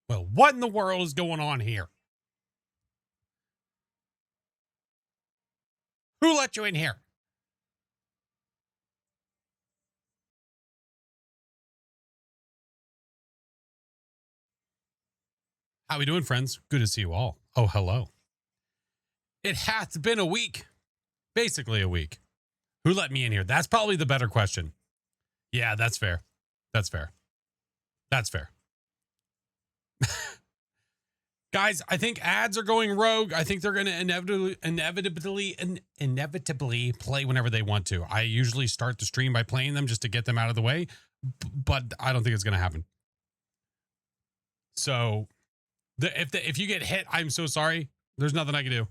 Well, what in the world is going on here? Who let you in here? How we doing, friends? Good to see you all. Oh, hello. It hath been a week. Basically a week. Who let me in here? That's probably the better question. Yeah, that's fair. That's fair. That's fair. Guys, I think ads are going rogue. I think they're going to inevitably play whenever they want to. I usually start the stream by playing them just to get them out of the way, but I don't think it's going to happen. So if you get hit, I'm so sorry. There's nothing I can do.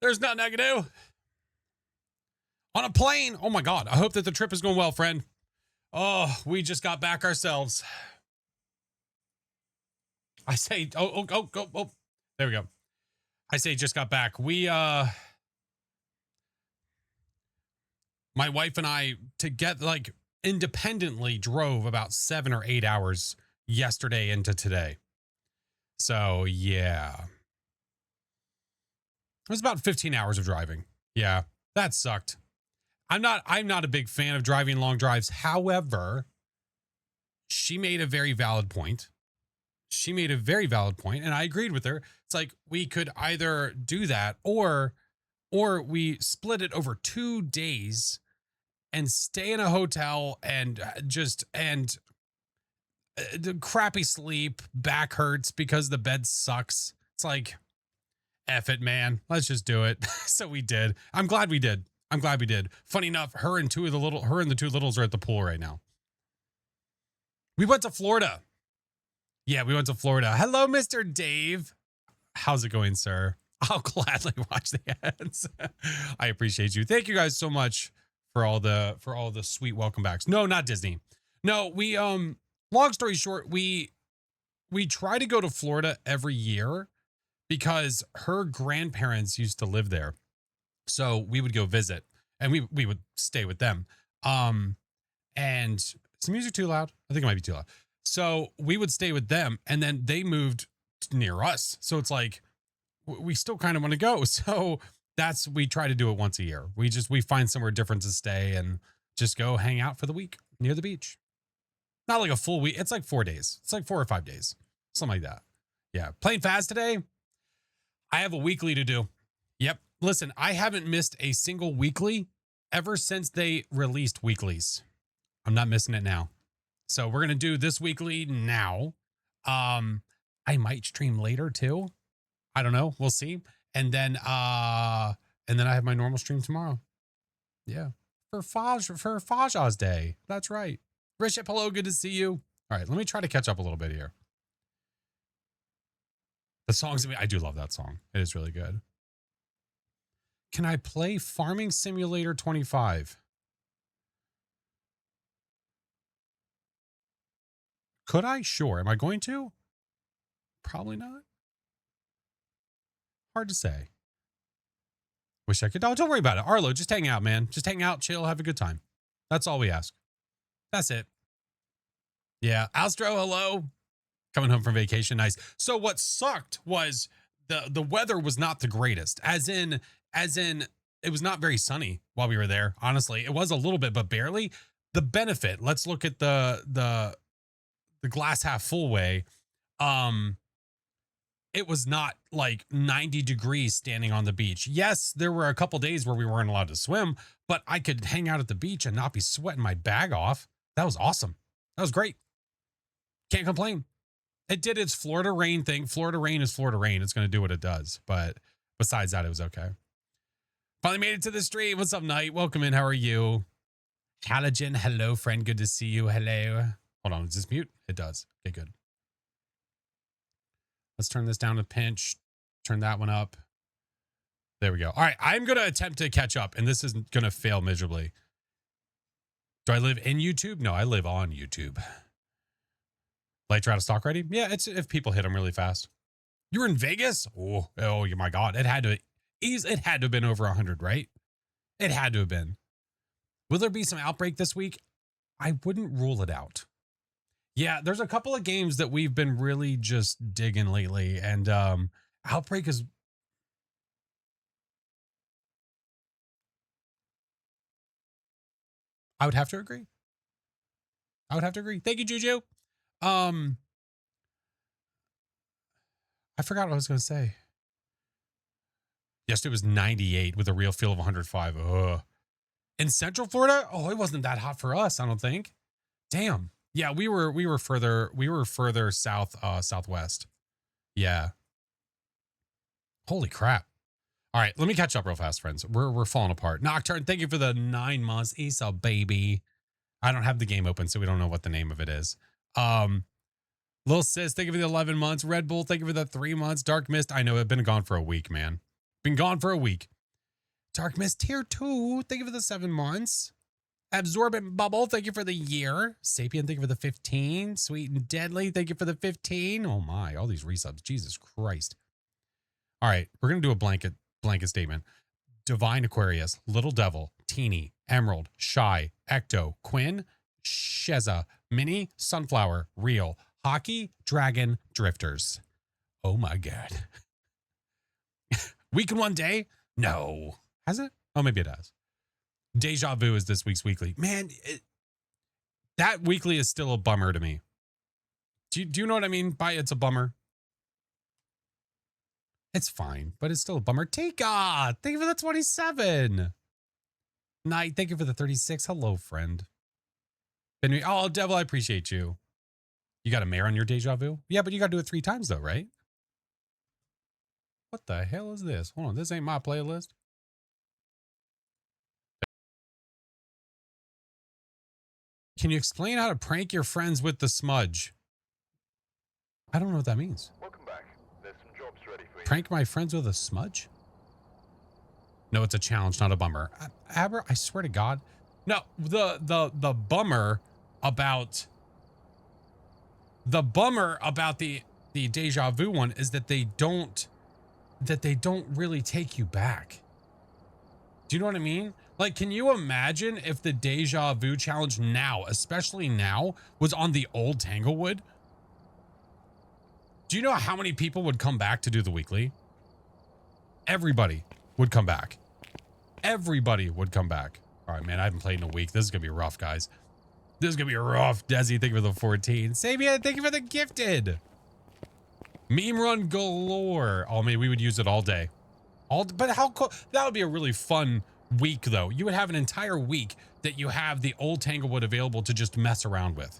There's nothing I can do. On a plane. Oh my God. I hope that the trip is going well, friend. Oh, we just got back ourselves. I say, oh, there we go. I say just got back. My wife and I independently drove about 7 or 8 hours yesterday into today. So yeah. It was about 15 hours of driving. Yeah, that sucked. I'm not a big fan of driving long drives. However, she made a very valid point. And I agreed with her. It's like we could either do that or we split it over 2 days and stay in a hotel and crappy sleep, back hurts because the bed sucks. It's like, F it, man. Let's just do it. So we did. I'm glad we did. Funny enough, her and the 2 littles are at the pool right now. We went to Florida. Yeah, we went to Florida. Hello, Mr. Dave. How's it going, sir? I'll gladly watch the ads. I appreciate you. Thank you guys so much for all the sweet welcome backs. No, not Disney. No, we long story short, we try to go to Florida every year because her grandparents used to live there. So we would go visit and we would stay with them. And is the music too loud? I think it might be too loud. So we would stay with them and then they moved near us. So it's like, we still kind of want to go. So we try to do it once a year. We find somewhere different to stay and just go hang out for the week near the beach. Not like a full week. It's like 4 days. It's like 4 or 5 days. Something like that. Yeah. Playing Phas today. I have a weekly to do. Yep. Listen, I haven't missed a single weekly ever since they released weeklies. I'm not missing it now. So we're going to do this weekly now. I might stream later too. I don't know. We'll see. And then I have my normal stream tomorrow. Yeah. For Faja's Day. That's right. Riship, hello. Good to see you. All right. Let me try to catch up a little bit here. The songs, I do love that song. It is really good. Can I play Farming Simulator 25? Could I? Sure. Am I going to? Probably not. Hard to say. Wish I could. Oh, don't worry about it. Arlo, just hang out, man. Just hang out, chill, have a good time. That's all we ask. That's it. Yeah. Astro, hello. Coming home from vacation. Nice. So what sucked was the weather was not the greatest. As in it was not very sunny while we were there. Honestly, it was a little bit, but barely. The benefit, let's look at the glass half full way. It was not like 90 degrees standing on the beach. Yes, there were a couple days where we weren't allowed to swim, but I could hang out at the beach and not be sweating my bag off. That was awesome. That was great. Can't complain. It did its Florida rain thing. Florida rain is Florida rain. It's going to do what it does. But besides that, it was okay. Finally made it to the stream. What's up, Knight? Welcome in. How are you? Halogen, hello, friend. Good to see you. Hello. Hold on. Does this mute? It does. Okay, good. Let's turn this down to pinch. Turn that one up. There we go. All right. I'm going to attempt to catch up, and this is going to fail miserably. Do I live in YouTube? No, I live on YouTube. Lights are out of stock ready? Yeah, it's if people hit them really fast. You were in Vegas? Oh, my God. It had to have been over 100, right? It had to have been. Will there be some outbreak this week? I wouldn't rule it out. Yeah, there's a couple of games that we've been really just digging lately, and outbreak is. I would have to agree. Thank you, Juju. I forgot what I was going to say. Yesterday was 98 with a real feel of 105. Ugh. In Central Florida? Oh, it wasn't that hot for us, I don't think. Damn. Yeah, we were further south, southwest. Yeah. Holy crap. All right, let me catch up real fast, friends. We're falling apart. Nocturne, thank you for the 9 months. Esa, baby. I don't have the game open, so we don't know what the name of it is. Lil Sis, thank you for the 11 months. Red Bull, thank you for the 3 months. Dark Mist, I know I've been gone for a week, man. Been gone for a week. Dark Mist tier 2, thank you for the 7 months. Absorbent Bubble, thank you for the year. Sapien, thank you for the 15. Sweet and Deadly, thank you for the 15. Oh my, all these resubs. Jesus Christ. All right, we're going to do a blanket statement. Divine Aquarius, Little Devil, Teeny, Emerald, Shy, Ecto, Quinn, Sheza, Mini, Sunflower, Real, Hockey, Dragon, Drifters. Oh my God. Week in one day? No. Has it? Oh, maybe it has. Deja Vu is this week's weekly. Man, that weekly is still a bummer to me. Do you know what I mean by it's a bummer? It's fine, but it's still a bummer. Tika, thank you for the 27. Night, thank you for the 36. Hello, friend. Oh, Devil, I appreciate you. You got a mare on your Deja Vu? Yeah, but you got to do it 3 times though, right? What the hell is this? Hold on, this ain't my playlist. Can you explain how to prank your friends with the smudge? I don't know what that means. Welcome back. There's some jobs ready for you. Prank my friends with a smudge? No, it's a challenge, not a bummer. Aber, I swear to God. No, the bummer about the Deja Vu one is that they don't really take you back. Do you know what I mean? Like, can you imagine if the Deja Vu challenge now, especially now, was on the old Tanglewood? Do you know how many people would come back to do the weekly? Everybody would come back. Everybody would come back. All right, man, I haven't played in a week. This is going to be rough, guys. This is going to be rough. Desi, thank you for the 14. Sabia, thank you for the gifted. Meme run galore. Oh, man, we would use it all day. But how cool. That would be a really fun week, though. You would have an entire week that you have the old Tanglewood available to just mess around with.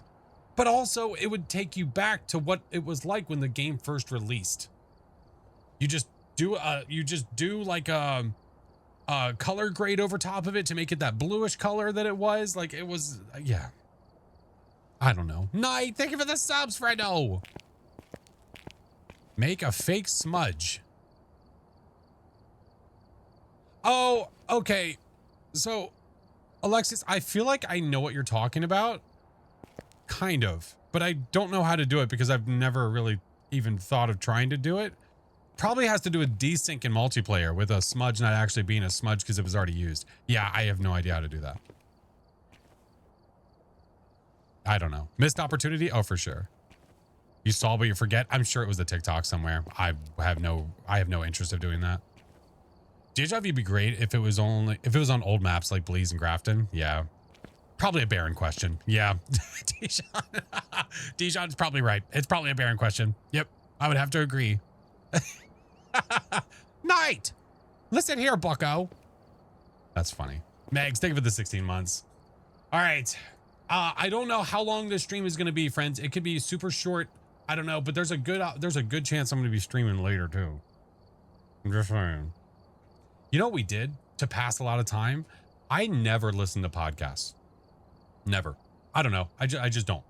But also, it would take you back to what it was like when the game first released. You just do like a color grade over top of it to make it that bluish color that it was. Like it was, yeah. I don't know. Night, thank you for the subs, Fredo. Make a fake smudge. Oh, okay. So, Alexis, I feel like I know what you're talking about. Kind of. But I don't know how to do it because I've never really even thought of trying to do it. Probably has to do with desync in multiplayer with a smudge not actually being a smudge because it was already used. Yeah, I have no idea how to do that. I don't know. Missed opportunity? Oh, for sure. You saw but you forget? I'm sure it was a TikTok somewhere. I have no interest of doing that. Deja Vu would be great if it was on old maps like Belize and Grafton. Yeah. Probably a barren question. Yeah. Dijon's probably right. It's probably a barren question. Yep. I would have to agree. Night. Listen here, bucko. That's funny. Megs, thank you for the 16 months. All right. I don't know how long this stream is going to be, friends. It could be super short. I don't know, but there's a good chance I'm going to be streaming later too. I'm just saying. You know what we did to pass a lot of time? I never listened to podcasts. Never. I don't know. I just don't.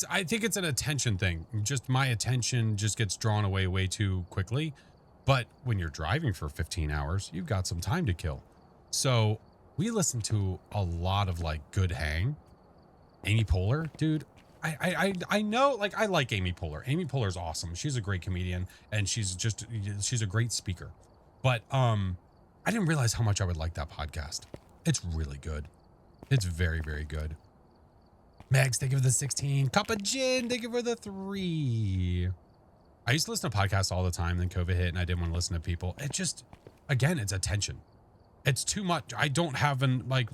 I think it's an attention thing. Just my attention just gets drawn away way too quickly. But when you're driving for 15 hours, you've got some time to kill. So we listen to a lot of like good hang. Amy Poehler, dude. I know, like, I like Amy Poehler. Amy Poehler's awesome. She's a great comedian and she's a great speaker. But I didn't realize how much I would like that podcast. It's really good. It's very, very good. Megs, thank you for the 16. Cup of gin, thank you for the 3. I used to listen to podcasts all the time, then COVID hit and I didn't want to listen to people. It just, again, it's attention. It's too much. I don't have my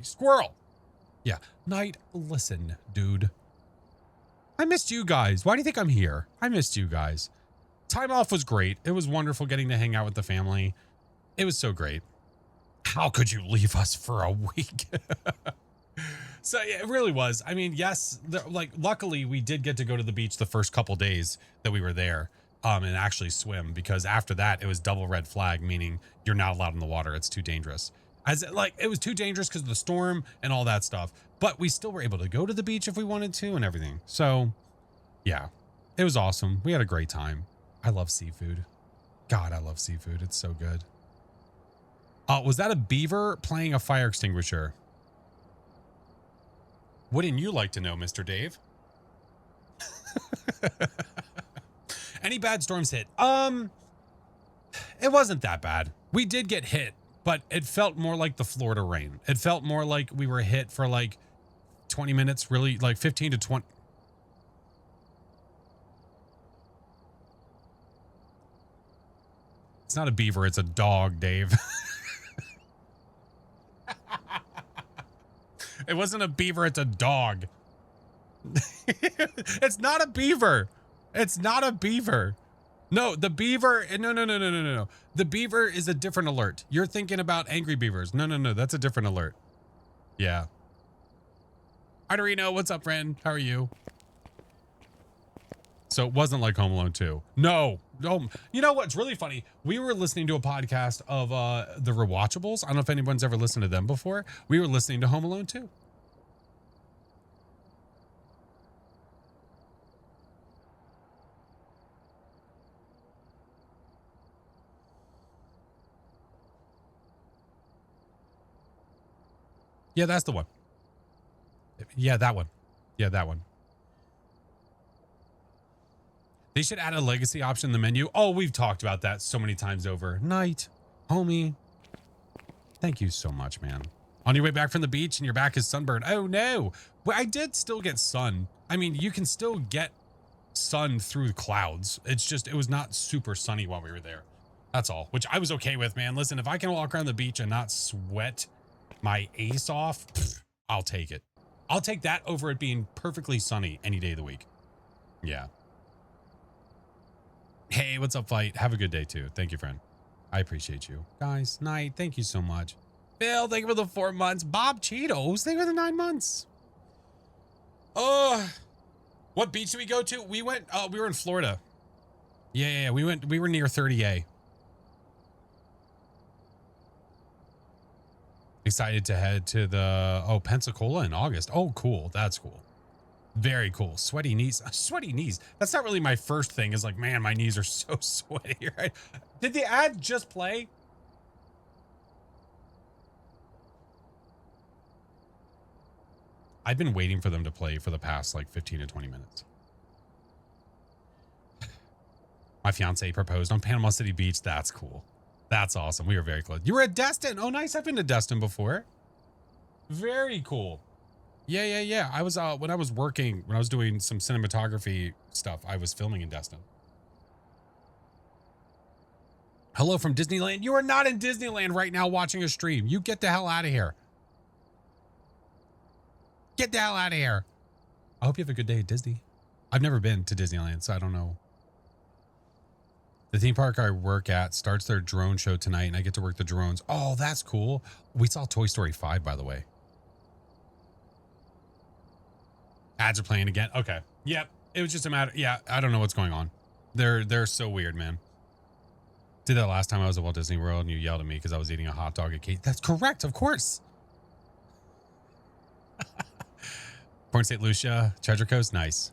squirrel. Yeah. Night, listen, dude. I missed you guys. Why do you think I'm here? I missed you guys. Time off was great. It was wonderful getting to hang out with the family. It was so great. How could you leave us for a week? So yeah, it really was. I mean, yes, luckily we did get to go to the beach the first couple days that we were there and actually swim, because after that it was double red flag, meaning you're not allowed in the water. It's too dangerous. It was too dangerous because of the storm and all that stuff. But we still were able to go to the beach if we wanted to and everything. So yeah, it was awesome. We had a great time. I love seafood. God, I love seafood. It's so good. Was that a beaver playing a fire extinguisher? Wouldn't you like to know, Mr. Dave? Any bad storms hit? It wasn't that bad. We did get hit, but it felt more like the Florida rain. It felt more like we were hit for like 20 minutes, really, like 15 to 20. It's not a beaver, it's a dog, Dave. It wasn't a beaver, it's a dog. It's not a beaver. It's not a beaver. No, the beaver, no. The beaver is a different alert. You're thinking about angry beavers. No, that's a different alert. Yeah. Arterino, what's up, friend? How are you? So it wasn't like Home Alone 2. No. You know what's really funny? We were listening to a podcast of the Rewatchables. I don't know if anyone's ever listened to them before. We were listening to Home Alone 2. Yeah, that's the one. Yeah, that one. Yeah, that one. They should add a legacy option in the menu. Oh, we've talked about that so many times over. Night, homie. Thank you so much, man. On your way back from the beach and your back is sunburned. Oh, no. But I did still get sun. I mean, you can still get sun through the clouds. It's just, it was not super sunny while we were there. That's all, which I was okay with, man. Listen, if I can walk around the beach and not sweat my ace off, I'll take it. I'll take that over it being perfectly sunny any day of the week. Yeah. Hey, what's up, Fight? Have a good day, too. Thank you, friend. I appreciate you. Guys, Night, thank you so much. Bill, thank you for the 4 months. Bob Cheetos, thank you for the 9 months. What beach did we go to? We went, we were in Florida. Yeah, we were near 30A. Excited to head to the, Pensacola in August. Oh, cool. That's cool. Very cool. Sweaty knees. Sweaty knees. That's not really my first thing, is like, man, my knees are so sweaty, right? Did the ad just play? I've been waiting for them to play for the past like 15 to 20 minutes. My fiance proposed on Panama City Beach. That's cool. That's awesome. We were very close. You were at Destin. Oh, nice. I've been to Destin before. Very cool. Yeah. I was when I was working, when I was doing some cinematography stuff, I was filming in Destin. Hello from Disneyland. You are not in Disneyland right now watching a stream. You get the hell out of here. Get the hell out of here. I hope you have a good day at Disney. I've never been to Disneyland, so I don't know. The theme park I work at starts their drone show tonight, and I get to work the drones. Oh, that's cool. We saw Toy Story 5, by the way. Ads are playing again. Okay. Yep. It was just a matter. Yeah, I don't know what's going on. They're so weird, man. Did that last time I was at Walt Disney World and you yelled at me because I was eating a hot dog at Kate. That's correct, of course. Port St. Lucia, Treasure Coast, nice.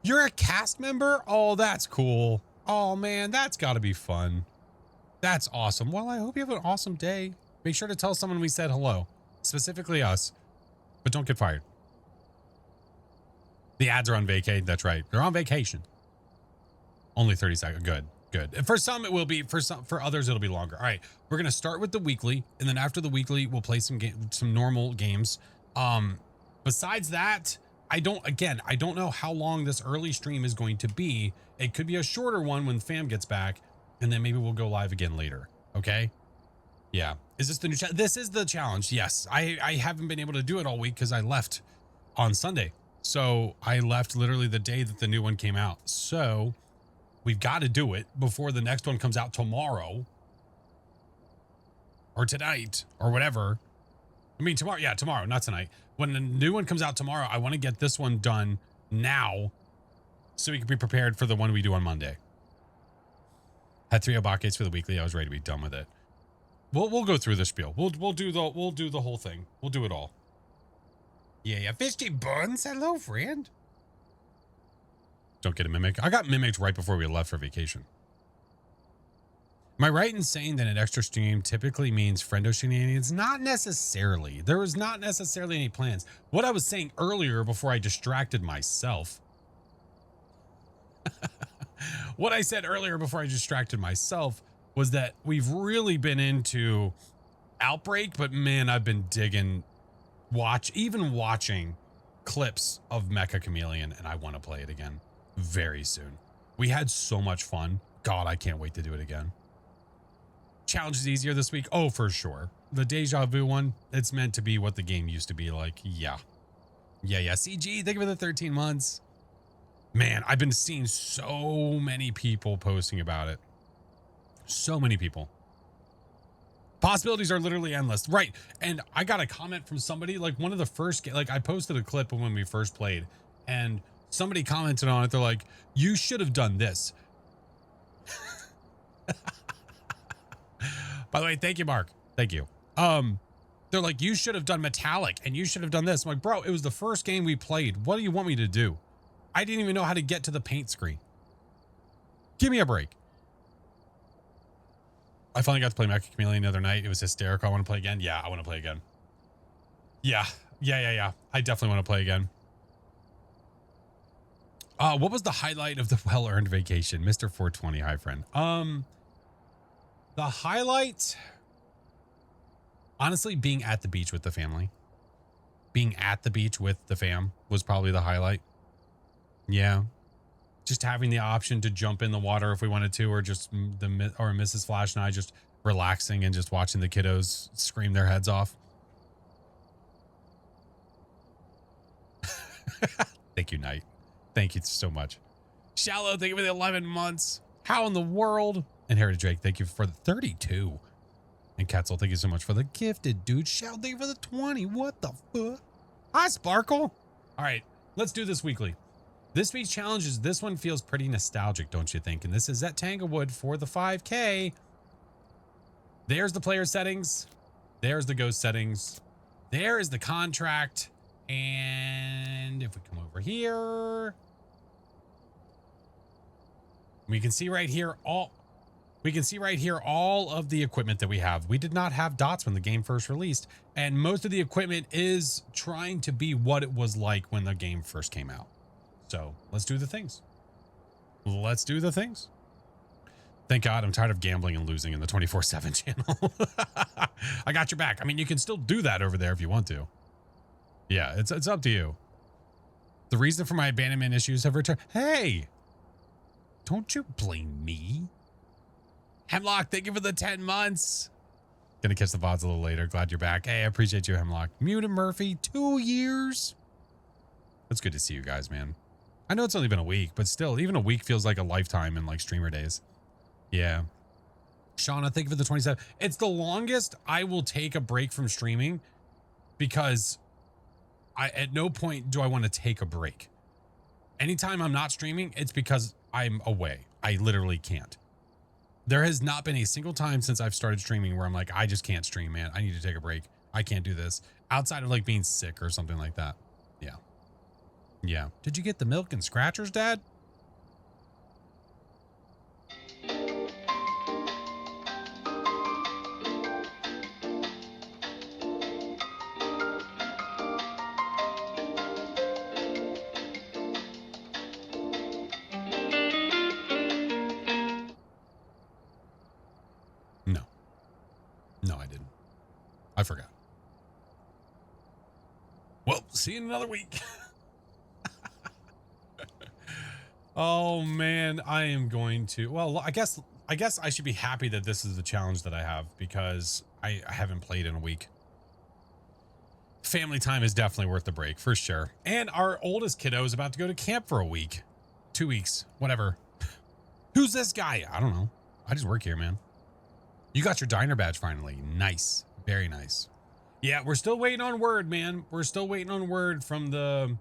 You're a cast member? Oh, that's cool. Oh man, that's gotta be fun. That's awesome. Well, I hope you have an awesome day. Make sure to tell someone we said hello, specifically us, but don't get fired. The ads are on vacay. That's right. They're on vacation. Only 30 seconds. Good, good. And for some, it will be. For others, it'll be longer. All right. We're going to start with the weekly. And then after the weekly, we'll play some normal games. Besides that, I don't know how long this early stream is going to be. It could be a shorter one when fam gets back. And then maybe we'll go live again later. Okay. Yeah. Is this the new this is the challenge. Yes. I haven't been able to do it all week because I left on Sunday. So I left literally the day that the new one came out. So we've got to do it before the next one comes out tomorrow or tonight or whatever. I mean, tomorrow. Yeah, tomorrow, not tonight. When the new one comes out tomorrow, I want to get this one done now so we can be prepared for the one we do on Monday. Had 3 obaques for the weekly. I was ready to be done with it. We'll go through the spiel. We'll do the whole thing. We'll do it all. Yeah, fishy buns. Hello, friend. Don't get a mimic. I got mimicked right before we left for vacation. Am I right in saying that an extra stream typically means friendo shenanigans? Not necessarily. There was not necessarily any plans. What I was saying earlier before I distracted myself. What I said earlier before I distracted myself was that we've really been into Outbreak, but man, I've been digging watching clips of Mecha Chameleon, and I want to play it again very soon. We had so much fun. God, I can't wait to do it again. Challenge is easier this week. Oh, for sure. The Deja Vu one, it's meant to be what the game used to be like. Yeah. CG, thank you for the 13 months. Man, I've been seeing so many people posting about it. So many people. Possibilities are literally endless. Right. And I got a comment from somebody, like one of the first, like I posted a clip of when we first played and somebody commented on it. They're like, you should have done this. By the way, thank you, Mark. Thank you. They're like, you should have done metallic and you should have done this. I'm like, bro, it was the first game we played. What do you want me to do? I didn't even know how to get to the paint screen. Give me a break. I finally got to play Mecha Chameleon the other night. It was hysterical. I want to play again. Yeah, I want to play again. Yeah. I definitely want to play again. What was the highlight of the well-earned vacation? Mr. 420, hi friend. The highlight, honestly, being at the beach with the family. Being at the beach with the fam was probably the highlight. Yeah. Just having the option to jump in the water if we wanted to, or just Mrs. Flash and I just relaxing and just watching the kiddos scream their heads off. Thank you, Knight. Thank you so much. Shallow, thank you for the 11 months. How in the world? And Heritage Drake, thank you for the 32. And Ketzel, thank you so much for the gifted, dude. Shallow, thank you for the 20. What the fuck? Hi, Sparkle. All right, let's do this weekly. This week's challenge is, this one feels pretty nostalgic, don't you think? And this is at Tanglewood for the 5K. There's the player settings. There's the ghost settings. There is the contract. And if we come over here, we can see right here all of the equipment that we have. We did not have dots when the game first released, and most of the equipment is trying to be what it was like when the game first came out. So let's do the things. Let's do the things. Thank God I'm tired of gambling and losing in the 24/7 channel. I got your back. I mean, you can still do that over there if you want to. Yeah, it's up to you. The reason for my abandonment issues have returned. Hey, don't you blame me. Hemlock, thank you for the 10 months. Gonna catch the VODs a little later. Glad you're back. Hey, I appreciate you, Hemlock. Mutant Murphy, 2 years. It's good to see you guys, man. I know it's only been a week, but still, even a week feels like a lifetime in like streamer days. Yeah. Shauna, thank you for the 27. It's the longest I will take a break from streaming because at no point do I want to take a break. Anytime I'm not streaming, it's because I'm away. I literally can't. There has not been a single time since I've started streaming where I'm like, I just can't stream, man. I need to take a break. I can't do this outside of like being sick or something like that. Yeah. Yeah. Did you get the milk and scratchers, Dad? No. No, I didn't. I forgot. Well, see you in another week. Oh man, I am going to, well, I guess I should be happy that this is the challenge that I have because I haven't played in a week. Family time is definitely worth the break for sure. And our oldest kiddo is about to go to camp for a week, 2 weeks, whatever. Who's this guy? I don't know. I just work here, man. You got your diner badge finally. Nice. Very nice. Yeah, we're still waiting on word, man. We're still waiting on word from the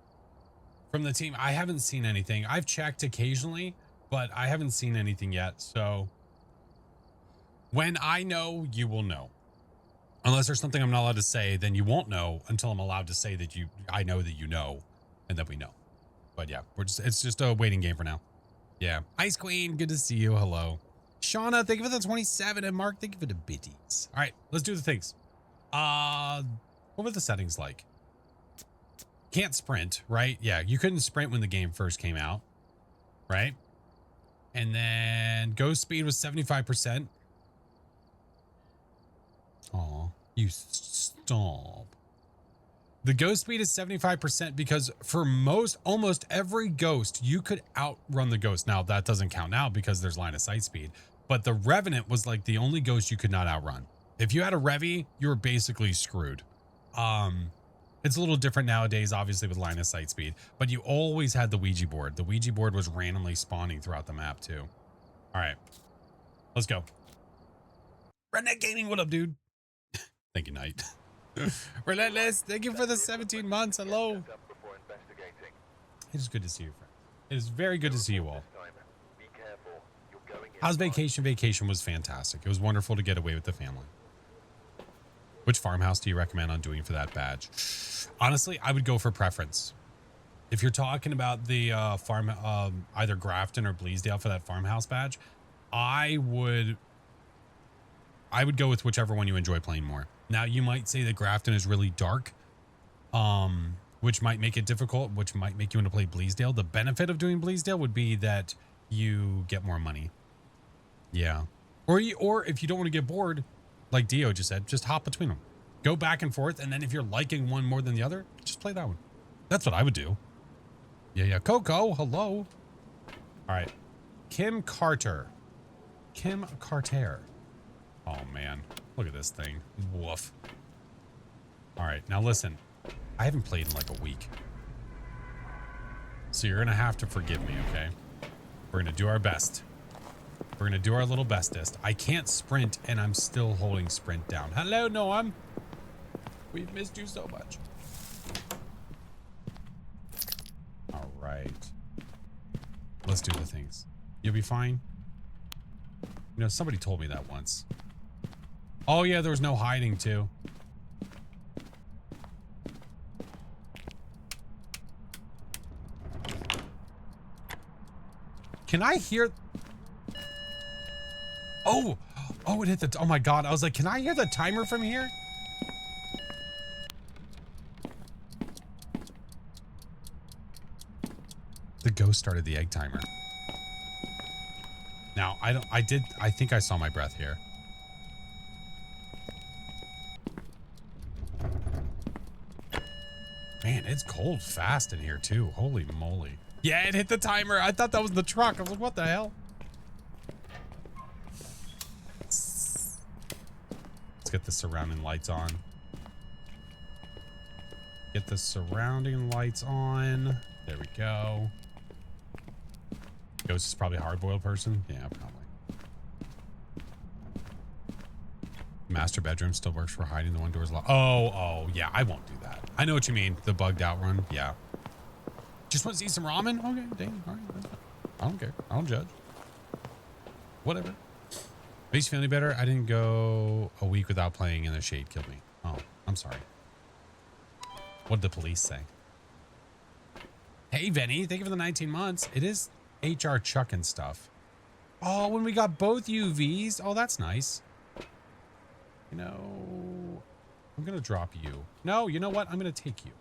team. I haven't seen anything. I've checked occasionally, but I haven't seen anything yet. So when I know, you will know. Unless there's something I'm not allowed to say, then you won't know until I'm allowed to say that I know that you know, and that we know. But yeah, it's just a waiting game for now. Yeah. Ice Queen, good to see you. Hello. Shauna, thank you for the 27, and Mark, thank you for the biddies. All right, let's do the things. What were the settings like? Can't sprint, right? Yeah, you couldn't sprint when the game first came out, right? And then ghost speed was 75%. Aw, you stop. The ghost speed is 75% because for almost every ghost, you could outrun the ghost. Now, that doesn't count now because there's line of sight speed. But the Revenant was like the only ghost you could not outrun. If you had a Revy, you were basically screwed. It's a little different nowadays, obviously, with line of sight speed. But you always had the Ouija board. The Ouija board was randomly spawning throughout the map, too. All right. Let's go. Redneck Gaming, what up, dude? Thank you, Knight. Relentless, thank you for the 17 months. Hello. It is good to see you, friend. It is very good to see you all. How's vacation? Vacation was fantastic. It was wonderful to get away with the family. Which farmhouse do you recommend on doing for that badge? Honestly, I would go for preference. If you're talking about the either Grafton or Bleasdale for that farmhouse badge, I would go with whichever one you enjoy playing more. Now, you might say that Grafton is really dark, which might make it difficult, which might make you want to play Bleasdale. The benefit of doing Bleasdale would be that you get more money. Yeah. Or if you don't want to get bored, like Dio just said, just hop between them. Go back and forth, and then if you're liking one more than the other, just play that one. That's what I would do. Yeah. Coco, hello. All right. Kim Carter. Oh, man. Look at this thing. Woof. All right. Now, listen. I haven't played in like a week. So you're going to have to forgive me, okay? We're going to do our best. We're going to do our little bestest. I can't sprint, and I'm still holding sprint down. Hello, Noam. We've missed you so much. All right. Let's do the things. You'll be fine. You know, somebody told me that once. Oh, yeah, there was no hiding, too. Can I hear... Oh, it hit the... Oh, my God. I was like, can I hear the timer from here? The ghost started the egg timer. Now, I think I saw my breath here. Man, it's cold fast in here, too. Holy moly. Yeah, it hit the timer. I thought that was the truck. I was like, what the hell? Let's get the surrounding lights on. Get the surrounding lights on. There we go. Ghost is probably a hard-boiled person. Yeah, probably. Master bedroom still works for hiding. The one door's locked. Oh, yeah, I won't do that. I know what you mean. The bugged out run. Yeah. Just want to see some ramen? Okay, dang. All right. I don't care. I don't judge. Whatever. Makes you feeling better? I didn't go a week without playing and the shade killed me. Oh, I'm sorry. What did the police say? Hey, Vinny, thank you for the 19 months. It is HR Chuck and stuff. Oh, when we got both UVs. Oh, that's nice. You know, I'm going to drop you. No, you know what? I'm going to take you.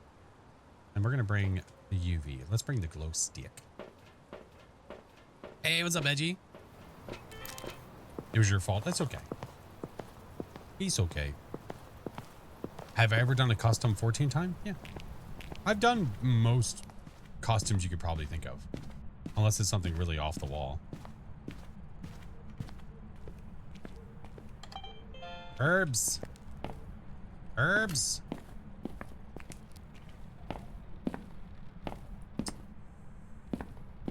And we're going to bring the UV. Let's bring the glow stick. Hey, what's up, Edgy? It was your fault. That's okay. He's okay. Have I ever done a custom 14 time? Yeah. I've done most costumes you could probably think of. Unless it's something really off the wall. Herbs. Herbs.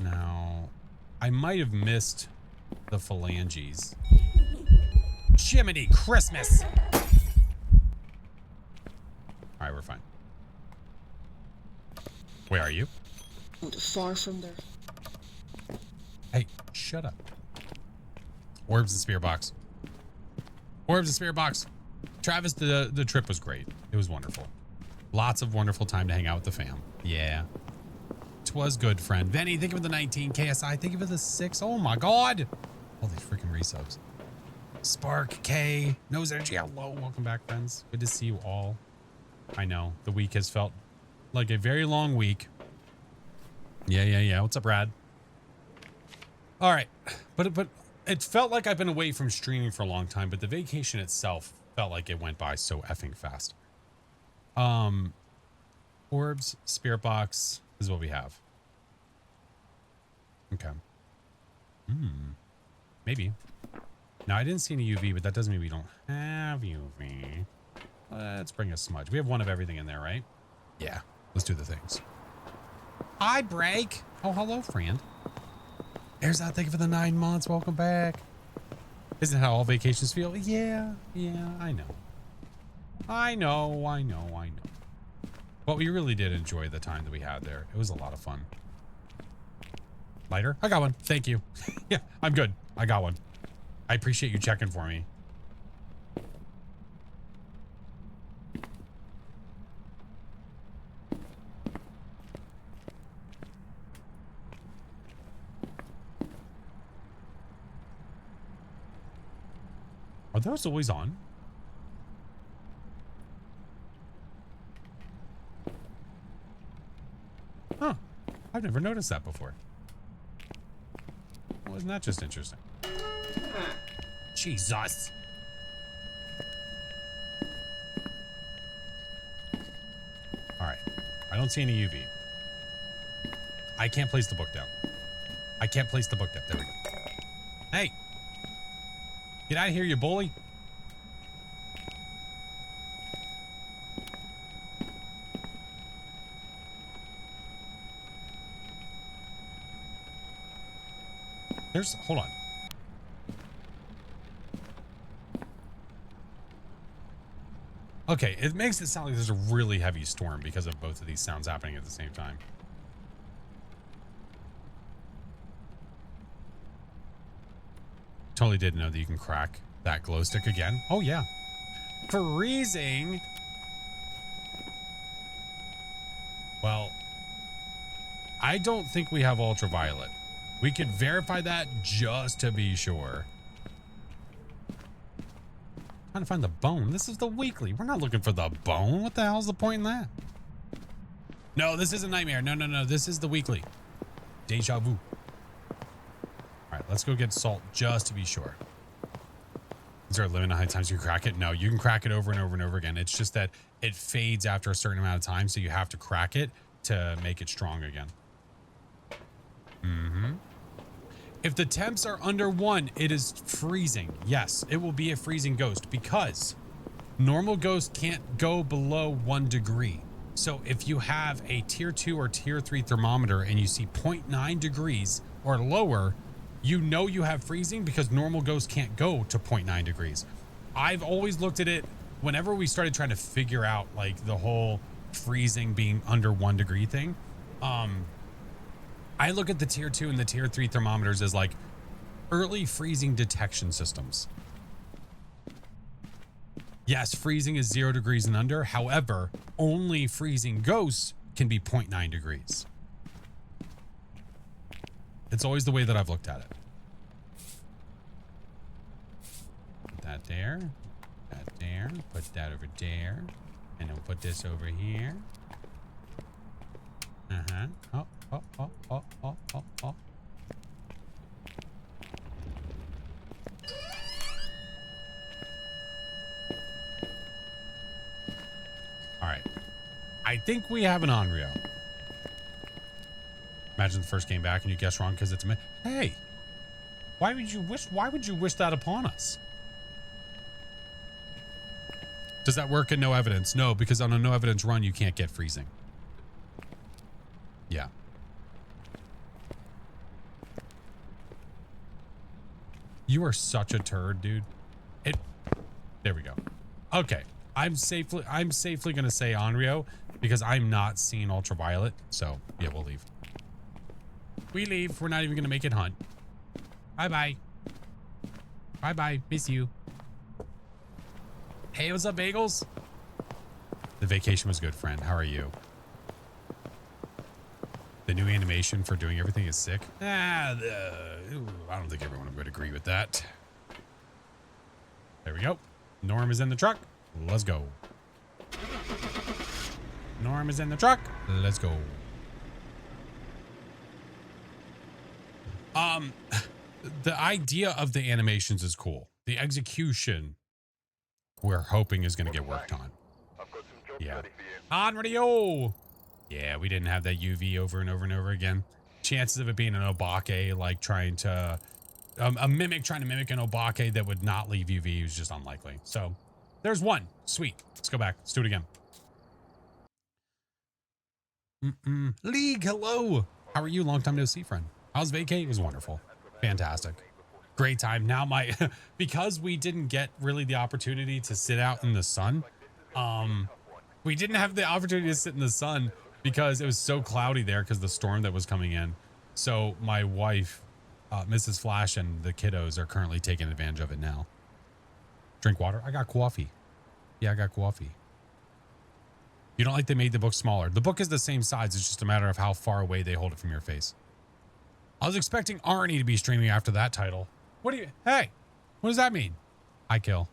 Now, I might have missed the phalanges. Jiminy Christmas. All right, we're fine. Where are you? Not far from there. Hey, shut up. Orbs and spear box. Orbs and spear box. Travis, the trip was great. It was wonderful. Lots of wonderful time to hang out with the fam. Yeah. Twas good, friend. Venny, think of the 19. KSI, think of the 6. Oh my God. All these freaking resubs. Spark, K, Nose Energy, hello. Welcome back, friends. Good to see you all. I know the week has felt like a very long week. Yeah. What's up, Brad? All right. But it felt like I've been away from streaming for a long time, but the vacation itself felt like it went by so effing fast. Orbs, spirit box is what we have. Okay. Maybe. Now, I didn't see any UV, but that doesn't mean we don't have UV. Let's bring a smudge. We have one of everything in there, right? Yeah. Let's do the things. Hi, Break. Oh, hello, friend. There's that thing for the 9 months. Welcome back. Isn't how all vacations feel? Yeah, I know. But we really did enjoy the time that we had there. It was a lot of fun. Lighter? I got one. Thank you. Yeah, I'm good. I got one. I appreciate you checking for me. Are those always on? Huh. I've never noticed that before. Well, isn't that just interesting? Jesus. All right. I don't see any UV. I can't place the book down. There we go. Hey. Get out of here, you bully. Hold on. Okay, it makes it sound like there's a really heavy storm because of both of these sounds happening at the same time. Totally didn't know that you can crack that glow stick again. Oh, yeah. Freezing. Well, I don't think we have ultraviolet. We could verify that just to be sure. Trying to find the bone. This is the weekly. We're not looking for the bone. What the hell's the point in that? No, this isn't Nightmare. No. This is the weekly. Deja vu. All right, let's go get salt just to be sure. Is there a limit on how many times you can crack it? No, you can crack it over and over and over again. It's just that it fades after a certain amount of time, so you have to crack it to make it strong again. If the temps are under 1, it is freezing. Yes, it will be a freezing ghost because normal ghosts can't go below 1 degree. So if you have a tier 2 or tier 3 thermometer and you see 0.9 degrees or lower, you know you have freezing because normal ghosts can't go to 0.9 degrees. I've always looked at it whenever we started trying to figure out like the whole freezing being under 1 degree thing. I look at the tier 2 and the tier 3 thermometers as like early freezing detection systems. Yes, freezing is 0 degrees and under. However, only freezing ghosts can be 0.9 degrees. It's always the way that I've looked at it. Put that there. That there. Put that over there. And then put this over here. Uh-huh. Oh, oh, oh, oh, oh, oh, oh. All right. I think we have an Onryo. Imagine the first game back and you guess wrong because it's a hey. Why would you wish that upon us? Does that work in no evidence? No, because on a no evidence run you can't get freezing. Yeah. You are such a turd, dude. There we go. Okay. I'm safely gonna say Onryo because I'm not seeing ultraviolet. So yeah, we'll leave. We leave. We're not even gonna make it hunt. Bye bye. Bye bye. Miss you. Hey, what's up, bagels? The vacation was good, friend. How are you? The new animation for doing everything is sick. I don't think everyone would agree with that. There we go. Norm is in the truck. Let's go. Norm is in the truck. Let's go. The idea of the animations is cool. The execution, we're hoping is going to get worked on. I've got some jobs Yeah. ready for you. On radio. Yeah, we didn't have that UV over and over and over again. Chances of it being an Obake, like trying to a mimic trying to mimic an Obake that would not leave UV was just unlikely. So there's one. Sweet. Let's go back. Let's do it again. League, hello. How are you? Long time no see, friend. How's vacay? It was wonderful. Fantastic. Great time. Now because we didn't get really the opportunity to sit out in the sun. We didn't have the opportunity to sit in the sun because it was so cloudy there because the storm that was coming in. So my wife, Mrs. Flash, and the kiddos are currently taking advantage of it now. Drink water. I got coffee. Yeah, I got coffee. You don't like they made the book smaller. The book is the same size. It's just a matter of how far away they hold it from your face. I was expecting Arnie to be streaming after that title. Hey, what does that mean? Hi, Kill.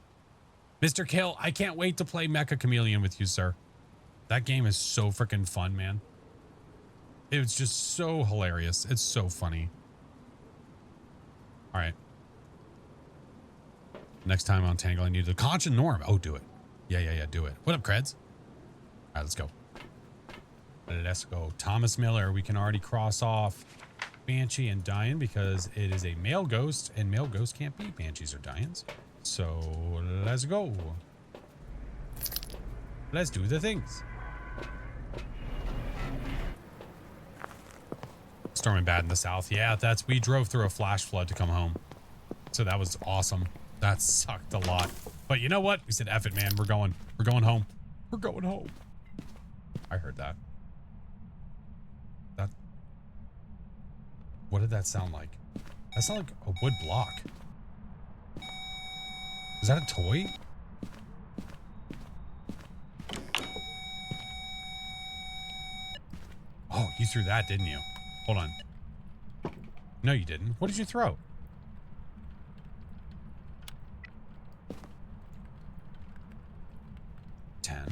Mr. Kill, I can't wait to play Mecha Chameleon with you, sir. That game is so freaking fun, man. It was just so hilarious. It's so funny. All right. Next time on Tangle, I need to Conch and Norm. Oh, do it. Yeah, do it. What up, Creds? All right, let's go. Let's go. Thomas Miller, we can already cross off Banshee and Dian because it is a male ghost, and male ghosts can't be Banshees or Dians. So let's go. Let's do the things. Storming bad in the south. Yeah, we drove through a flash flood to come home. So that was awesome. That sucked a lot. But you know what? We said, F it, man. We're going home. We're going home. I heard that. What did that sound like? That sounded like a wood block. Is that a toy? Oh, you threw that, didn't you? Hold on. No, you didn't. What did you throw? $10.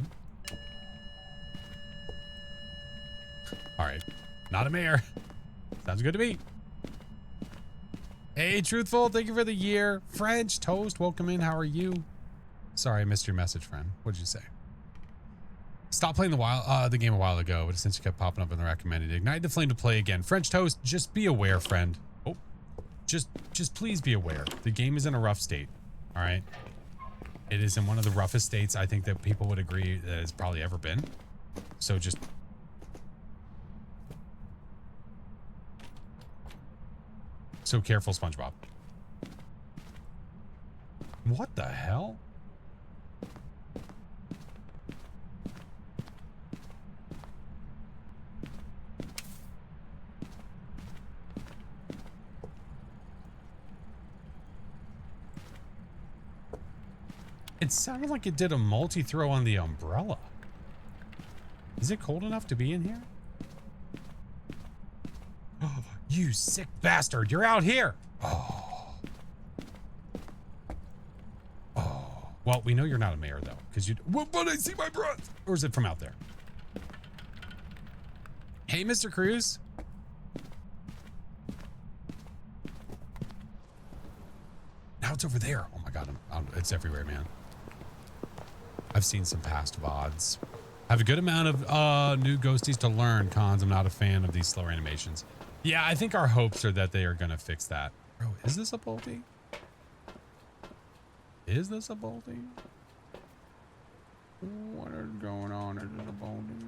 All right. Not a mayor. Sounds good to me. Hey, Truthful, thank you for the year. French Toast, welcome in. How are you? Sorry, I missed your message, friend. What did you say? Stopped playing the game a while ago, but since you kept popping up in the recommended, ignite the flame to play again. French Toast, just be aware, friend. Oh, just please be aware. The game is in a rough state. All right. It is in one of the roughest states I think that people would agree that it's probably ever been. So just. So careful, SpongeBob. What the hell? It sounded like it did a multi-throw on the umbrella. Is it cold enough to be in here? Oh, you sick bastard. You're out here. Oh. Oh. Well, we know you're not a mayor, though. Because you... Well, but I see my breath. Or is it from out there? Hey, Mr. Cruz. Now it's over there. Oh, my God. It's everywhere, man. I've seen some past VODs. I have a good amount of new ghosties to learn. Cons, I'm not a fan of these slower animations. Yeah, I think our hopes are that they are going to fix that. Bro, is this a bolty? Is this a bolty? What is going on? Is it a bolty?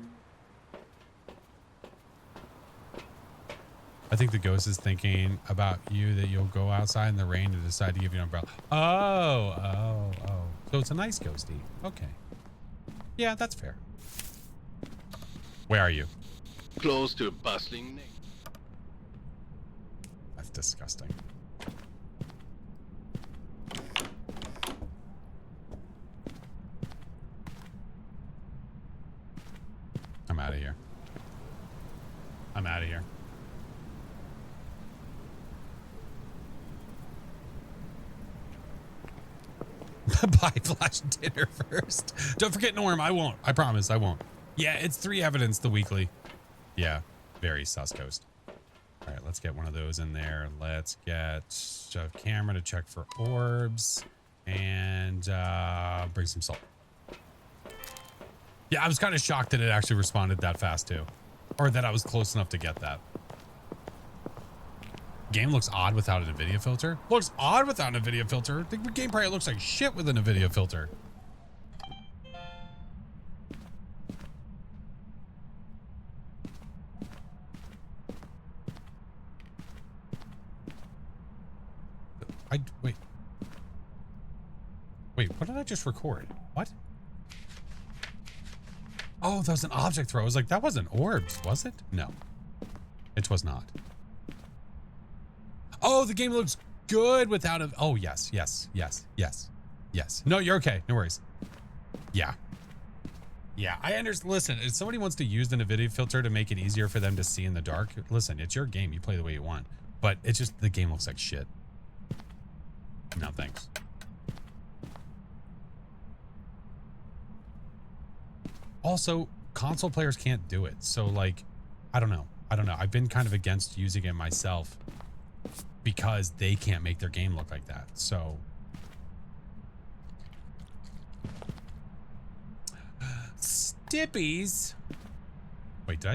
I think the ghost is thinking about you, that you'll go outside in the rain to decide to give you an umbrella. Oh. So it's a nice ghosty. Okay. Yeah, that's fair. Where are you? Close to a bustling neck. That's disgusting. I'm out of here. I'm out of here. Buy Flash dinner first. Don't forget Norm. I won't. I promise I won't. Yeah, it's 3 evidence the weekly. Yeah, very sus ghost. All right, let's get one of those in there. Let's get a camera to check for orbs and bring some salt. Yeah, I was kind of shocked that it actually responded that fast too, or that I was close enough to get that. Game looks odd without a NVIDIA filter. Looks odd without a NVIDIA filter. The game probably looks like shit with a NVIDIA filter. Wait, what did I just record? What? Oh, that was an object throw. I was like, that wasn't orbs, was it? No, it was not. Oh, the game looks good without a... Oh, yes. No, you're okay. No worries. Yeah, I understand. Listen, if somebody wants to use the NVIDIA filter to make it easier for them to see in the dark, listen, it's your game. You play the way you want. But it's just the game looks like shit. No, thanks. Also, console players can't do it. So, like, I don't know. I've been kind of against using it myself because they can't make their game look like that. So, Stippies. Wait, did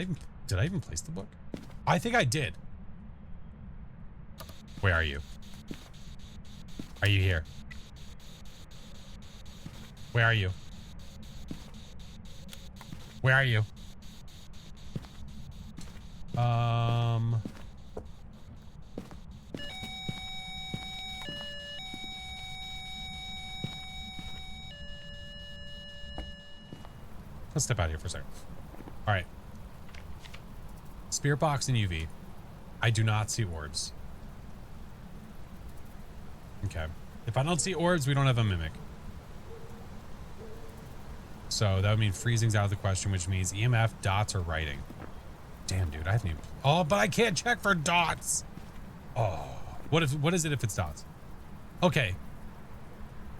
I even place the book? I think I did. Where are you? Are you here? Where are you? Where are you? Let's step out here for a second. All right. Spirit box and UV. I do not see orbs. Okay. If I don't see orbs, we don't have a mimic. So that would mean freezing's out of the question, which means EMF, dots, or writing. Damn, dude, I haven't even... Oh, but I can't check for dots. Oh, what is it if it's dots? Okay.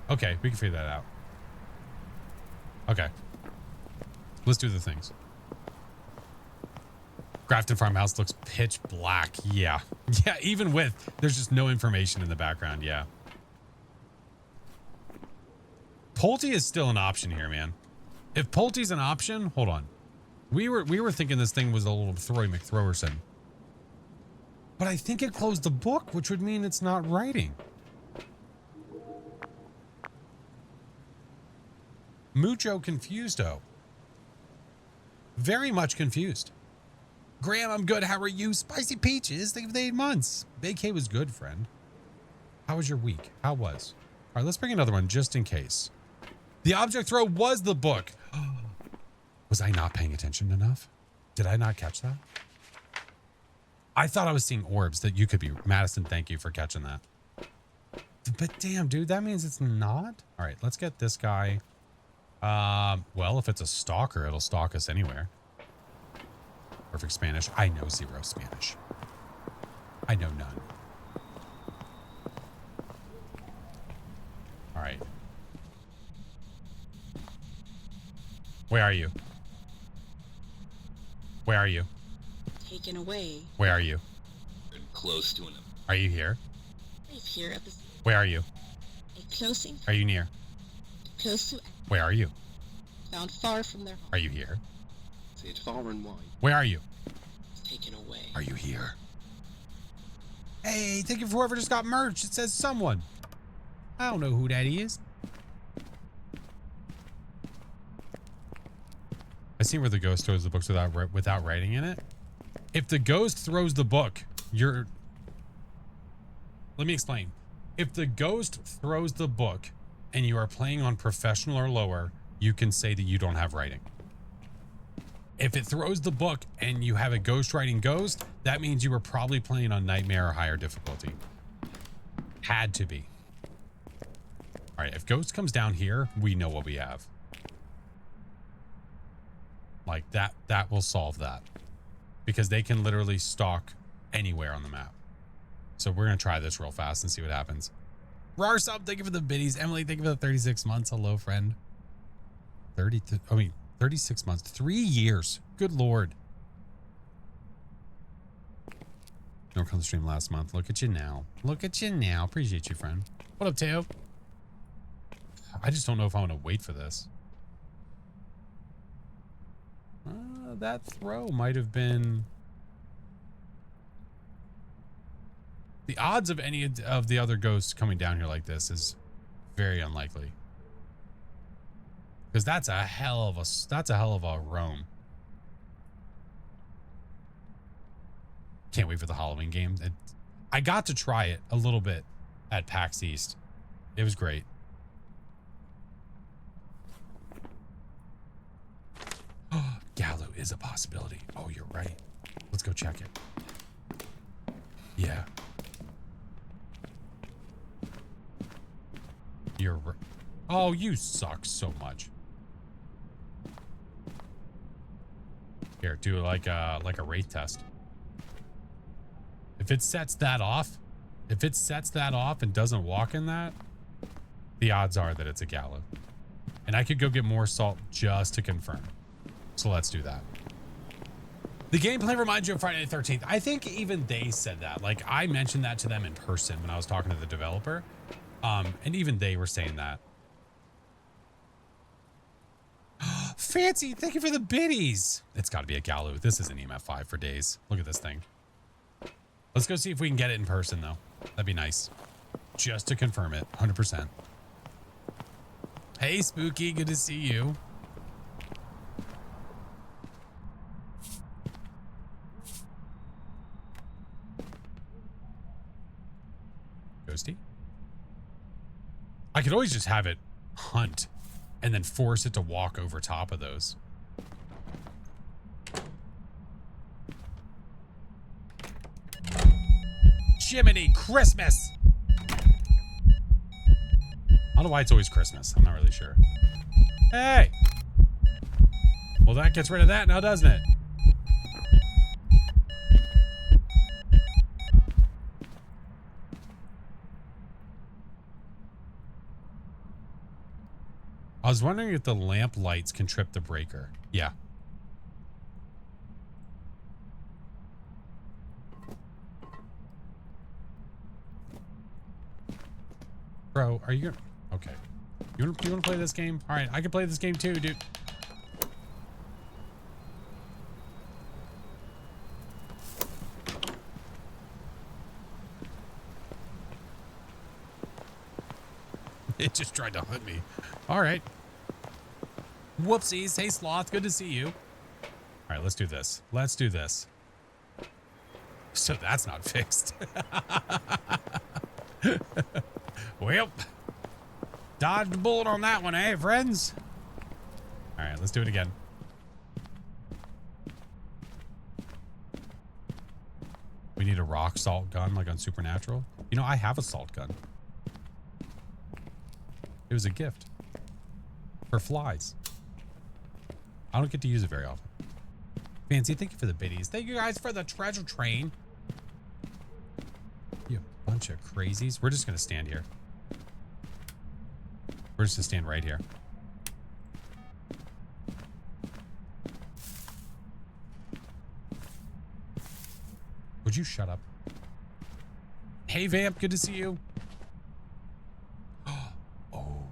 Okay, we can figure that out. Okay. Let's do the things. Grafton Farmhouse looks pitch black. Yeah. Yeah, even with... There's just no information in the background. Yeah. Pulte is still an option here, man. If Pulte's an option, hold on. We were thinking this thing was a little Throy McThrowerson. But I think it closed the book, which would mean it's not writing. Mucho confusto. Very much confused. Graham, I'm good. How are you? Spicy Peaches. Think of the 8 months. Vacay was good, friend. How was your week? How was? All right, let's bring another one just in case. The object throw was the book. Was I not paying attention enough? Did I not catch that? I thought I was seeing orbs that you could be. Madison, thank you for catching that. But damn, dude, that means it's not. All right, let's get this guy. Well, if it's a stalker, it'll stalk us anywhere. Perfect Spanish. I know 0 Spanish. I know none. All right. Where are you? Where are you? Taken away. Where are you? Close to him. Are you here? Right here at the Where are you? a closing Are you near? close to Where are you? found far from their home. Are you here? Say it far and wide. Where are you? Taken away. Are you here? Hey, thank you for whoever just got merch. It says someone. I don't know who that is. I see where the ghost throws the books without writing in it. If the ghost throws the book, let me explain. If the ghost throws the book and you are playing on professional or lower, you can say that you don't have writing. If it throws the book and you have a ghost writing ghost, that means you were probably playing on nightmare or higher difficulty. Had to be. All right, if ghost comes down here, we know what we have. Like that will solve that. Because they can literally stalk anywhere on the map. So we're going to try this real fast and see what happens. Rarsub, thank you for the biddies. Emily, thank you for the 36 months. Hello, friend. 36 months. 3 years. Good Lord. Don't come to stream last month. Look at you now. Look at you now. Appreciate you, friend. What up, Teo? I just don't know if I want to wait for this. That throw might have been... The odds of any of the other ghosts coming down here like this is very unlikely. Because that's a hell of a roam. Can't wait for the Halloween game. I got to try it a little bit at PAX East. It was great. Gallo is a possibility. Oh, you're right. Let's go check it. Yeah. You're right. Oh, you suck so much. Here, do like a wraith test. If it sets that off, and doesn't walk in that, the odds are that it's a Gallo. And I could go get more salt just to confirm. So let's do that. The gameplay reminds you of Friday the 13th. I think even they said that. Like, I mentioned that to them in person when I was talking to the developer. And even they were saying that. Fancy, thank you for the biddies. It's got to be a Gallo. This is an EMF 5 for days. Look at this thing. Let's go see if we can get it in person, though. That'd be nice. Just to confirm it, 100%. Hey, Spooky, good to see you. Ghosty? I could always just have it hunt and then force it to walk over top of those. Jiminy Christmas! I don't know why it's always Christmas. I'm not really sure. Hey! Well, that gets rid of that now, doesn't it? I was wondering if the lamp lights can trip the breaker. Yeah. Bro, are you gonna... Okay. You want to play this game? All right, I can play this game too, dude. It just tried to hunt me. All right. Whoopsies. Hey, Sloth. Good to see you. All right, let's do this. Let's do this. So that's not fixed. Well, dodged a bullet on that one, eh, friends? All right, let's do it again. We need a rock salt gun like on Supernatural. You know, I have a salt gun. It was a gift. For flies. I don't get to use it very often. Fancy, thank you for the biddies. Thank you guys for the treasure train. You bunch of crazies. We're just going to stand here. We're just going to stand right here. Would you shut up? Hey, Vamp. Good to see you. Oh.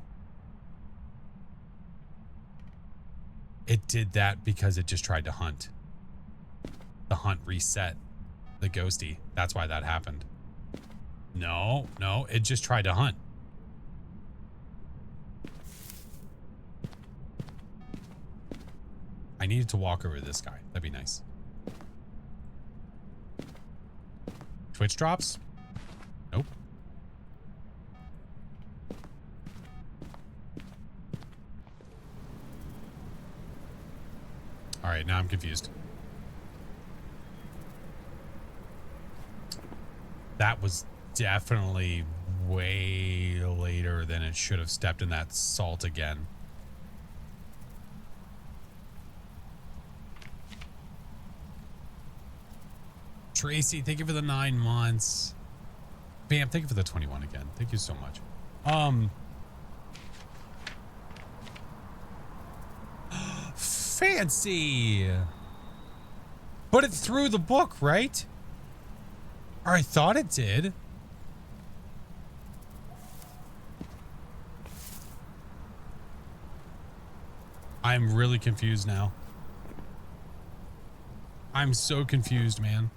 It did that because it just tried to hunt. The hunt reset the ghosty. That's why that happened. No, no, it just tried to hunt. I needed to walk over this guy. That'd be nice. Twitch drops? Nope. All right, now I'm confused. That was definitely way later than it should have stepped in that salt again. Tracy, thank you for the 9 months. Bam, thank you for the 21 again. Thank you so much. Fancy. Put it through the book, right? Or I thought it did. I'm really confused now. I'm so confused, man.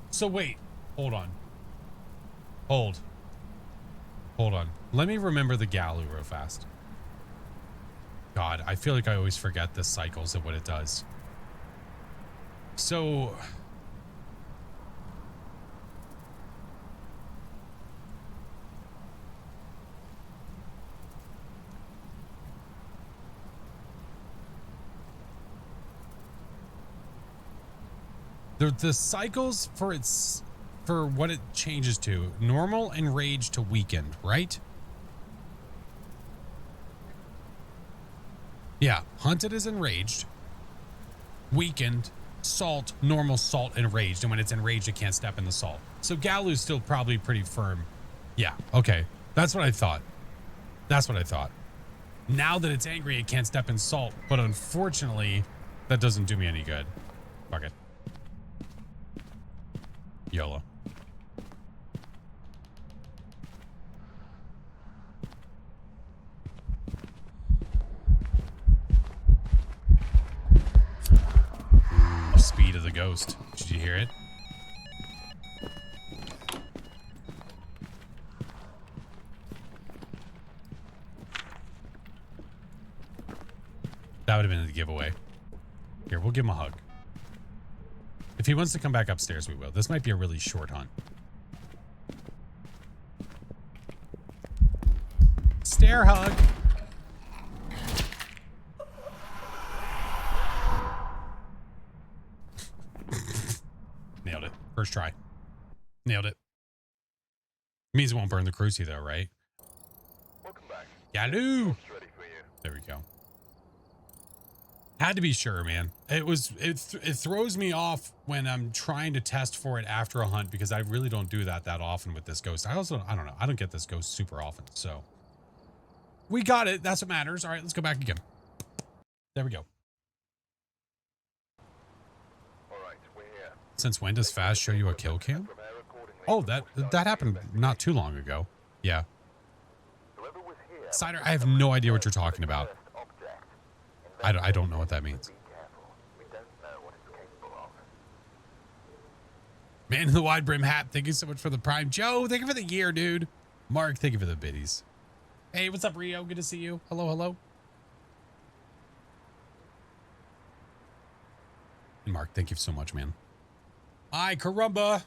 So wait, hold on. Hold on. Let me remember the Galu real fast. God, I feel like I always forget the cycles of what it does. So the cycles for what it changes to: normal, enraged to weakened, right? Yeah, hunted is enraged, weakened, salt, normal, salt, enraged, and when it's enraged it can't step in the salt. So Galu's still probably pretty firm. Yeah, okay. That's what I thought. That's what I thought. Now that it's angry, it can't step in salt, but unfortunately that doesn't do me any good. Fuck it. YOLO. Speed of the ghost. Did you hear it? That would have been the giveaway. Here, we'll give him a hug. If he wants to come back upstairs, we will. This might be a really short hunt. Stair hug. Nailed it. First try. Nailed it. Means it won't burn the cruci though, right? Welcome back. Yalu. It's ready for you. There we go. Had to be sure, man. It throws me off when I'm trying to test for it after a hunt because I really don't do that often with this ghost. I don't know. I don't get this ghost super often. So we got it. That's what matters. All right, let's go back again. There we go. All right, we're here. Since when does Fast show you a kill cam? Prepare accordingly. Oh, that happened not too long ago. Yeah. Whoever was here, Cider, I have no idea what you're talking about. first object. I don't know what that means. Be careful. We don't know what it's capable of. Man in the wide brim hat, thank you so much for the prime. Joe, thank you for the year, dude. Mark, thank you for the biddies. Hey, what's up, Rio? Good to see you. Hello, hello. Mark, thank you so much, man. Hi, caramba.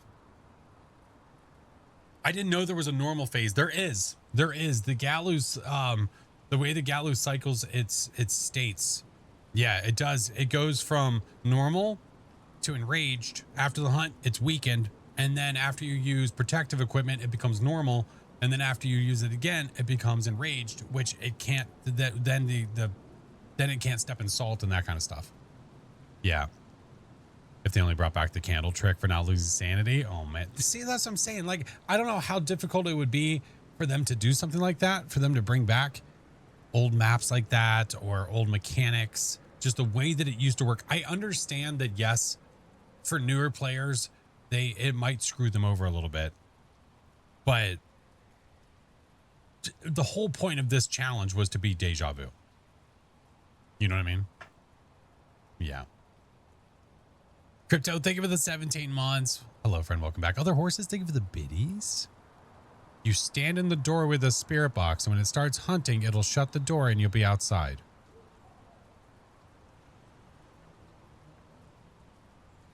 I didn't know there was a normal phase. There is. There is. The Galu's, the way the Galu cycles its states. Yeah, it does. It goes from normal to enraged. After the hunt, it's weakened. And then after you use protective equipment, it becomes normal. And then after you use it again, it becomes enraged, which it can't, then it can't step in salt and that kind of stuff. Yeah. If they only brought back the candle trick for not losing sanity. Oh man. See, that's what I'm saying. Like, I don't know how difficult it would be for them to do something like that, for them to bring back old maps like that or old mechanics, just the way that it used to work. I understand that, yes, for newer players, it might screw them over a little bit, but the whole point of this challenge was to be deja vu. You know what I mean? Yeah. Crypto, thank you for the 17 months. Hello, friend. Welcome back. Other horses, thank you for the biddies. You stand in the door with a spirit box, and when it starts hunting, it'll shut the door and you'll be outside.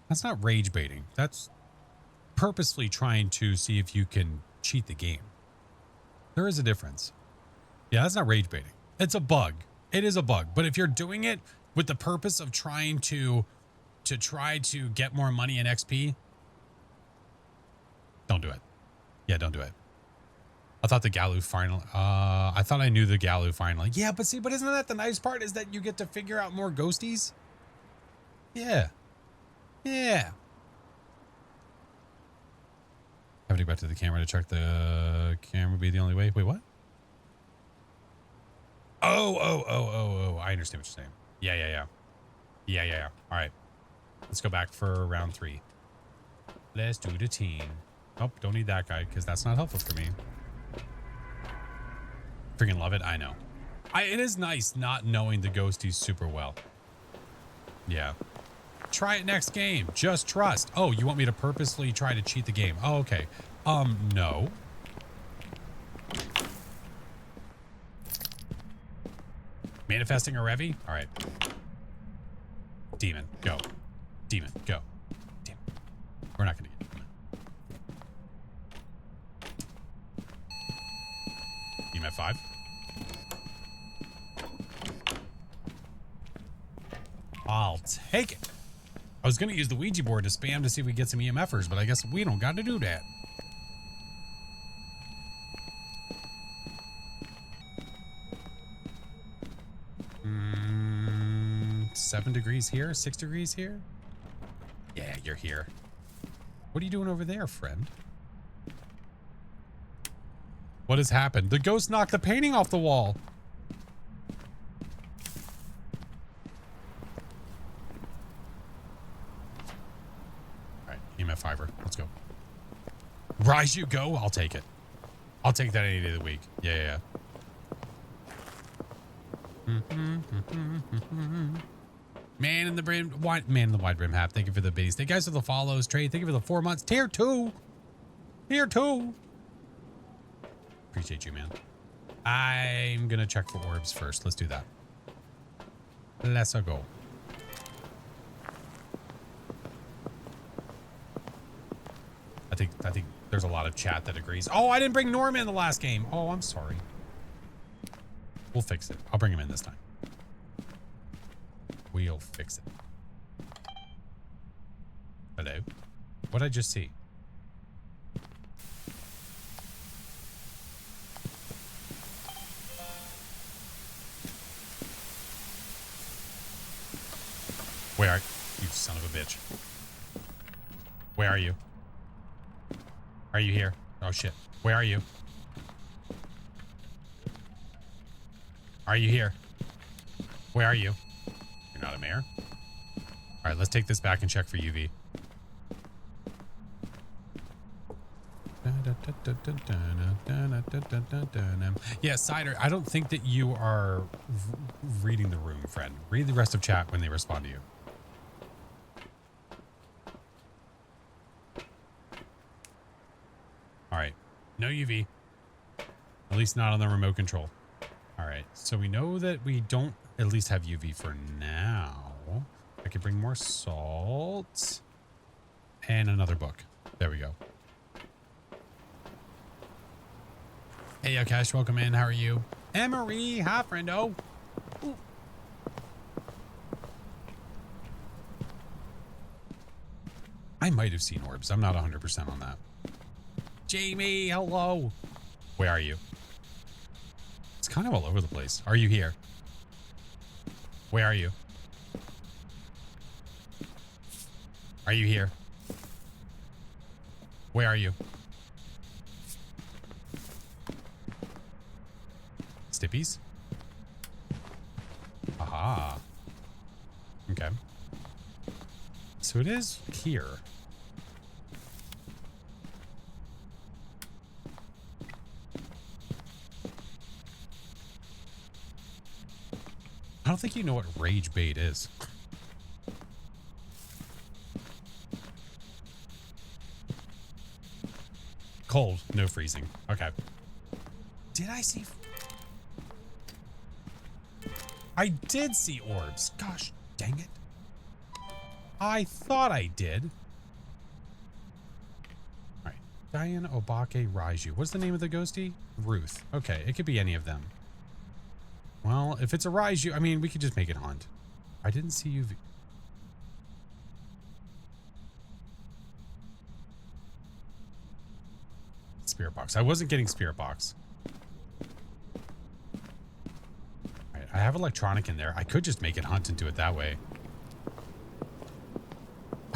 That's not rage baiting. That's purposefully trying to see if you can cheat the game. There is a difference. Yeah, that's not rage baiting. It's a bug. It is a bug. But if you're doing it with the purpose of trying to try to get more money and XP, don't do it. Yeah, don't do it. I thought the Galu final. I thought I knew the Galu finally. Yeah, but see, but isn't that the nice part is that you get to figure out more ghosties? Yeah. Yeah. Have to go back to the camera to check the camera be the only way. Wait, what? Oh. I understand what you're saying. Yeah. All right. Let's go back for round 3. Let's do the team. Oh, don't need that guy because that's not helpful for me. Freaking love it. I know. It is nice not knowing the ghosties super well. Yeah. Try it next game. Just trust. Oh, you want me to purposely try to cheat the game? Oh, okay. No. Manifesting a Revy? All right. Demon, go. Demon, go. Demon. We're not going to get it. EMF 5. I'll take it. I was going to use the Ouija board to spam to see if we get some EMFers, but I guess we don't got to do that. Mm, 7 degrees here, 6 degrees here. Yeah, you're here. What are you doing over there, friend? What has happened? The ghost knocked the painting off the wall. EMF 5er. Let's go. Rise you go. I'll take it. I'll take that any day of the week. Yeah. Man in the wide brim hat. Thank you for the biddies. Thank you guys for the follows. Trade. Thank you for the 4 months. Tier 2. Tier 2. Appreciate you, man. I'm gonna check for orbs first. Let's do that. Let's go. I think there's a lot of chat that agrees. Oh, I didn't bring Norm in the last game. Oh, I'm sorry. We'll fix it. I'll bring him in this time. We'll fix it. Hello? What'd I just see? Where are you, son of a bitch? Where are you? Are you here? Oh shit. Where are you? Are you here? Where are you? You're not a mayor? Alright, let's take this back and check for UV. Yeah, Cider, I don't think that you are reading the room, friend. Read the rest of chat when they respond to you. All right, no UV, at least not on the remote control. All right, so we know that we don't at least have UV for now. I could bring more salt and another book. There we go. Hey, Akash, welcome in. How are you? Emery, hi, friendo. Ooh. I might have seen orbs. I'm not 100% on that. Jamie, hello. Where are you? It's kind of all over the place. Are you here? Where are you? Are you here? Where are you? Stippies? Aha. Okay. So it is here. I don't think you know what rage bait is. Cold, no freezing. Okay. Did I see? I did see orbs. Gosh, dang it. I thought I did. All right. Diane Obake Raiju. What's the name of the ghostie? Ruth. Okay, it could be any of them. Well, if it's a Raiju, I mean, we could just make it haunt. I didn't see you. Spirit box. I wasn't getting spirit box. All right, I have electronic in there. I could just make it hunt and do it that way.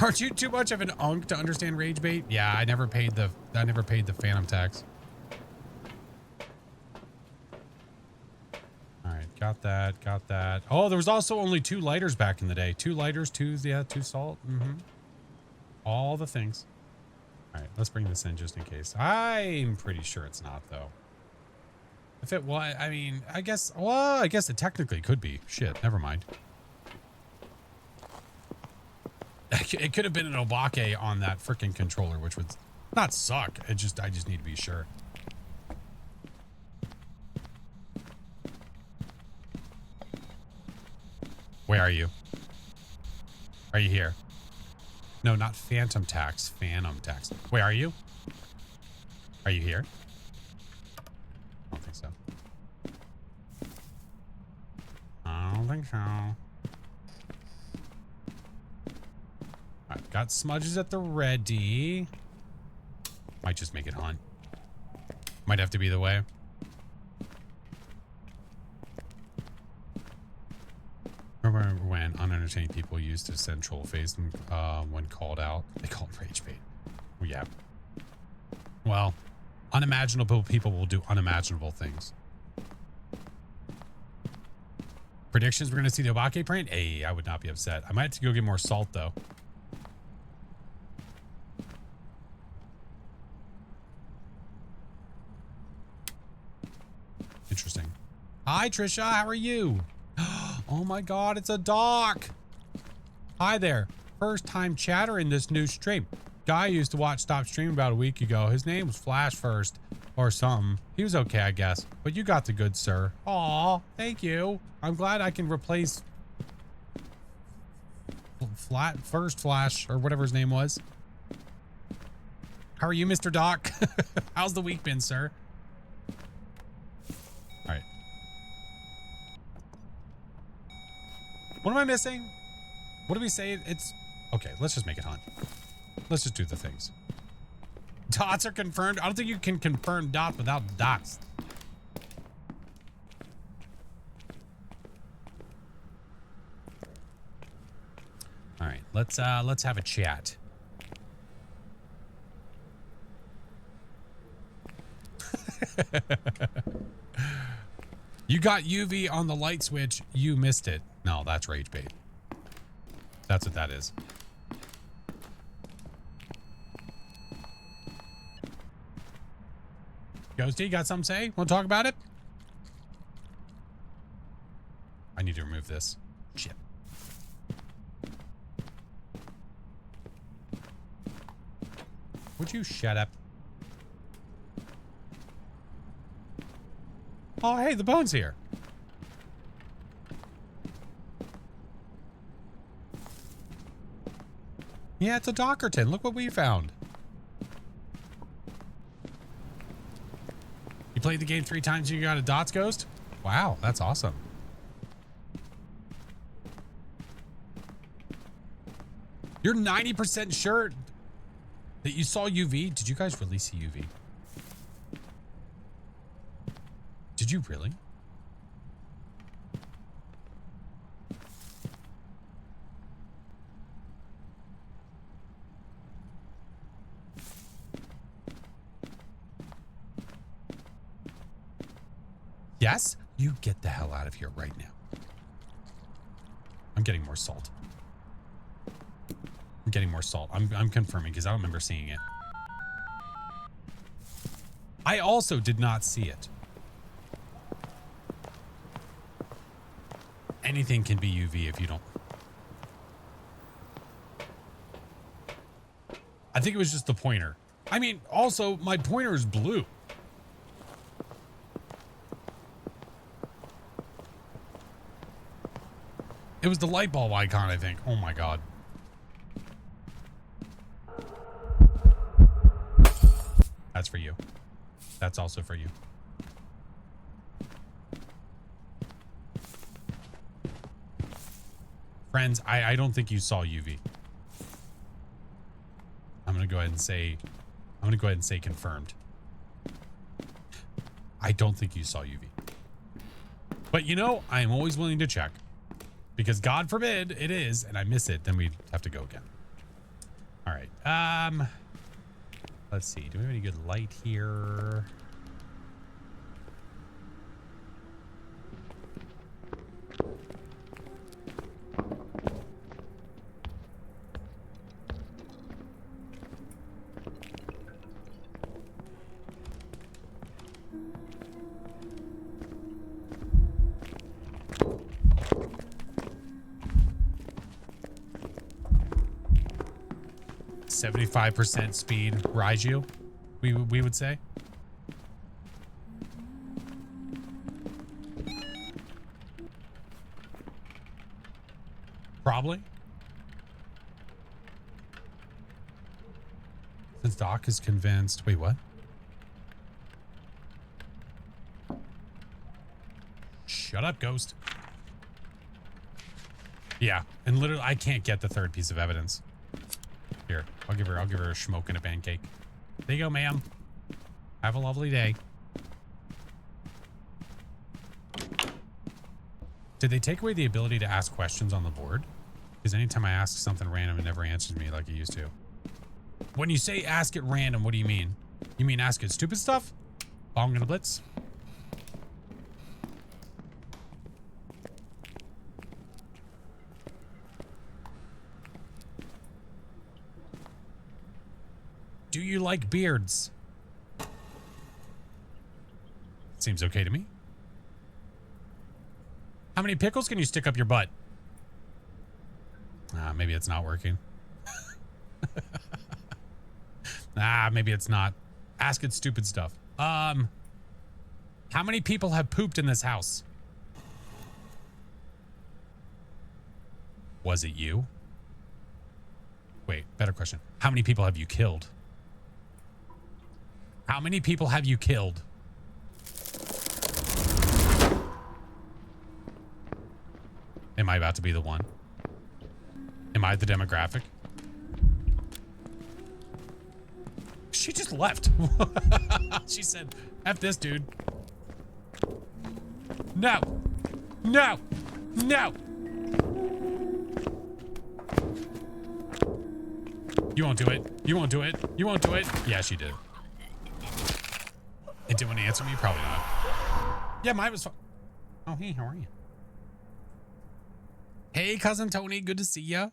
Aren't you too much of an unk to understand rage bait? Yeah, I never paid the phantom tax. All right, got that. Oh, there was also only 2 lighters back in the day. 2 lighters, 2 salt. All the things. All right, let's bring this in just in case. I'm pretty sure it's not though. If it was, I mean, I guess it technically could be. Shit, never mind. It could have been an Obake on that freaking controller, which would not suck. I just need to be sure. Where are you? Are you here? No, not phantom tax. Phantom tax. Where are you? Are you here? I don't think so. I don't think so. Alright, got smudges at the ready. Might just make it hunt. Might have to be the way. Remember when unentertaining people used to send troll phase when called out? They call it rage bait. Well, yeah. Well, unimaginable people will do unimaginable things. Predictions we're going to see the Obake print? Hey, I would not be upset. I might have to go get more salt, though. Interesting. Hi, Trisha. How are you? Oh my god, it's a doc. Hi there. First time chatter in this new stream. Guy used to watch Stop Stream about a week ago. His name was FlashForce or something. He was okay, I guess. But you got the goods, sir. Aw, thank you. I'm glad I can replace First Flash or whatever his name was. How are you, Mr. Doc? How's the week been, sir? All right. What am I missing? What do we say? It's okay. Let's just make it hunt. Let's just do the things. Dots are confirmed. I don't think you can confirm dots without dots. All right, let's have a chat. You got UV on the light switch. You missed it. No, that's rage bait. That's what that is. Ghosty, got something to say? Want to talk about it? I need to remove this. Shit. Would you shut up? Oh, hey, the bone's here. Yeah, it's a Dockerton. Look what we found. You played the game 3 times and you got a Dots Ghost? Wow, that's awesome. You're 90% sure that you saw UV? Did you guys really see UV? Did you really? Yes? You get the hell out of here right now. I'm getting more salt. I'm getting more salt. I'm confirming because I don't remember seeing it. I also did not see it. Anything can be UV if you don't. I think it was just the pointer. I mean, also, my pointer is blue. It was the light bulb icon, I think. Oh my god. That's for you. That's also for you. Friends, I don't think you saw UV. I'm gonna go ahead and say confirmed. I don't think you saw UV. But you know, I am always willing to check. Because God forbid it is, and I miss it, then we'd have to go again. All right. Let's see. Do we have any good light here? %75 speed, Raiju, we would say. Probably. Since Doc is convinced. Wait, what? Shut up, Ghost. Yeah, and literally, I can't get the third piece of evidence. Here, I'll give her a schmoke and a pancake. There you go, ma'am. Have a lovely day. Did they take away the ability to ask questions on the board? Because anytime I ask something random, it never answers me like it used to. When you say ask it random, what do you mean? You mean ask it stupid stuff? Bong and a blitz? Do you like beards? Seems okay to me. How many pickles can you stick up your butt? Maybe it's not working. Maybe it's not. Ask it stupid stuff. How many people have pooped in this house? Was it you? Wait, better question. How many people have you killed? How many people have you killed? Am I about to be the one? Am I the demographic? She just left. She said, F this dude. No. No. No. You won't do it. You won't do it. You won't do it. Yeah, she did. It didn't want to answer me? Probably not. Yeah, mine was fun. Oh, hey, how are you? Hey, cousin Tony. Good to see ya.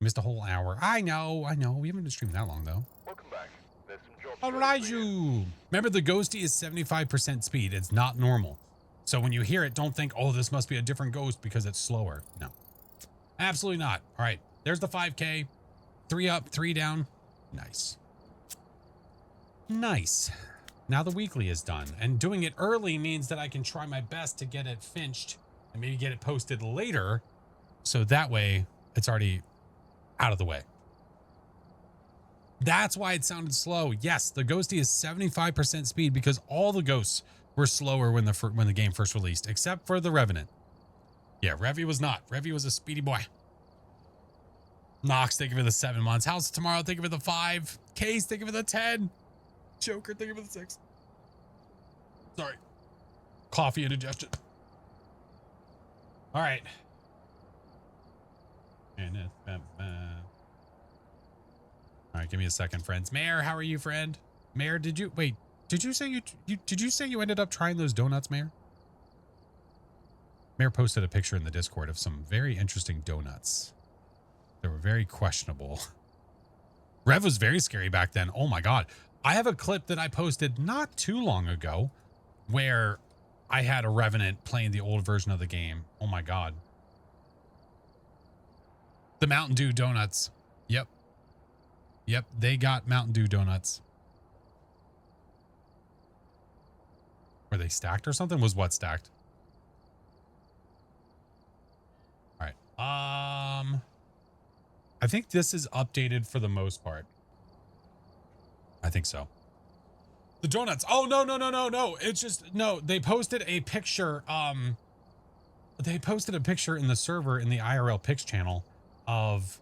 Missed a whole hour. I know. We haven't been streaming that long, though. Welcome back. There's some jobs. All right, you. Remember, the ghosty is 75% speed. It's not normal. So when you hear it, don't think, oh, this must be a different ghost because it's slower. No. Absolutely not. All right. There's the 5K. 3 up, 3 down. Nice. Nice. Now the weekly is done. And doing it early means that I can try my best to get it finished and maybe get it posted later. So that way, it's already out of the way. That's why it sounded slow. Yes, the ghosty is 75% speed because all the ghosts were slower when the game first released, except for the Revenant. Yeah, Revy was not. Revy was a speedy boy. Knox, thank you for the 7 months. House Tomorrow, thank you for the 5. Case, thank you for the 10. Joker, thank you for the 6. Sorry. Coffee indigestion. All right. All right, give me a second, friends. Mayor, how are you, friend? Mayor, did you say you ended up trying those donuts, Mayor? Mayor posted a picture in the Discord of some very interesting donuts. They were very questionable. Rev was very scary back then. Oh my God. I have a clip that I posted not too long ago where I had a Revenant playing the old version of the game. Oh my God. The Mountain Dew donuts. Yep. Yep. They got Mountain Dew donuts. Were they stacked or something? Was what stacked? All right. I think this is updated for the most part. I think so. The donuts. Oh, no. It's just, no, they posted a picture. They posted a picture in the server in the IRL Pix channel of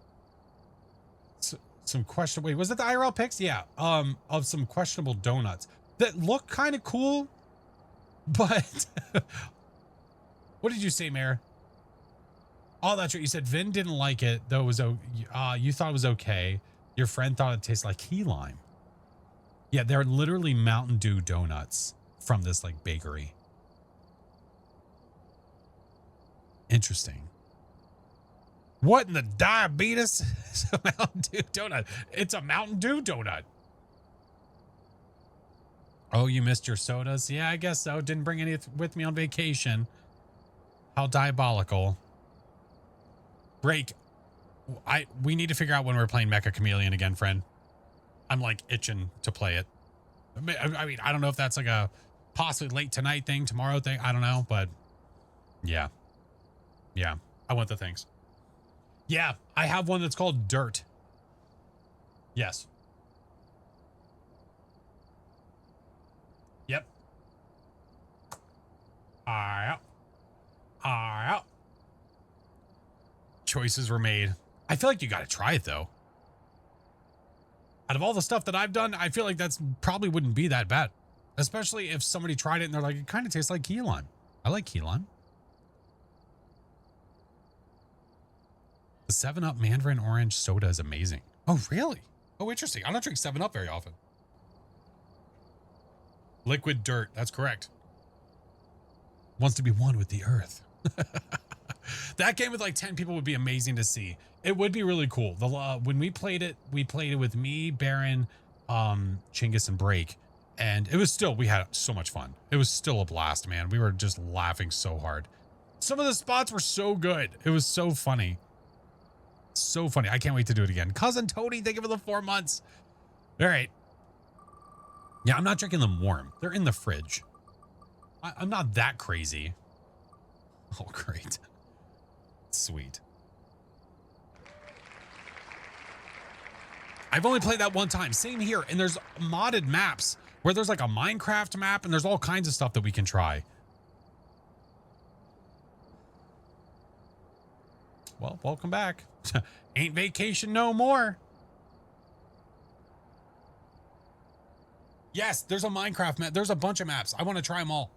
some question. Wait, was it the IRL Pix? Yeah. Of some questionable donuts that look kind of cool, but what did you say, Mayor? Oh, that's right. You said Vin didn't like it, though it was, you thought it was okay. Your friend thought it tasted like key lime. Yeah, they're literally Mountain Dew donuts from this like bakery. Interesting. What in the diabetes? It's a Mountain Dew donut. It's a Mountain Dew donut. Oh, you missed your sodas? Yeah, I guess so. Didn't bring any with me on vacation. How diabolical. Break. We need to figure out when we're playing Mecha Chameleon again, friend. I'm like itching to play it. I mean, I don't know if that's like a possibly late tonight thing, tomorrow thing. I don't know, but yeah. Yeah. I want the things. Yeah. I have one that's called Dirt. Yes. Yep. All right. Choices were made. I feel like you got to try it though. Out of all the stuff that I've done, I feel like that's probably wouldn't be that bad. Especially if somebody tried it and they're like, it kind of tastes like key lime. I like key lime. The 7-Up Mandarin Orange soda is amazing. Oh, really? Oh, interesting. I don't drink 7-Up very often. Liquid dirt. That's correct. Wants to be one with the earth. That game with like 10 people would be amazing to see. It would be really cool. When we played it with me, Baron, Chinggis, and Break. And it was still, we had so much fun. It was still a blast, man. We were just laughing so hard. Some of the spots were so good. It was so funny. So funny. I can't wait to do it again. Cousin Tony, thank you for the 4 months. All right. Yeah, I'm not drinking them warm. They're in the fridge. I'm not that crazy. Oh, great. Sweet. I've only played that one time. Same here. And there's modded maps where there's like a Minecraft map and there's all kinds of stuff that we can try. Well, welcome back. Ain't vacation no more. Yes, there's a Minecraft map. There's a bunch of maps. I want to try them all.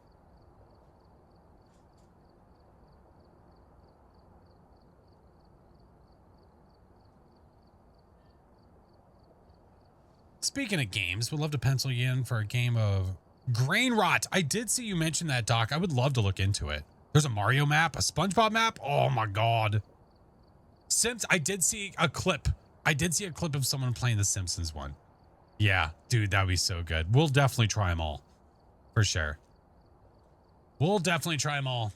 Speaking of games, would love to pencil you in for a game of Grain Rot. I did see you mention that, Doc. I would love to look into it. There's a Mario map, a SpongeBob map. Oh my God. Sims, I did see a clip. I did see a clip of someone playing the Simpsons one. Yeah, dude, that would be so good. We'll definitely try them all. For sure. We'll definitely try them all.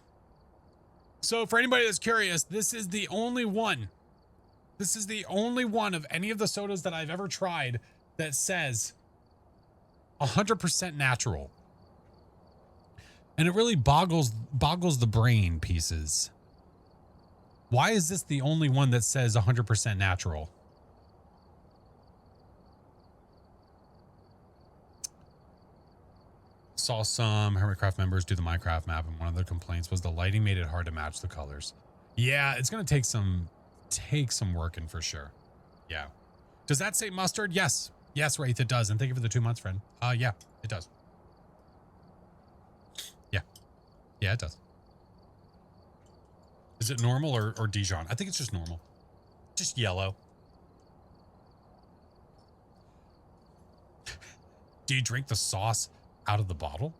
So for anybody that's curious, this is the only one. This is the only one of any of the sodas that I've ever tried that says 100% natural. And it really boggles the brain pieces. Why is this the only one that says 100% natural? Saw some Hermitcraft members do the Minecraft map, and one of the complaints was the lighting made it hard to match the colors. Yeah, it's going to take some working for sure. Yeah. Does that say mustard? Yes. Yes, Wraith, it does. And thank you for the 2 months, friend. Yeah, it does. Yeah. Yeah, it does. Is it normal or Dijon? I think it's just normal. Just yellow. Do you drink the sauce out of the bottle?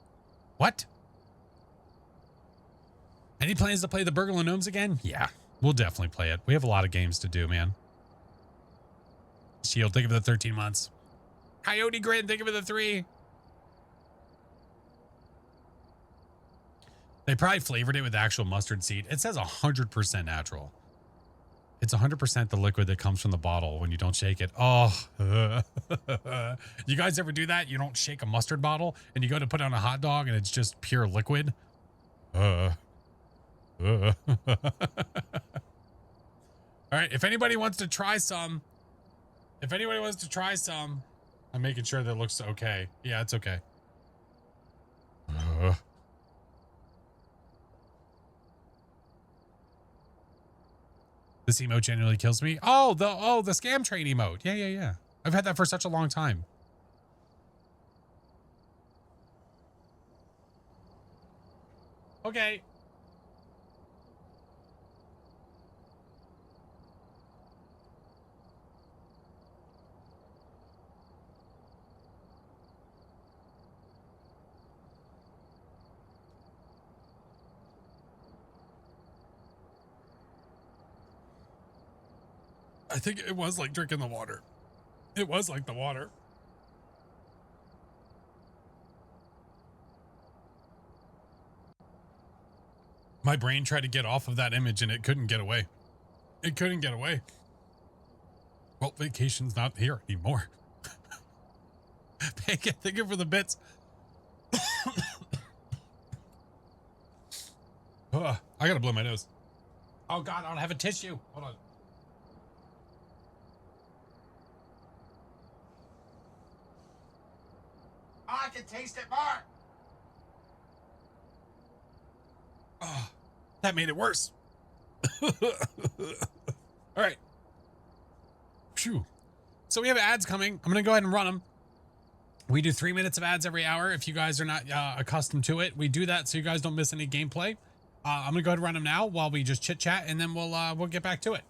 What? Any plans to play the Burgle and Gnomes again? Yeah, we'll definitely play it. We have a lot of games to do, man. Shield, thank you for the 13 months. Coyote Grin, thank you for the 3. They probably flavored it with actual mustard seed. It says 100% natural. It's 100% the liquid that comes from the bottle when you don't shake it. Oh, you guys ever do that? You don't shake a mustard bottle and you go to put on a hot dog and it's just pure liquid. All right. If anybody wants to try some, I'm making sure that it looks okay. Yeah, it's okay. This emote genuinely kills me. Oh, the scam train emote. Yeah. I've had that for such a long time. Okay. I think it was like drinking the water. It was like the water. My brain tried to get off of that image and it couldn't get away. It couldn't get away. Well, vacation's not here anymore. Thank you for the bits. I gotta blow my nose. Oh God, I don't have a tissue. Hold on. I can taste it more. Oh, that made it worse. All right. Phew. So we have ads coming. I'm going to go ahead and run them. We do 3 minutes of ads every hour. If you guys are not accustomed to it, we do that so you guys don't miss any gameplay. I'm going to go ahead and run them now while we just chit chat, and then we'll get back to it.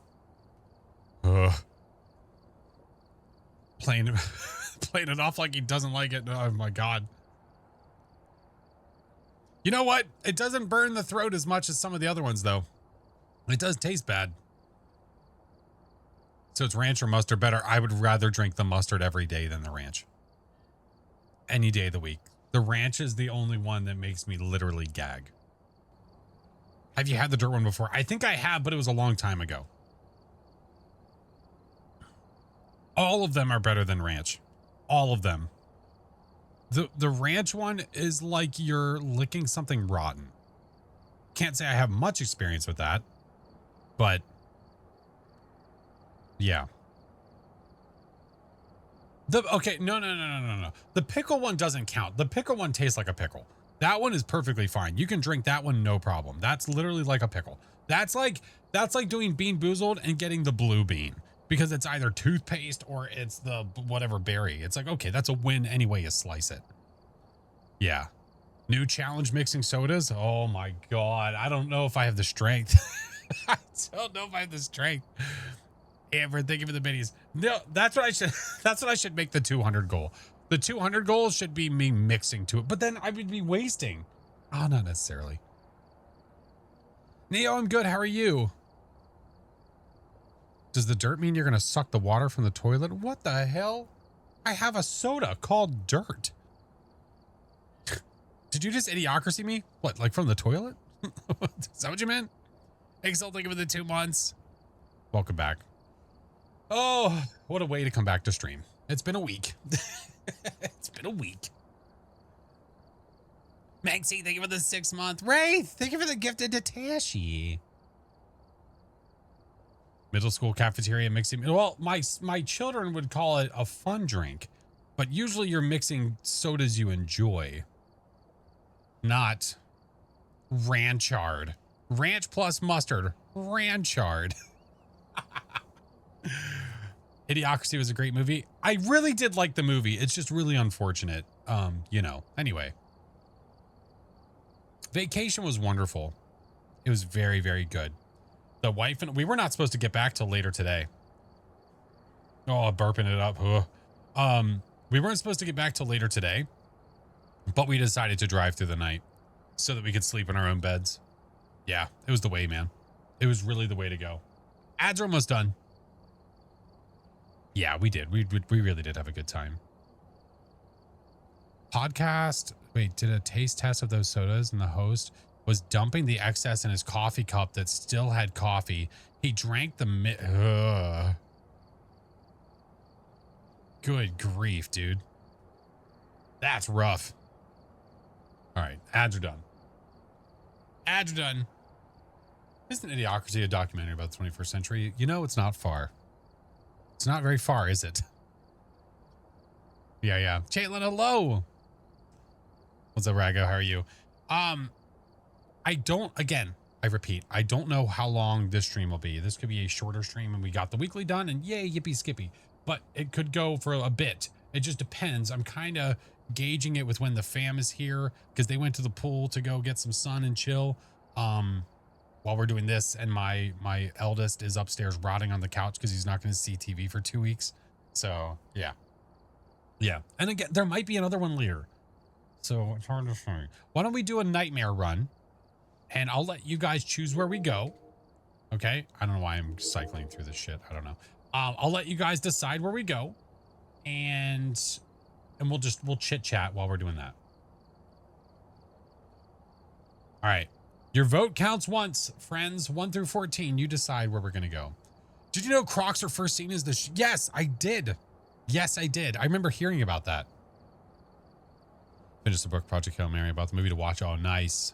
Playing it off like he doesn't like it. Oh my God. You know what? It doesn't burn the throat as much as some of the other ones, though. It does taste bad. So it's ranch or mustard better. I would rather drink the mustard every day than the ranch. Any day of the week. The ranch is the only one that makes me literally gag. Have you had the dirt one before? I think I have, but it was a long time ago. All of them are better than ranch. All of them. The ranch one is like you're licking something rotten. Can't say I have much experience with that, but yeah. Okay, no. The pickle one doesn't count. The pickle one tastes like a pickle. That one is perfectly fine. You can drink that one, no problem. That's literally like a pickle. That's like doing Bean Boozled and getting the blue bean, because it's either toothpaste or it's the whatever berry. It's like, okay, that's a win any way you slice it. Yeah. New challenge mixing sodas. Oh my God. I don't know if I have the strength. I don't know if I have the strength. Amber, thank you for the minis. No, that's what I should make the 200 goal. The 200 goal should be me mixing to it, but then I would be wasting. Oh, not necessarily. Neo, I'm good. How are you? Does the dirt mean you're going to suck the water from the toilet? What the hell? I have a soda called dirt. Did you just idiocracy me? What, like from the toilet? Is that what you meant? Excel, thank you for the 2 months. Welcome back. Oh, what a way to come back to stream. It's been a week. It's been a week. Maxie, thank you for the 6 month. Ray, thank you for the gifted to Tashi. Middle school cafeteria mixing. Well, my children would call it a fun drink, but usually you're mixing sodas you enjoy, not ranchard. Ranch plus mustard. Ranchard. Idiocracy was a great movie. I really did like the movie. It's just really unfortunate. You know, anyway. Vacation was wonderful. It was very, very good. The wife and we were not supposed to get back till later today. Oh, burping it up. Ugh. We weren't supposed to get back till later today, but we decided to drive through the night so that we could sleep in our own beds. Yeah, it was the way, man. It was really the way to go. Ads are almost done. Yeah, we did. We really did have a good time. Podcast. Wait, did a taste test of those sodas, and the host was dumping the excess in his coffee cup that still had coffee. He drank the Good grief, dude. That's rough. All right, ads are done. Ads are done. Isn't Idiocracy a documentary about the 21st century? You know, it's not far. It's not very far, is it? Yeah. Caitlin, hello. What's up, Rago? How are you? I repeat, I don't know how long this stream will be. This could be a shorter stream and we got the weekly done and yay, yippee skippy. But it could go for a bit. It just depends. I'm kind of gauging it with when the fam is here because they went to the pool to go get some sun and chill. While we're doing this, and my eldest is upstairs rotting on the couch because he's not going to see TV for 2 weeks. So yeah. And again, there might be another one later. So it's hard to say. Why don't we do a nightmare run? And I'll let you guys choose where we go. Okay. I don't know why I'm cycling through this shit. I don't know. I'll let you guys decide where we go. And we'll chit chat while we're doing that. All right. Your vote counts once, friends. 1 through 14. You decide where we're going to go. Did you know Crocs are first seen as the... Yes, I did. Yes, I did. I remember hearing about that. Finished the book, Project Hail Mary, about the movie to watch. Oh, nice.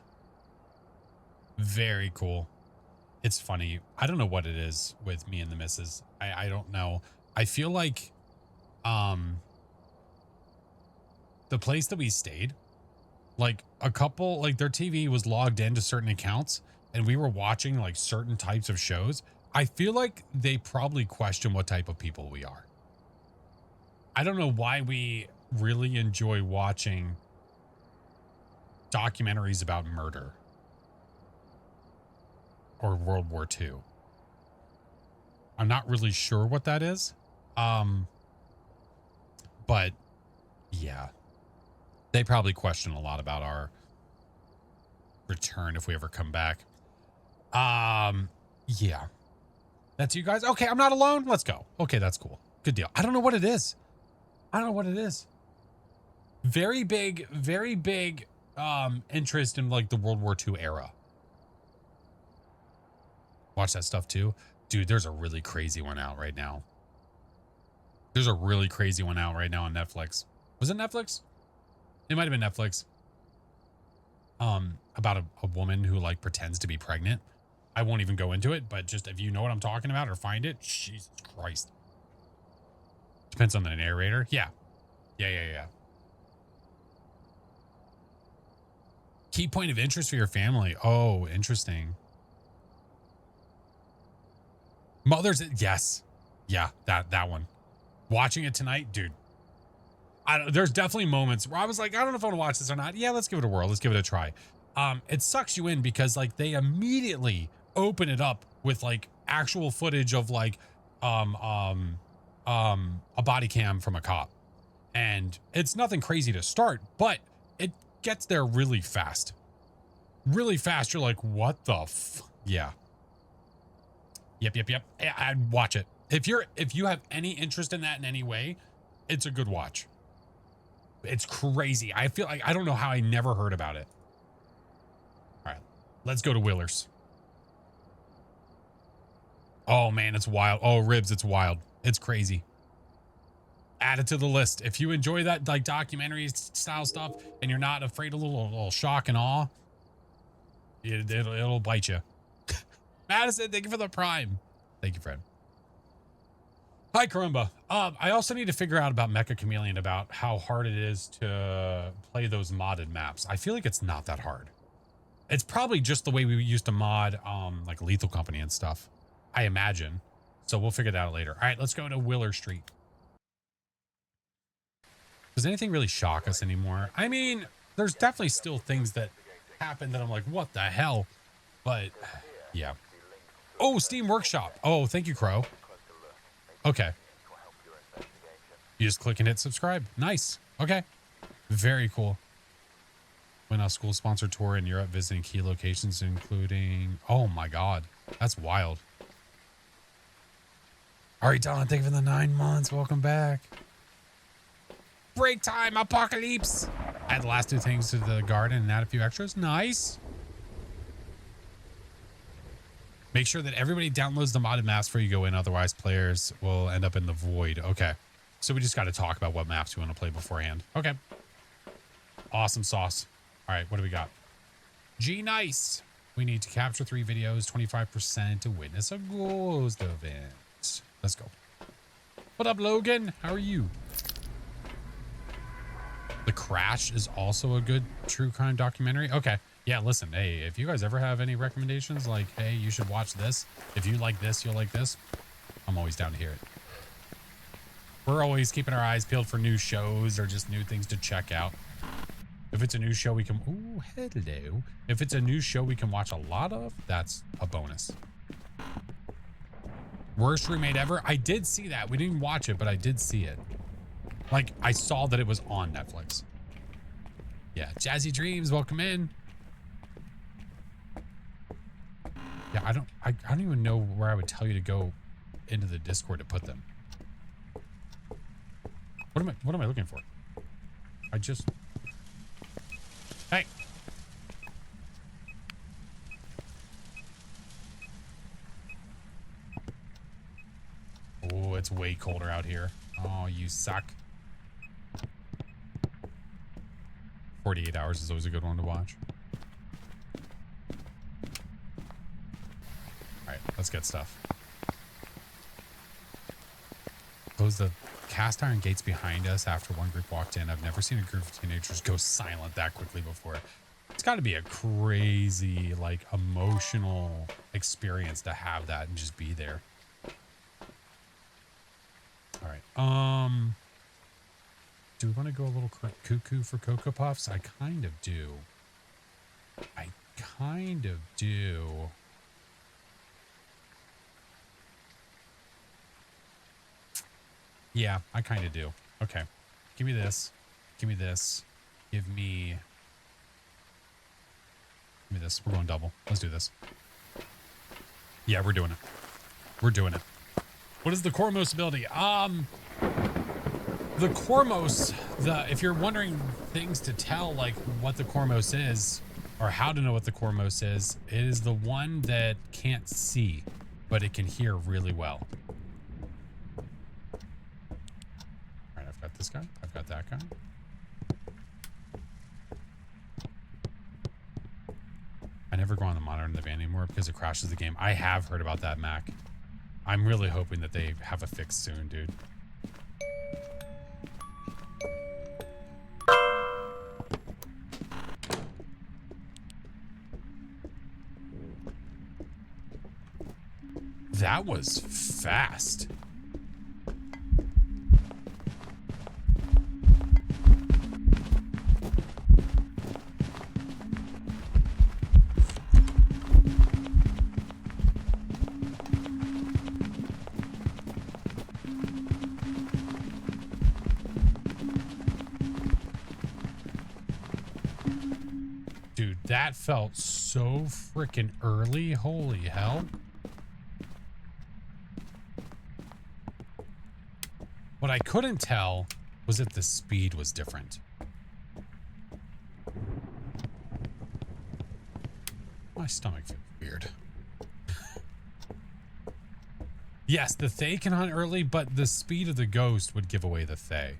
Very cool. It's funny. I don't know what it is with me and the missus. I don't know. I feel like the place that we stayed, like a couple, like their TV was logged into certain accounts and we were watching like certain types of shows. I feel like they probably question what type of people we are. I don't know why we really enjoy watching documentaries about murder or World War II. I'm not really sure what that is. But yeah, they probably question a lot about our return if we ever come back. Yeah, that's you guys. Okay. I'm not alone. Let's go. Okay. That's cool. Good deal. I don't know what it is. Very big interest in like the World War II era. Watch that stuff too. Dude, there's a really crazy one out right now. On Netflix. Was it Netflix? It might have been Netflix. About a woman who like pretends to be pregnant. I won't even go into it, but just if you know what I'm talking about or find it, Jesus Christ. Depends on the narrator. Yeah. Key point of interest for your family. Oh, interesting. Mother's, yes. Yeah, that one. Watching it tonight, dude. There's definitely moments where I was like, I don't know if I want to watch this or not. Yeah, let's give it a whirl. Let's give it a try. It sucks you in because like they immediately open it up with like actual footage of like a body cam from a cop. And it's nothing crazy to start, but it gets there really fast. Really fast. You're like, what the yeah. Yep. I'd watch it. If you have any interest in that in any way, it's a good watch. It's crazy. I feel like I don't know how I never heard about it. All right, let's go to Willers. Oh man, it's wild. Oh, Ribs, it's wild. It's crazy. Add it to the list. If you enjoy that like documentary style stuff and you're not afraid of a little shock and awe, it'll bite you. Madison, thank you for the prime. Thank you, Fred. Hi, Karumba. I also need to figure out about Mecha Chameleon about how hard it is to play those modded maps. I feel like it's not that hard. It's probably just the way we used to mod like Lethal Company and stuff, I imagine. So we'll figure that out later. All right, let's go to Willer Street. Does anything really shock us anymore? I mean, there's definitely still things that happened that I'm like, what the hell? But yeah. Oh, Steam Workshop. Oh, thank you, Crow. Okay. You just click and hit subscribe. Nice. Okay. Very cool. Went on a school sponsored tour in Europe visiting key locations, including, oh my God, that's wild. All right, Don, thank you for the 9 months. Welcome back. Break time, apocalypse. Add the last 2 things to the garden and add a few extras. Nice. Make sure that everybody downloads the modded maps before you go in. Otherwise, players will end up in the void. Okay. So we just got to talk about what maps we want to play beforehand. Okay. Awesome sauce. All right. What do we got? Nice. We need to capture 3 videos, 25% to witness a ghost event. Let's go. What up, Logan? How are you? The Crash is also a good true crime documentary. Okay. Yeah, listen, hey, if you guys ever have any recommendations, like, hey, you should watch this. If you like this, you'll like this. I'm always down to hear it. We're always keeping our eyes peeled for new shows or just new things to check out. If it's a new show we can, ooh, hello. If it's a new show we can watch a lot of, that's a bonus. Worst remade ever. I did see that. We didn't watch it, but I did see it. Like, I saw that it was on Netflix. Yeah, Jazzy Dreams, welcome in. Yeah, I don't even know where I would tell you to go into the Discord to put them. What am I looking for? I just, hey. Oh, it's way colder out here. Oh, you suck. 48 hours is always a good one to watch. All right, let's get stuff. Close the cast iron gates behind us after one group walked in. I've never seen a group of teenagers go silent that quickly before. It's got to be a crazy, like, emotional experience to have that and just be there. All right. Do we want to go a little cuckoo for Cocoa Puffs? I kind of do. I kind of do. Yeah, I kind of do. Okay. Give me this. Give me this. Give me this. We're going double. Let's do this. Yeah, we're doing it. We're doing it. What is the Cormos ability? The Cormos, if you're wondering things to tell, like what the Cormos is, or how to know what the Cormos is, it is the one that can't see, but it can hear really well. All right, I've got this guy. I've got that guy. I never go on the monitor in the van anymore because it crashes the game. I have heard about that, Mac. I'm really hoping that they have a fix soon, dude. That was fast. Dude, that felt so freaking early. Holy hell. What I couldn't tell was if the speed was different. My stomach feels weird. Yes, the Thae can hunt early, but the speed of the ghost would give away the Thae.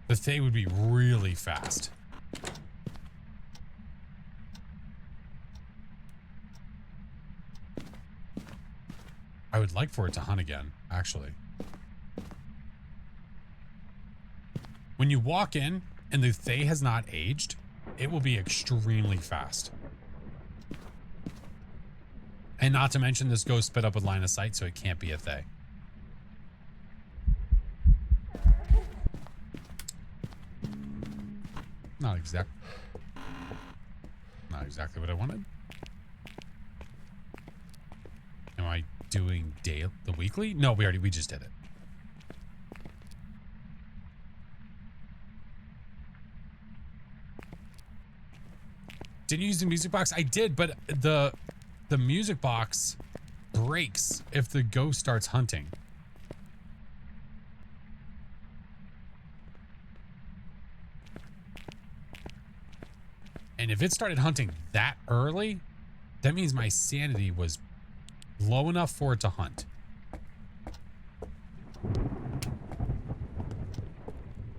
The Thae would be really fast. I would like for it to hunt again, actually. When you walk in and the Thae has not aged, it will be extremely fast. And not to mention this ghost spit up with line of sight, so it can't be a Thae. Not exact. not exactly what I wanted. Am I doing the weekly? No, we just did it. Didn't you use the music box? I did, but the music box breaks if the ghost starts hunting. And if it started hunting that early, that means my sanity was low enough for it to hunt.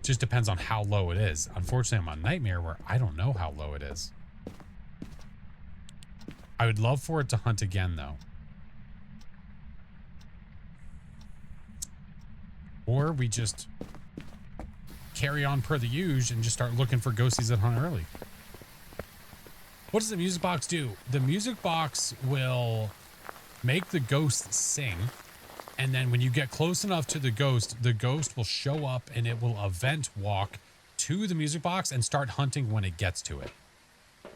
Just depends on how low it is. Unfortunately, I'm on Nightmare where I don't know how low it is. I would love for it to hunt again, though. Or we just carry on per the usual and just start looking for ghosties that hunt early. What does the music box do? The music box will make the ghost sing. And then when you get close enough to the ghost will show up and it will event walk to the music box and start hunting when it gets to it.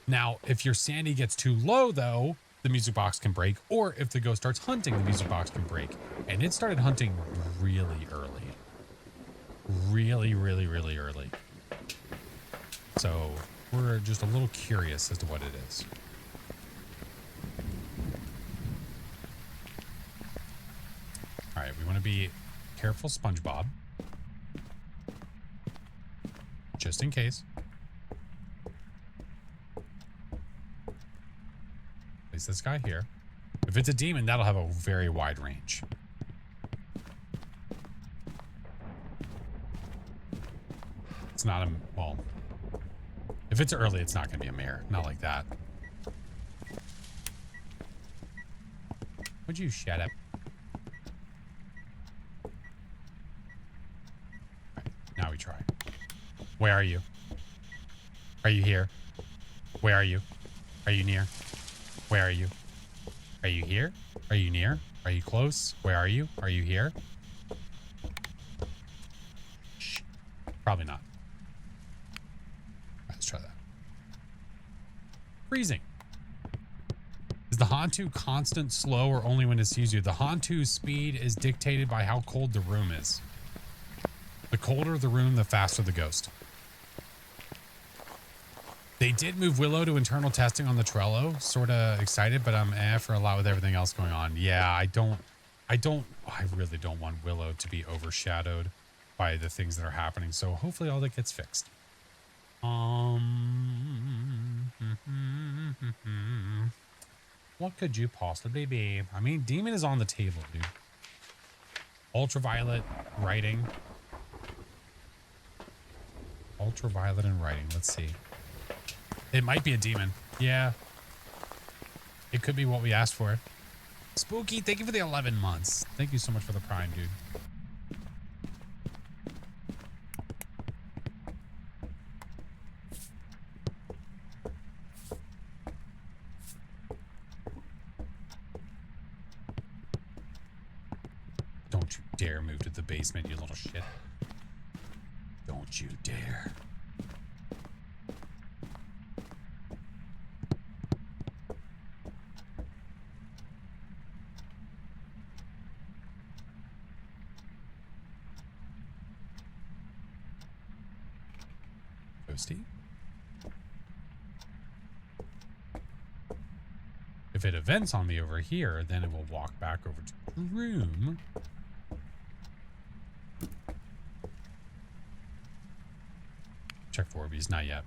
Now, if your sanity gets too low, though, the music box can break. Or if the ghost starts hunting, the music box can break. And it started hunting really early. Really, really, really early. So we're just a little curious as to what it is. All right, we want to be careful, SpongeBob. Just in case. Place this guy here. If it's a demon, that'll have a very wide range. It's not a, well, if it's early, it's not going to be a mare. Not like that. Would you shut up? Right, now we try. Where are you? Are you here? Where are you? Are you near? Where are you? Are you here? Are you near? Are you close? Where are you? Are you here? Shh. Probably not. Let's try that. Freezing. Is the Hantu constant, slow, or only when it sees you? The Hantu's speed is dictated by how cold the room is. The colder the room, the faster the ghost. They did move Willow to internal testing on the Trello. Sort of excited, but I'm for a lot with everything else going on. Yeah, I really don't want Willow to be overshadowed by the things that are happening. So hopefully all that gets fixed. What could you possibly be? I mean, demon is on the table, dude. Ultraviolet writing. Ultraviolet and writing. Let's see. It might be a demon. Yeah. It could be what we asked for. Spooky, thank you for the 11 months. Thank you so much for the prime, dude. Don't you dare move to the basement, you little shit. Don't you dare. Ghosty. If it events on me over here, then it will walk back over to the room. Check for Orbeez, not yet.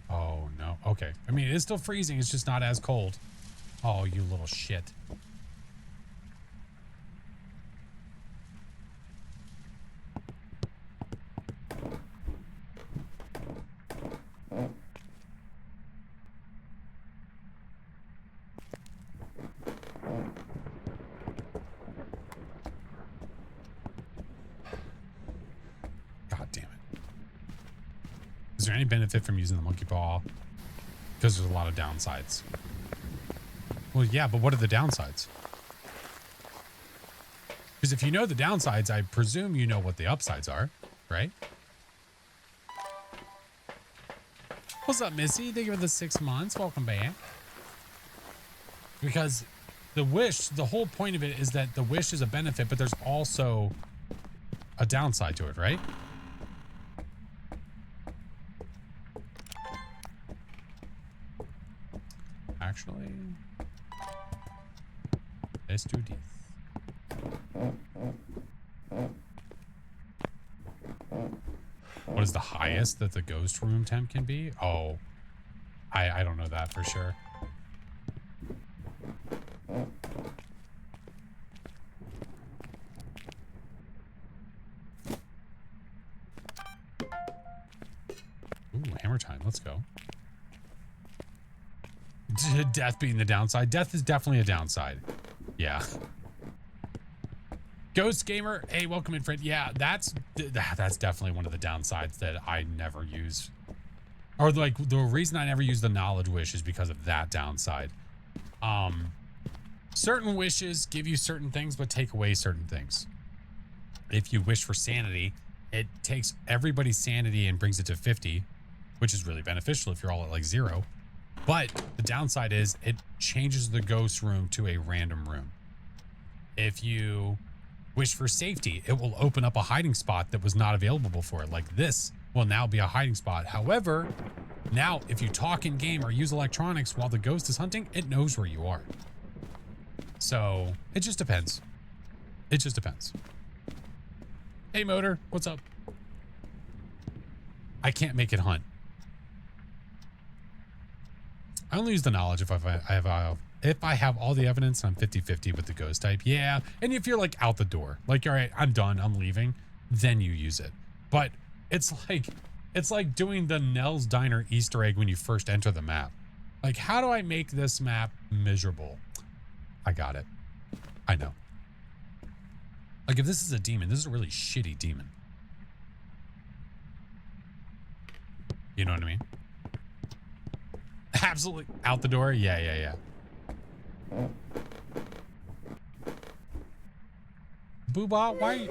Oh, no. Okay. I mean, it is still freezing. It's just not as cold. Oh, you little shit. Is there any benefit from using the monkey paw? Because there's a lot of downsides. Well, yeah, but what are the downsides? Because if you know the downsides, I presume you know what the upsides are, right? What's up, Missy? Thank you for the 6 months. Welcome back. Because the wish, the whole point of it is that the wish is a benefit, but there's also a downside to it, right? Actually, let's do this. What is the highest that the ghost room temp can be? Oh, I don't know that for sure. Ooh, hammer time. Let's go. Death being the downside. Death is definitely a downside. Yeah. Ghost Gamer, hey, welcome in, friend. Yeah, that's definitely one of the downsides that I never use. Or like the reason I never use the knowledge wish is because of that downside. Certain wishes give you certain things, but take away certain things. If you wish for sanity, it takes everybody's sanity and brings it to 50, which is really beneficial if you're all at like 0. But the downside is it changes the ghost room to a random room. If you wish for safety, it will open up a hiding spot that was not available before. Like this will now be a hiding spot. However, now if you talk in game or use electronics while the ghost is hunting, it knows where you are. So it just depends. It just depends. Hey, Motor, what's up? I can't make it hunt. I only use the knowledge if I have all the evidence and I'm 50-50 with the ghost type. Yeah. And if you're like out the door, like, all right, I'm done, I'm leaving, then you use it. But it's like doing the Nell's Diner Easter egg when you first enter the map. Like, how do I make this map miserable? I got it. I know. Like, if this is a demon, this is a really shitty demon. You know what I mean? Absolutely. Out the door? Yeah. Boobah, why are you...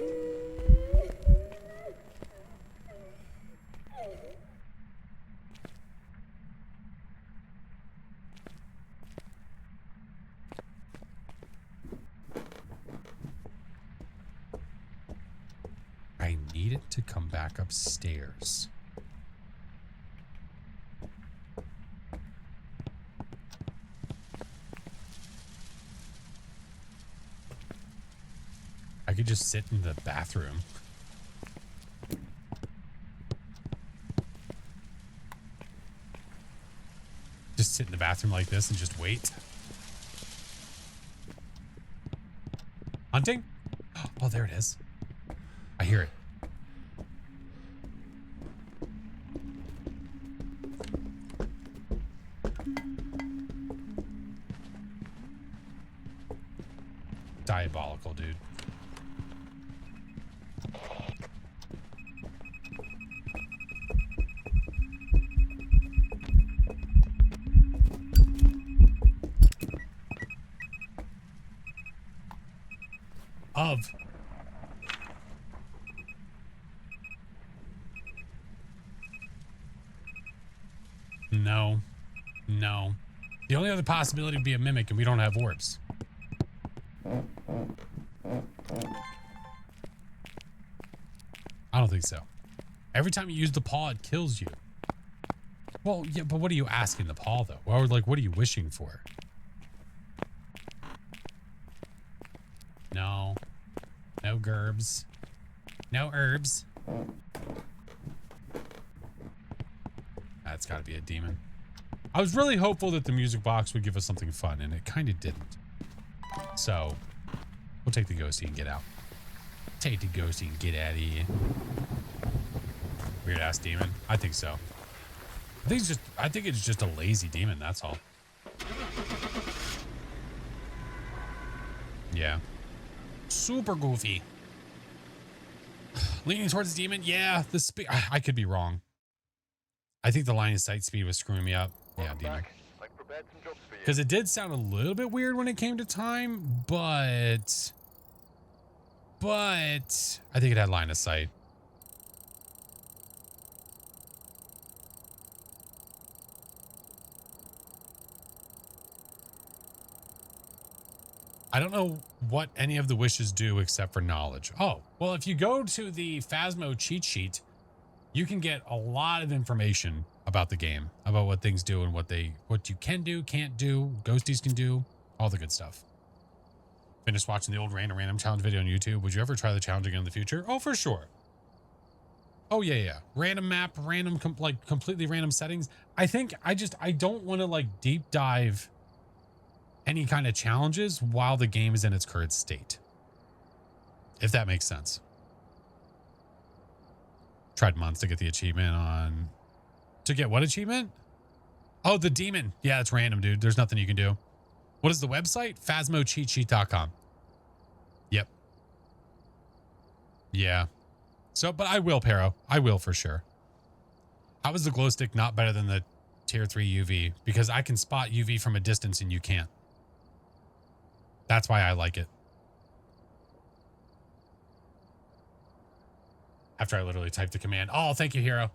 I need it to come back upstairs. I could just sit in the bathroom. Just sit in the bathroom like this and just wait. Hunting? Oh, there it is. I hear it. Diabolical, dude. Of. No. No. The only other possibility would be a mimic, and we don't have orbs. I don't think so. Every time you use the paw, it kills you. Well, yeah, but what are you asking the paw, though? Or, like, what are you wishing for? No. No gerbs. No herbs. That's got to be a demon. I was really hopeful that the music box would give us something fun, and it kind of didn't. So, we'll take the ghosty and get out. Take the ghosty and get out of here. Weird ass demon. I think so. I think it's just a lazy demon, that's all. Yeah. Super goofy. Leaning towards the demon. Yeah, the speed. I could be wrong. I think the line of sight speed was screwing me up. Yeah, demon. Because it did sound a little bit weird when it came to time, but I think it had line of sight. I don't know what any of the wishes do except for knowledge. Oh, well, if you go to the Phasmo cheat sheet, you can get a lot of information about the game, about what things do and what you can do, can't do, ghosties can do, all the good stuff. Finished watching the old random challenge video on YouTube. Would you ever try the challenge again in the future? Oh, for sure. Oh yeah. Random map, completely random settings. I think I don't want to like deep dive any kind of challenges while the game is in its current state. If that makes sense. Tried months to get the achievement on... To get what achievement? Oh, the demon. Yeah, it's random, dude. There's nothing you can do. What is the website? Phasmocheatsheet.com. Yep. Yeah. So, but I will, Pero. I will for sure. How is the glow stick not better than the tier 3 UV? Because I can spot UV from a distance and you can't. That's why I like it. After I literally typed the command. Oh, thank you, hero.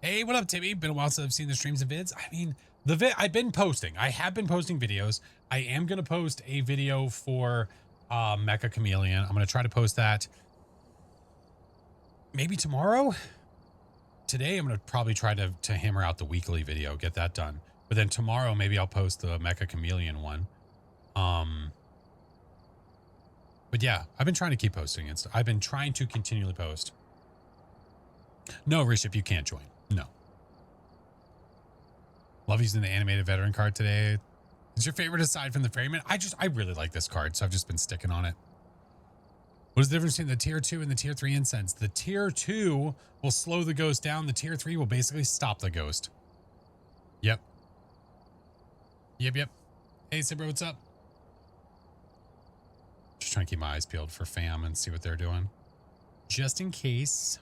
Hey, what up, Timmy? Been a while since I've seen the streams and vids. I mean, I've been posting. I have been posting videos. I am going to post a video for Mecha Chameleon. I'm going to try to post that maybe tomorrow. Today, I'm going to probably try to hammer out the weekly video, get that done. But then tomorrow, maybe I'll post the Mecha Chameleon one. But yeah, I've been trying to keep posting and stuff. I've been trying to continually post. No, Riship, you can't join. No. Love using the animated veteran card today. Is your favorite aside from the ferryman? I really like this card, so I've just been sticking on it. What is the difference between the tier 2 and the tier 3 incense? The tier 2 will slow the ghost down. The tier 3 will basically stop the ghost. Yep. Yep. Hey, Sibra, what's up? Just trying to keep my eyes peeled for fam and see what they're doing. Just in case.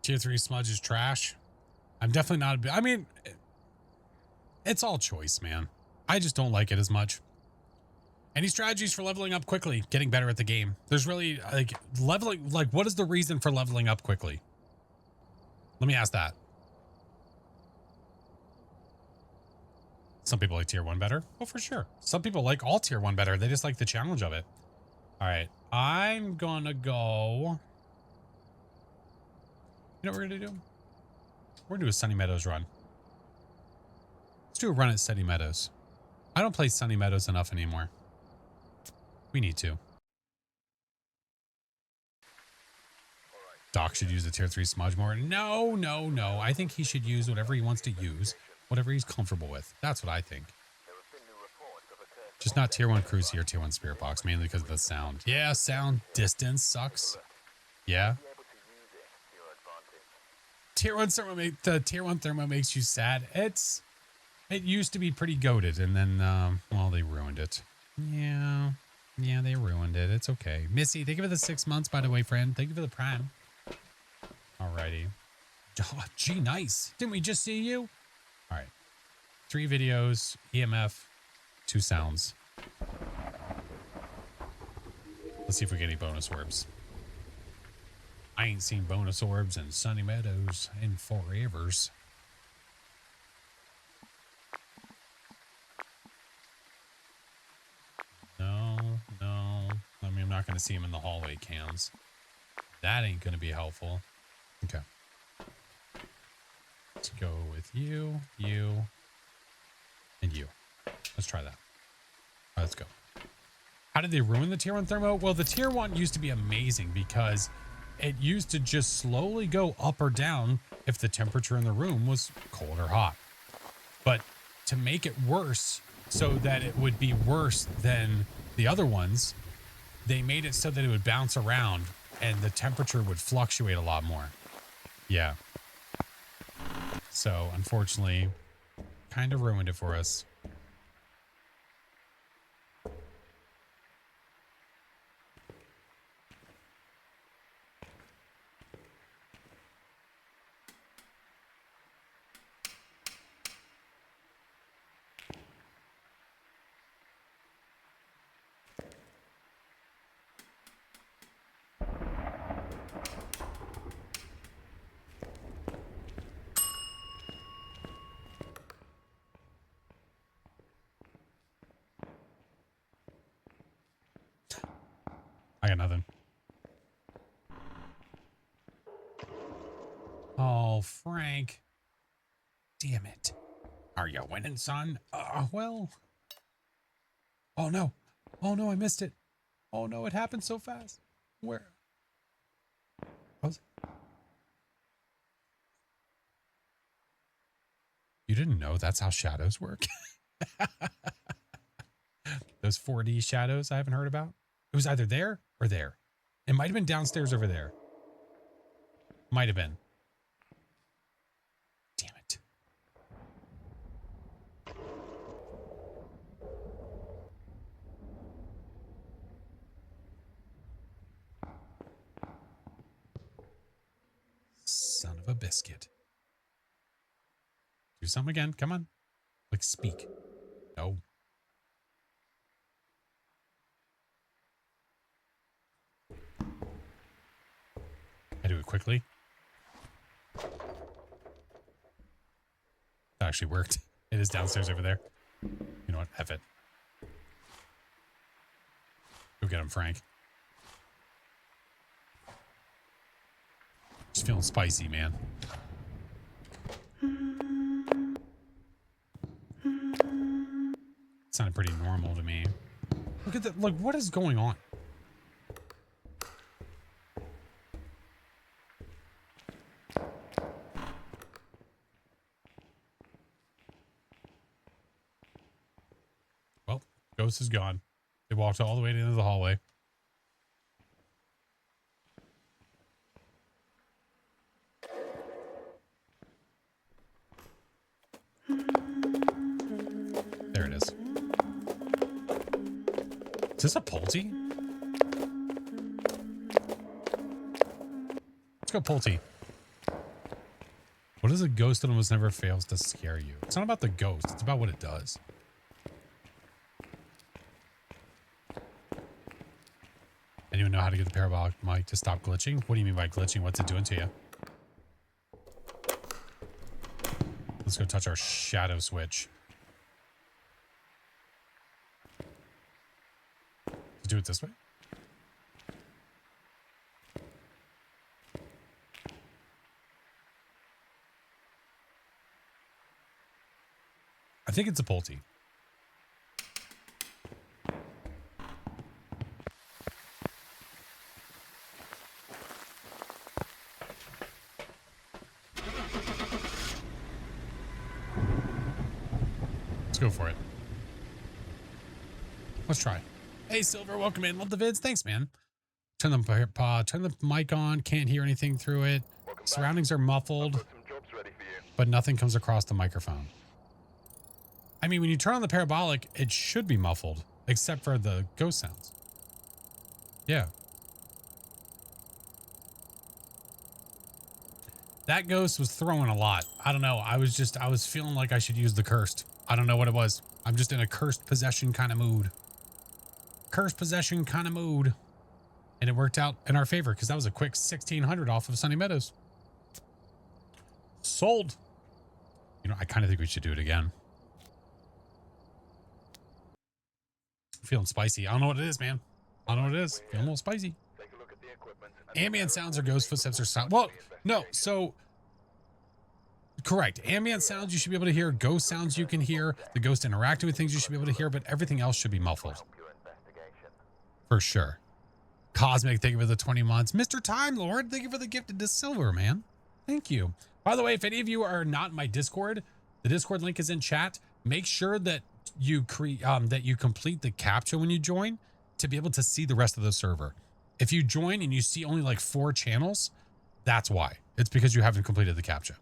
Tier 3 smudge is trash. I'm definitely not I mean, it's all choice, man. I just don't like it as much. Any strategies for leveling up quickly, getting better at the game? There's really like leveling, like what is the reason for leveling up quickly? Let me ask that. Some people like tier 1 better. Oh, for sure. Some people like all tier 1 better. They just like the challenge of it. All right. I'm gonna go. You know what we're going to do? We're going to do a Sunny Meadows run. Let's do a run at Sunny Meadows. I don't play Sunny Meadows enough anymore. We need to. Doc should use the tier 3 smudge more. No. I think he should use whatever he wants to use. Whatever he's comfortable with. That's what I think. Just not tier 1 Cruise or tier 1 Spirit Box, mainly because of the sound. Yeah, sound distance sucks. Yeah. Tier 1 thermo makes you sad. It used to be pretty goated, and then well, they ruined it. Yeah, they ruined it. It's okay. Missy, thank you for the 6 months, by the way, friend. Thank you for the prime. Alrighty. Oh, gee, nice. Didn't we just see you? All right. 3 videos, EMF, 2 sounds. Let's see if we get any bonus orbs. I ain't seen bonus orbs in Sunny Meadows in forevers. No. I mean, I'm not going to see him in the hallway cams. That ain't going to be helpful. Okay. Let's go with you, and you. Let's try that. All right, let's go. How did they ruin the tier 1 thermo? Well, the tier 1 used to be amazing because it used to just slowly go up or down if the temperature in the room was cold or hot. But to make it worse, so that it would be worse than the other ones, they made it so that it would bounce around and the temperature would fluctuate a lot more. Yeah. So, unfortunately, kind of ruined it for us. I got nothing. Oh, Frank. Damn it. Are you winning, son? Well. Oh, no. Oh, no, I missed it. Oh, no, it happened so fast. Where? You didn't know that's how shadows work? Those 4D shadows I haven't heard about? It was either there or there. It might have been downstairs over there. Might have been. Damn it. Son of a biscuit. Do something again. Come on. Like, speak. No. I do it quickly. That actually worked. It is downstairs over there. You know what? F it. Go get him, Frank. Just feeling spicy, man. It sounded pretty normal to me. Look at that. Look, what is going on? Well, ghost is gone. They walked all the way into the hallway. There it is. Is this a Pulte? Let's go Pulte. What is a ghost that almost never fails to scare you? It's not about the ghost. It's about what it does. Anyone know how to get the parabolic mic to stop glitching? What do you mean by glitching? What's it doing to you? Let's go touch our shadow switch. Do it this way. I think it's a Pulte. Let's go for it. Let's try. Hey, Silver, welcome in. Love the vids. Thanks, man. Turn the mic on. Can't hear anything through it. Surroundings are muffled, but nothing comes across the microphone. I mean, when you turn on the parabolic, it should be muffled, except for the ghost sounds. Yeah. That ghost was throwing a lot. I don't know. I was feeling like I should use the cursed. I don't know what it was. I'm just in a cursed possession kind of mood. Cursed possession kind of mood. And it worked out in our favor because that was a quick 1,600 off of Sunny Meadows. Sold. You know, I kind of think we should do it again. I'm feeling spicy. I don't know what it is, man. I don't know what it is. Feeling a little spicy. Ambient sounds or ghost footsteps or sound. Well, no. So, correct. Ambient sounds you should be able to hear. Ghost sounds you can hear. The ghost interacting with things you should be able to hear. But everything else should be muffled. For sure. Cosmic, thank you for the 20 months. Mr. Time Lord, thank you for the gift of Silver, man. Thank you. By the way, if any of you are not in my Discord, The Discord link is in chat. Make sure that you complete the CAPTCHA when you join to be able to see the rest of the server. If you join and you see only like 4 channels, that's why. It's because you haven't completed the CAPTCHA.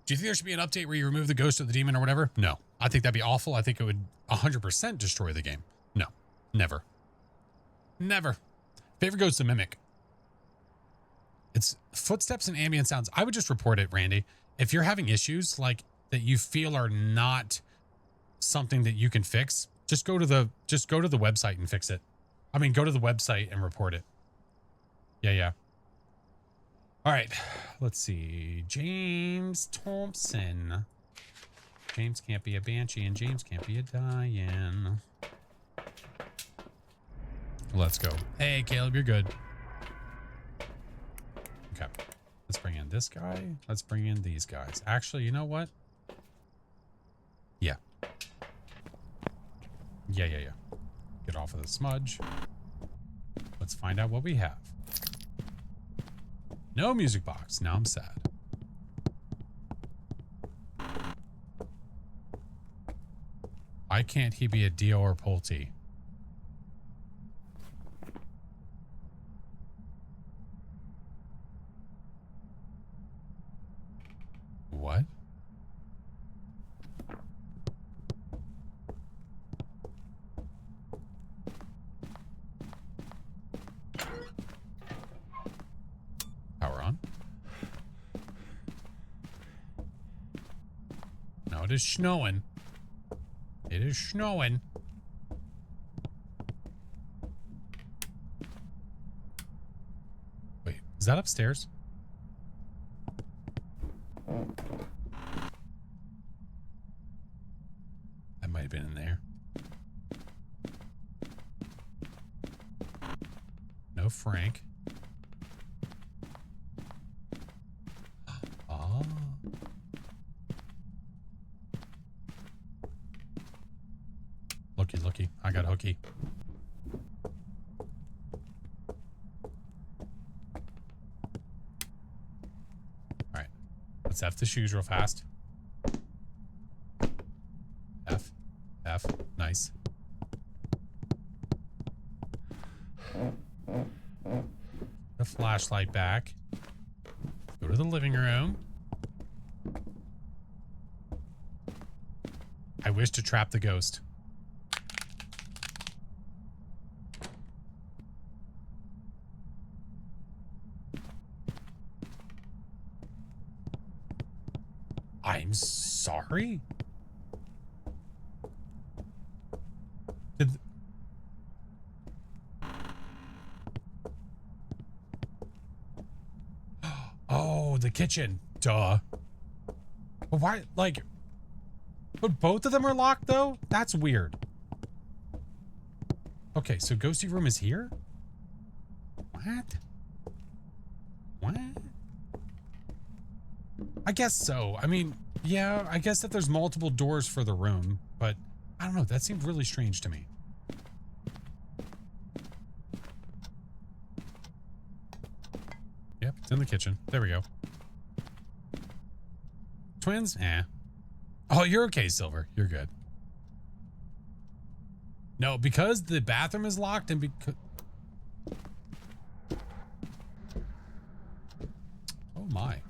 Do you think there should be an update where you remove the ghost or the demon or whatever? No. I think that'd be awful. I think it would 100% destroy the game. No. Never. Never. Favorite ghost to mimic. It's footsteps and ambient sounds. I would just report it, Randy. If you're having issues like that you feel are not something that you can fix, just go to the website and fix it. I mean, go to the website and report it. Yeah. All right. Let's see. James Thompson. James can't be a banshee and James can't be a Diane. Let's go. Hey, Caleb, you're good. Okay. Let's bring in this guy. Let's bring in these guys. Actually, you know what? Yeah. Yeah. Get off of the smudge. Let's find out what we have. No music box. Now I'm sad. Why can't he be a Dio or Pulte? What? Power on. No, it is snowing. It is snowing. Wait, is that upstairs? That might have been in there. No Frank. Oh. Looky. I got hooky. All right. Let's F the shoes real fast. F. Nice. The flashlight back. Go to the living room. I wish to trap the ghost. I'm sorry? Oh, the kitchen. Duh. But why, like... But both of them are locked, though? That's weird. Okay, so ghosty room is here? What? I guess so. I mean, yeah, I guess that there's multiple doors for the room, but I don't know. That seemed really strange to me. Yep, it's in the kitchen. There we go. Twins? Eh. Oh, you're okay, Silver. You're good. No, because the bathroom is locked and because... Oh my.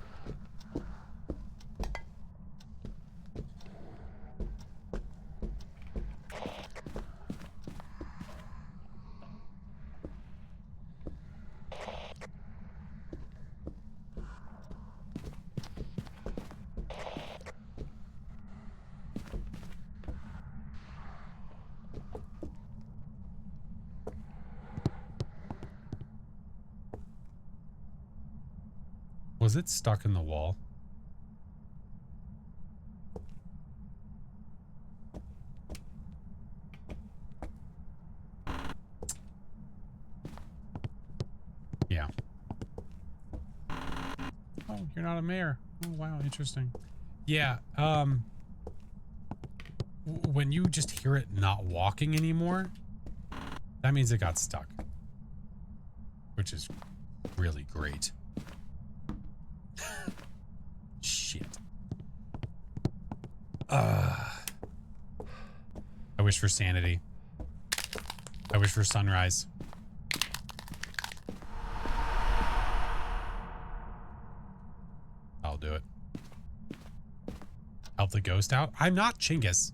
Was it stuck in the wall? Yeah. Oh, you're not a mayor. Oh, wow, interesting. Yeah, when you just hear it not walking anymore, that means it got stuck. Which is really great. Shit. wish for sanity. I wish for sunrise. I'll do it. Help the ghost out? I'm not Chinggis.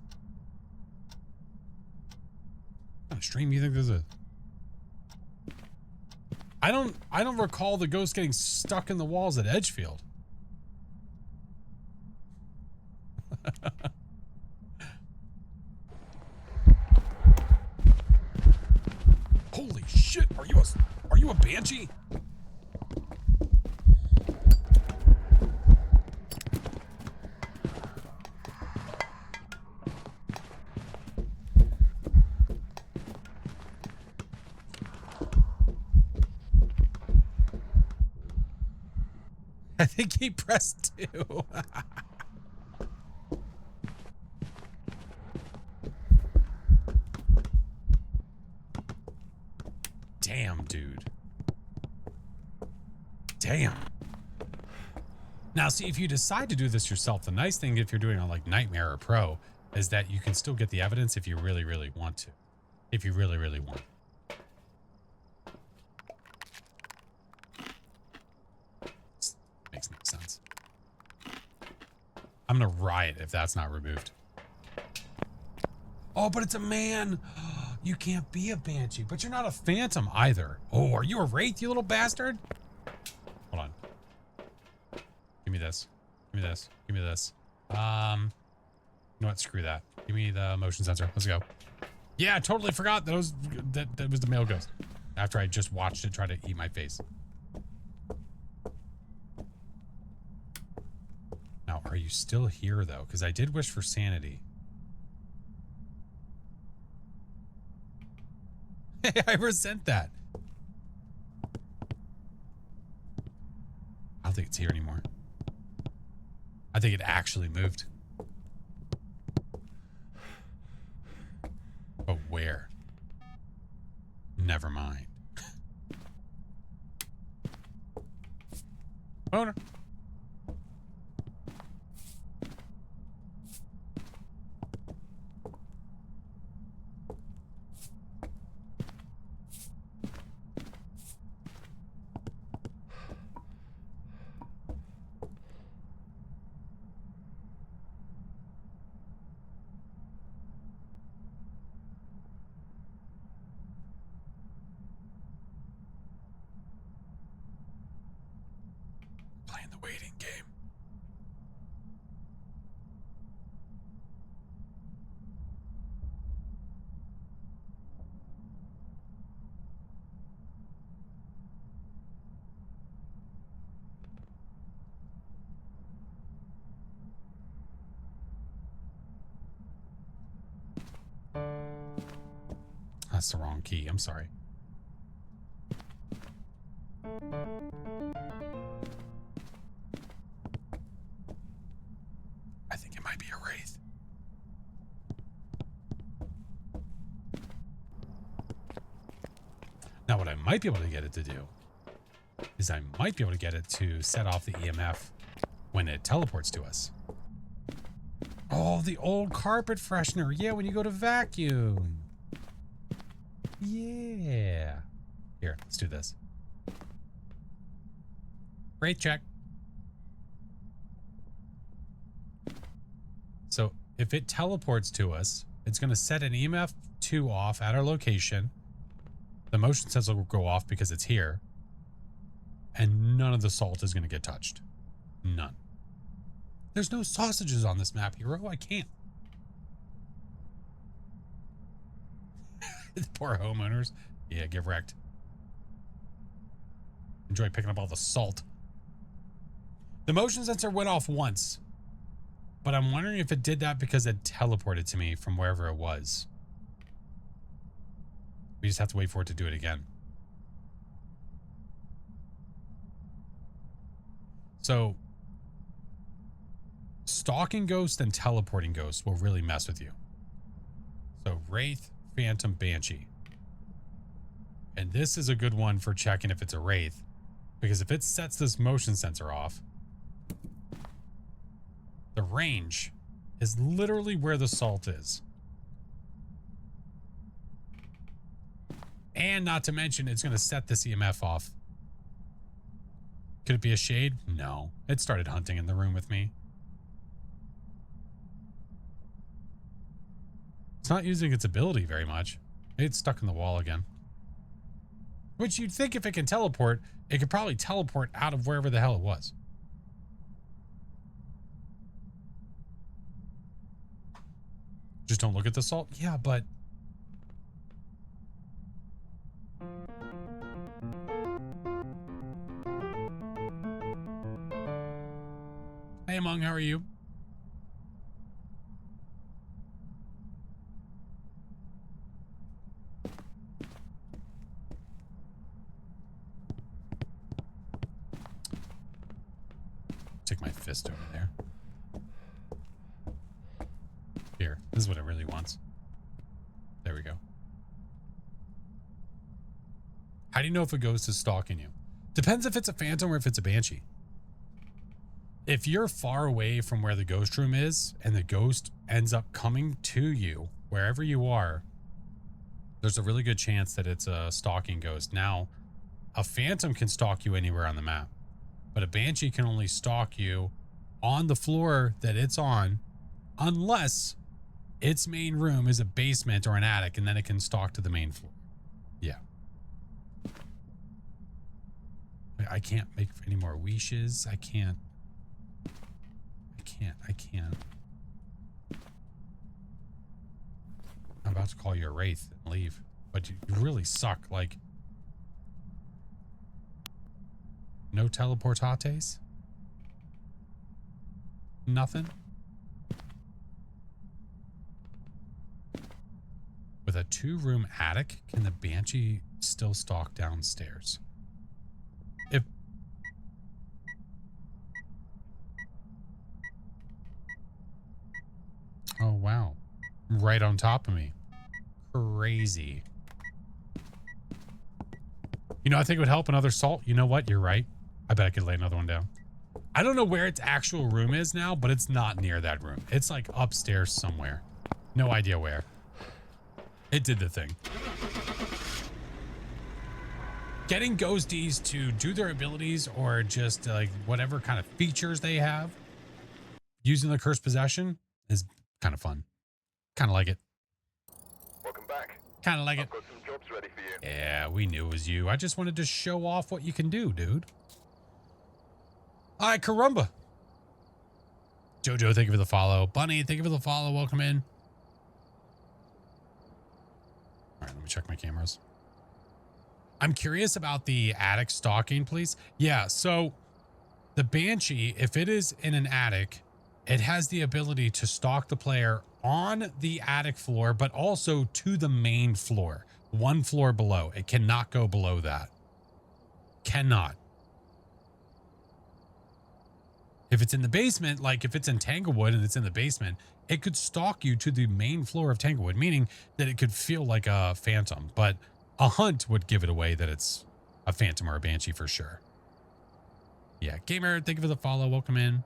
What kind of stream do you think this is? I don't recall the ghost getting stuck in the walls at Edgefield. Holy shit, are you a banshee? I think he pressed 2. Damn, dude. Damn. Now, see, if you decide to do this yourself, the nice thing if you're doing on like Nightmare or Pro is that you can still get the evidence if you really, really want to. If you really, really want. Makes no sense. I'm gonna riot if that's not removed. Oh, but it's a man. You can't be a banshee, but you're not a phantom either. Oh, are you a wraith, you little bastard? Hold on. Give me this. Give me this. Give me this. You know what? Screw that. Give me the motion sensor. Let's go. Yeah, I totally forgot that was the male ghost. After I just watched it try to eat my face. Now, are you still here though? Because I did wish for sanity. Hey, I resent that. I don't think it's here anymore. I think it actually moved. But where? Never mind. Owner. Playing the waiting game. That's the wrong key. I'm sorry. I think it might be a wraith. Now, what I might be able to get it to do is I might be able to get it to set off the EMF when it teleports to us. Oh, the old carpet freshener. Yeah, when you go to vacuum. Yeah. Here, let's do this. Wraith check. So if it teleports to us, it's going to set an EMF 2 off at our location. The motion sensor will go off because it's here. And none of the salt is going to get touched. None. There's no sausages on this map, hero. I can't. Poor homeowners. Yeah, get wrecked. Enjoy picking up all the salt. The motion sensor went off once. But I'm wondering if it did that because it teleported to me from wherever it was. We just have to wait for it to do it again. So, stalking ghost and teleporting ghost will really mess with you. So, Wraith, Phantom, Banshee. And this is a good one for checking if it's a Wraith. Because if it sets this motion sensor off, the range is literally where the salt is. And not to mention, it's going to set this EMF off. Could it be a shade? No. It started hunting in the room with me. It's not using its ability very much. It's stuck in the wall again. Which you'd think if it can teleport, it could probably teleport out of wherever the hell it was. Just don't look at the salt? Yeah, but... Hey, Among, how are you? Stick my fist over there. Here, this is what it really wants. There we go. How do you know if a ghost is stalking you? Depends if it's a phantom or if it's a banshee. If you're far away from where the ghost room is and the ghost ends up coming to you, wherever you are, there's a really good chance that it's a stalking ghost. Now, a phantom can stalk you anywhere on the map, but a banshee can only stalk you on the floor that it's on, unless its main room is a basement or an attic, and then it can stalk to the main floor. Yeah. I can't make any more wishes. I can't. I'm about to call you a wraith and leave, but you really suck. Like, no teleportates? Nothing? With a 2-room attic, can the banshee still stalk downstairs? If oh wow, right on top of me. Crazy. You know, I think it would help another salt. You know what? You're right. I bet I could lay another one down. I don't know where its actual room is now, but it's not near that room. It's like upstairs somewhere. No idea where. It did the thing. Getting ghosties to do their abilities or just like whatever kind of features they have using the cursed possession is kind of fun. Kind of like it. Welcome back. Kind of like it. I've got some jobs ready for you. Yeah, we knew it was you. I just wanted to show off what you can do, dude. All right, caramba. Jojo, thank you for the follow. Bunny, thank you for the follow. Welcome in. All right, let me check my cameras. I'm curious about the attic stalking, please. Yeah, so the Banshee, if it is in an attic, it has the ability to stalk the player on the attic floor, but also to the main floor, one floor below. It cannot go below that. Cannot. If it's in the basement, like if it's in Tanglewood and it's in the basement, it could stalk you to the main floor of Tanglewood, meaning that it could feel like a phantom, but a hunt would give it away that it's a phantom or a banshee for sure. Yeah, Gamer, thank you for the follow. Welcome in.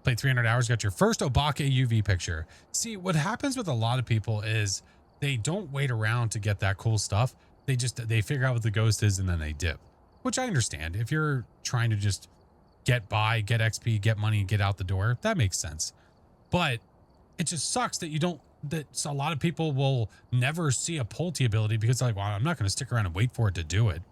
Played 300 hours, got your first Obake UV picture. See, what happens with a lot of people is they don't wait around to get that cool stuff. They figure out what the ghost is and then they dip, which I understand. If you're trying to just get by, get XP, get money, and get out the door, that makes sense. But it just sucks that a lot of people will never see a Pulte ability because they're like, well, I'm not going to stick around and wait for it to do it.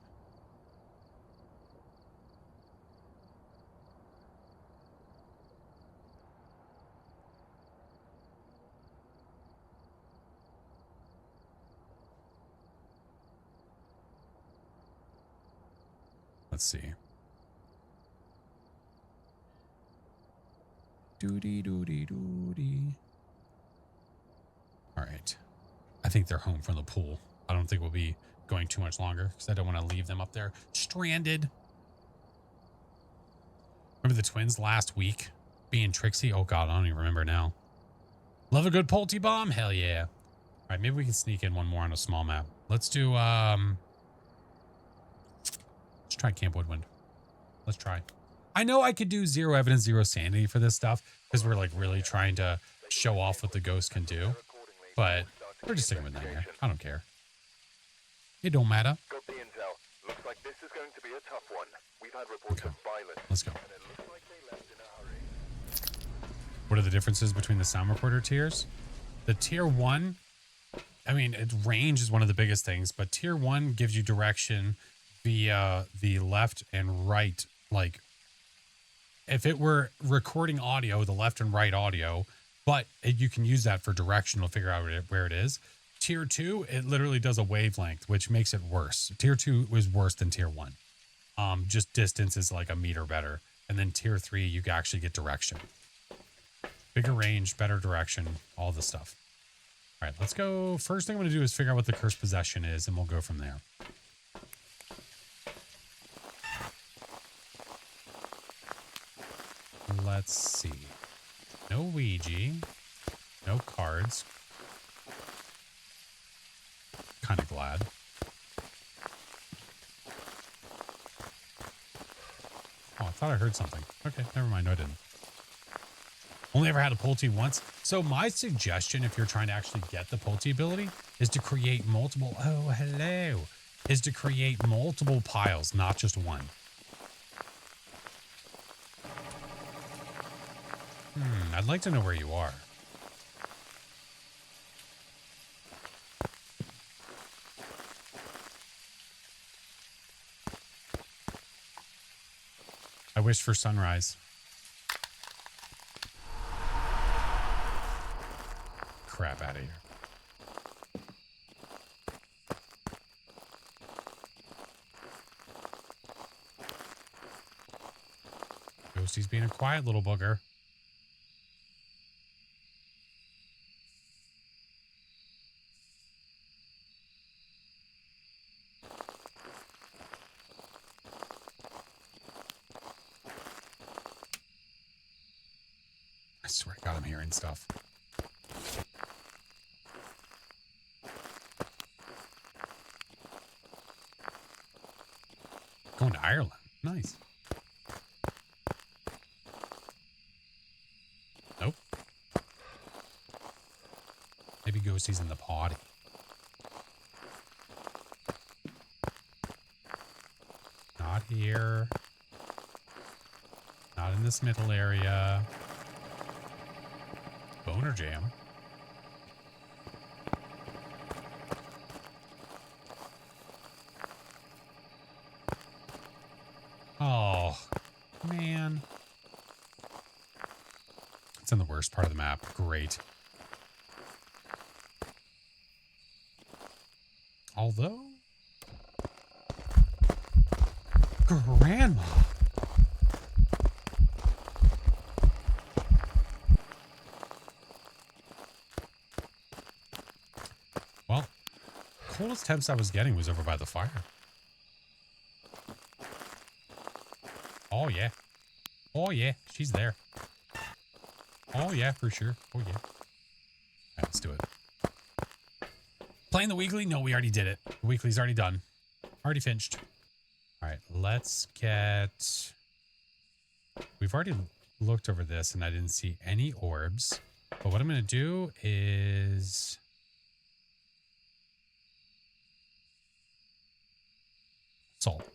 Let's see. Doody doody doody. All right. I think they're home from the pool. I don't think we'll be going too much longer because I don't want to leave them up there stranded. Remember the twins last week being Trixie? Oh God, I don't even remember now. Love a good Pulte bomb? Hell yeah. All right, maybe we can sneak in one more on a small map. Let's do, let's try Camp Woodwind. Let's try. I know I could do 0 evidence, 0 sanity for this stuff because we're like really trying to show off what the ghost can do, but we're just sticking with Nightmare. I don't care. It don't matter. Got the intel. Looks like this is going to be a tough one. We've had reports Okay. of violence. Let's go. And it looks like they left in a hurry. What are the differences between the sound recorder tiers? The tier 1, I mean, range is one of the biggest things, but tier 1 gives you direction via the left and right. Like, if it were recording audio, the left and right audio, but you can use that for direction. It'll figure out where it is. Tier 2, it literally does a wavelength, which makes it worse. Tier 2 was worse than tier 1. Just distance is like a meter better. And then tier 3, you can actually get direction. Bigger range, better direction, all the stuff. All right, let's go. First thing I'm going to do is figure out what the cursed possession is, and we'll go from there. Let's see. No Ouija. No cards. Kind of glad. Oh, I thought I heard something. Okay, never mind. No, I didn't. Only ever had a Pulte once. So my suggestion, if you're trying to actually get the Pulte ability, is to create multiple. Oh, hello. Is to create multiple piles, not just one. I'd like to know where you are. I wish for sunrise. Crap out of here. Ghosty's being a quiet little booger. I swear to God, I'm hearing stuff. Going to Ireland. Nice. Nope. Maybe Ghosty's in the potty. Not here. Not in this middle area. Boner jam. Oh, man. It's in the worst part of the map. Great. Although... Grandma. Well, coldest temps I was getting was over by the fire. Oh, yeah. Oh, yeah. She's there. Oh, yeah, for sure. Oh, yeah. All right, let's do it. Playing the weekly? No, we already did it. The weekly's already done. Already finished. All right, let's get... We've already looked over this, and I didn't see any orbs. But what I'm going to do is... Salt.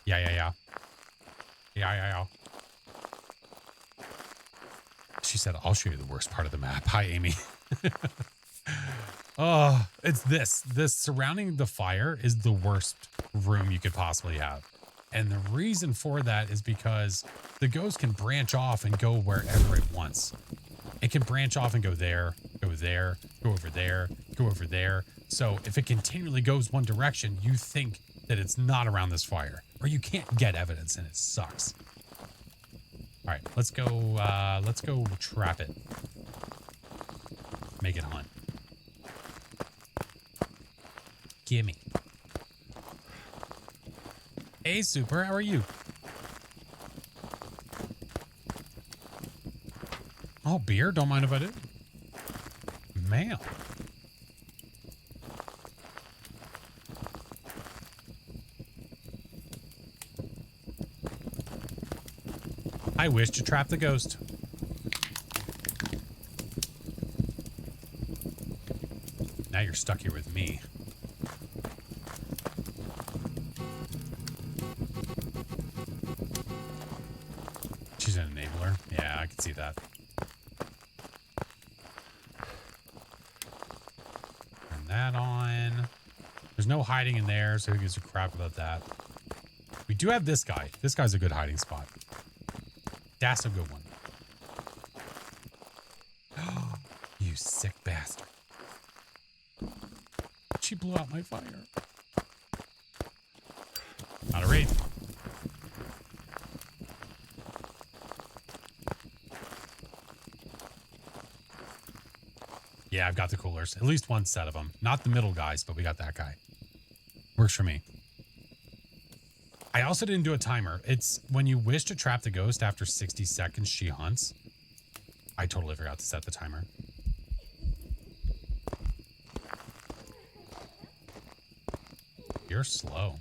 Yeah. She said, I'll show you the worst part of the map. Hi, Amy. Oh, it's this. This surrounding the fire is the worst room you could possibly have. And the reason for that is because the ghost can branch off and go wherever it wants. It can branch off and go there, go there, go over there, go over there. So if it continually goes one direction, you think that it's not around this fire, or you can't get evidence, and it sucks. All right, let's go trap it. Make it hunt. Gimme. Hey, Super, how are you? Oh, beer? Don't mind if I do. Man. I wish to trap the ghost. Now you're stuck here with me. cooler. Yeah, I can see that. Turn that on. There's no hiding in there, so who gives a crap about that? We do have this guy. This guy's a good hiding spot. That's a good one. You sick bastard. She blew out my fire. Not a raid. Yeah, I've got the coolers. At least one set of them. Not the middle guys, but we got that guy. Works for me. I also didn't do a timer. It's when you wish to trap the ghost after 60 seconds, she hunts. I totally forgot to set the timer. You're slow.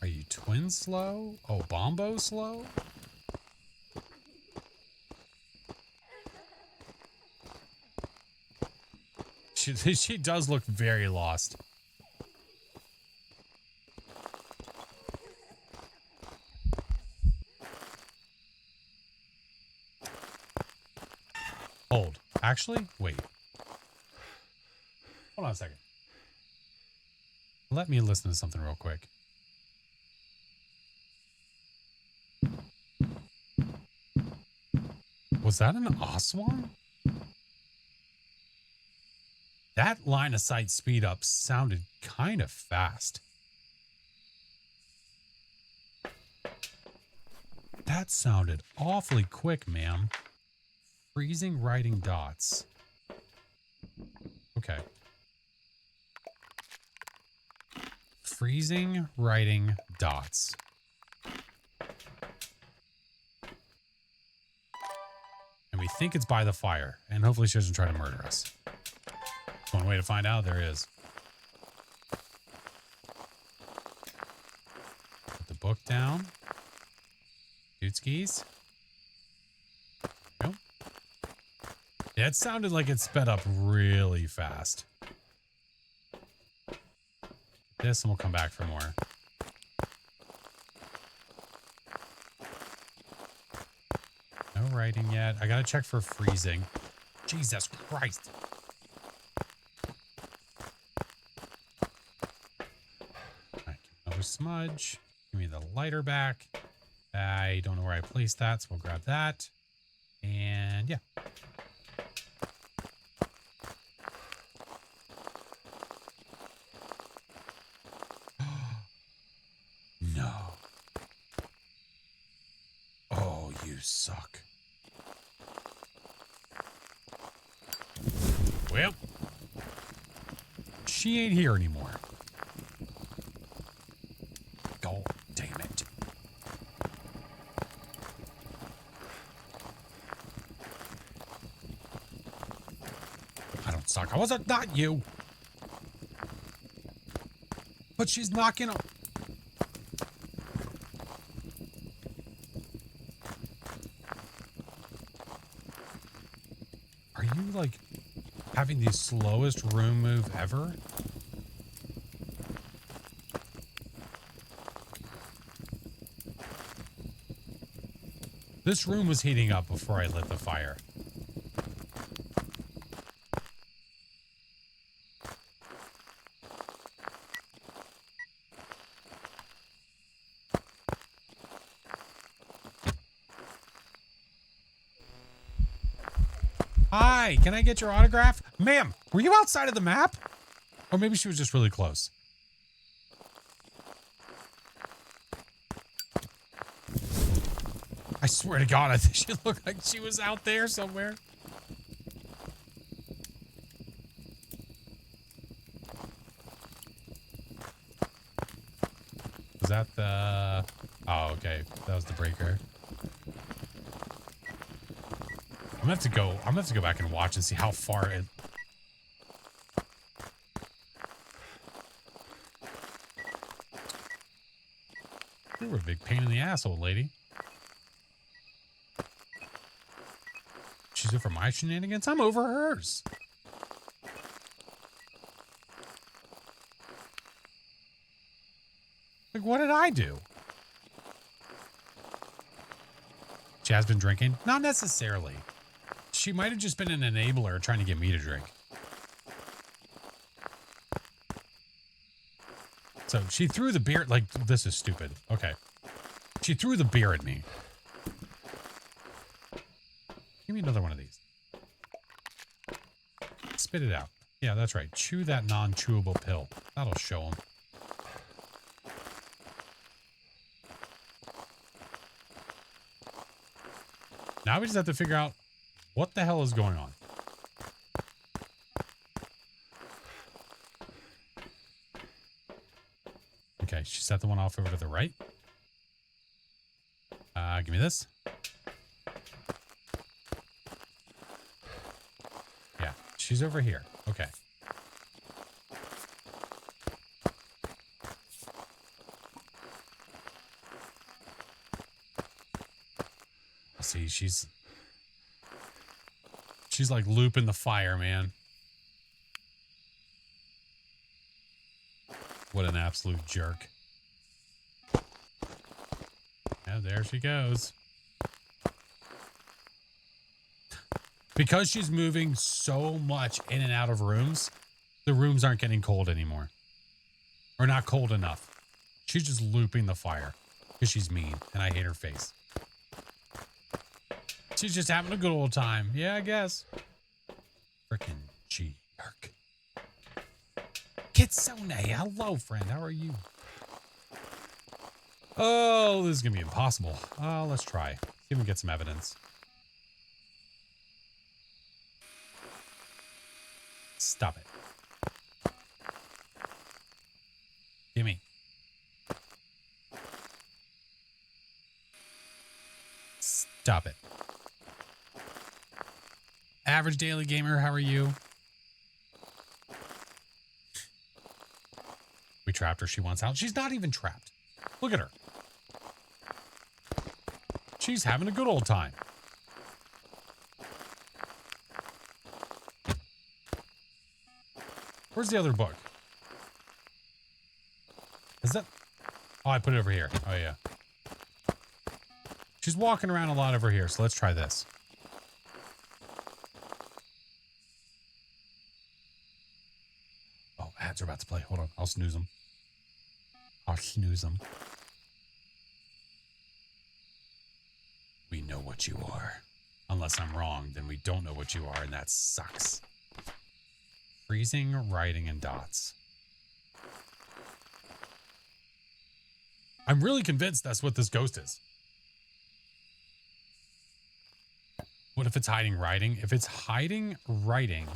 Are you twin slow? Oh, Bombo slow? She does look very lost. Hold. Actually, wait. Hold on a second. Let me listen to something real quick. Was that an Aswan? That line of sight speed up sounded kind of fast. That sounded awfully quick, ma'am. Freezing writing dots. Okay. Freezing writing dots. And we think it's by the fire. And hopefully she doesn't try to murder us. One way to find out, there is. Put the book down. Dootskis. Nope. Yeah, it sounded like it sped up really fast. This and we'll come back for more. No writing yet. I gotta check for freezing. Jesus Christ. Another smudge. Give me the lighter back. I don't know where I placed that, so we'll grab that. And yeah. No. Oh, you suck. Well, she ain't here anymore. God damn it. I don't suck. I wasn't not you. But she's knocking up. Are you like having the slowest room move ever? This room was heating up before I lit the fire. Hi, can I get your autograph? Ma'am, were you outside of the map? Or maybe she was just really close. I swear to God, I think she looked like she was out there somewhere. Was that the... Oh, okay. That was the breaker. I'm gonna have to go back and watch and see how far it... You were a big pain in the ass, old lady. She's over my shenanigans. I'm over hers. Like, what did I do? She has been drinking? Not necessarily. She might have just been an enabler trying to get me to drink. So she threw the beer. Like, this is stupid. Okay. She threw the beer at me. Give me another one of these. Spit it out. Yeah, that's right. Chew that non-chewable pill. That'll show them. Now we just have to figure out what the hell is going on. Okay, she set the one off over to the right. Give me this. Yeah, she's over here. Okay. See, she's like looping the fire, man. What an absolute jerk. Yeah, there she goes. Because she's moving so much in and out of rooms, the rooms aren't getting cold anymore. Or not cold enough. She's just looping the fire because she's mean and I hate her face. She's just having a good old time. Yeah, I guess. Frickin' jerk. Kitsune, hello, friend. How are you? Oh, this is going to be impossible. Let's try. See if we can get some evidence. Stop it. Gimme. Stop it. Average Daily Gamer, how are you? We trapped her. She wants out. She's not even trapped. Look at her. She's having a good old time. Where's the other book? Is that... Oh, I put it over here. Oh, yeah. She's walking around a lot over here, so let's try this. Oh, ads are about to play. Hold on. I'll snooze them. I'll snooze them. We know what you are. Unless I'm wrong, then we don't know what you are, and that sucks. Freezing, writing, and dots. I'm really convinced that's what this ghost is. What if it's hiding writing? If it's hiding writing...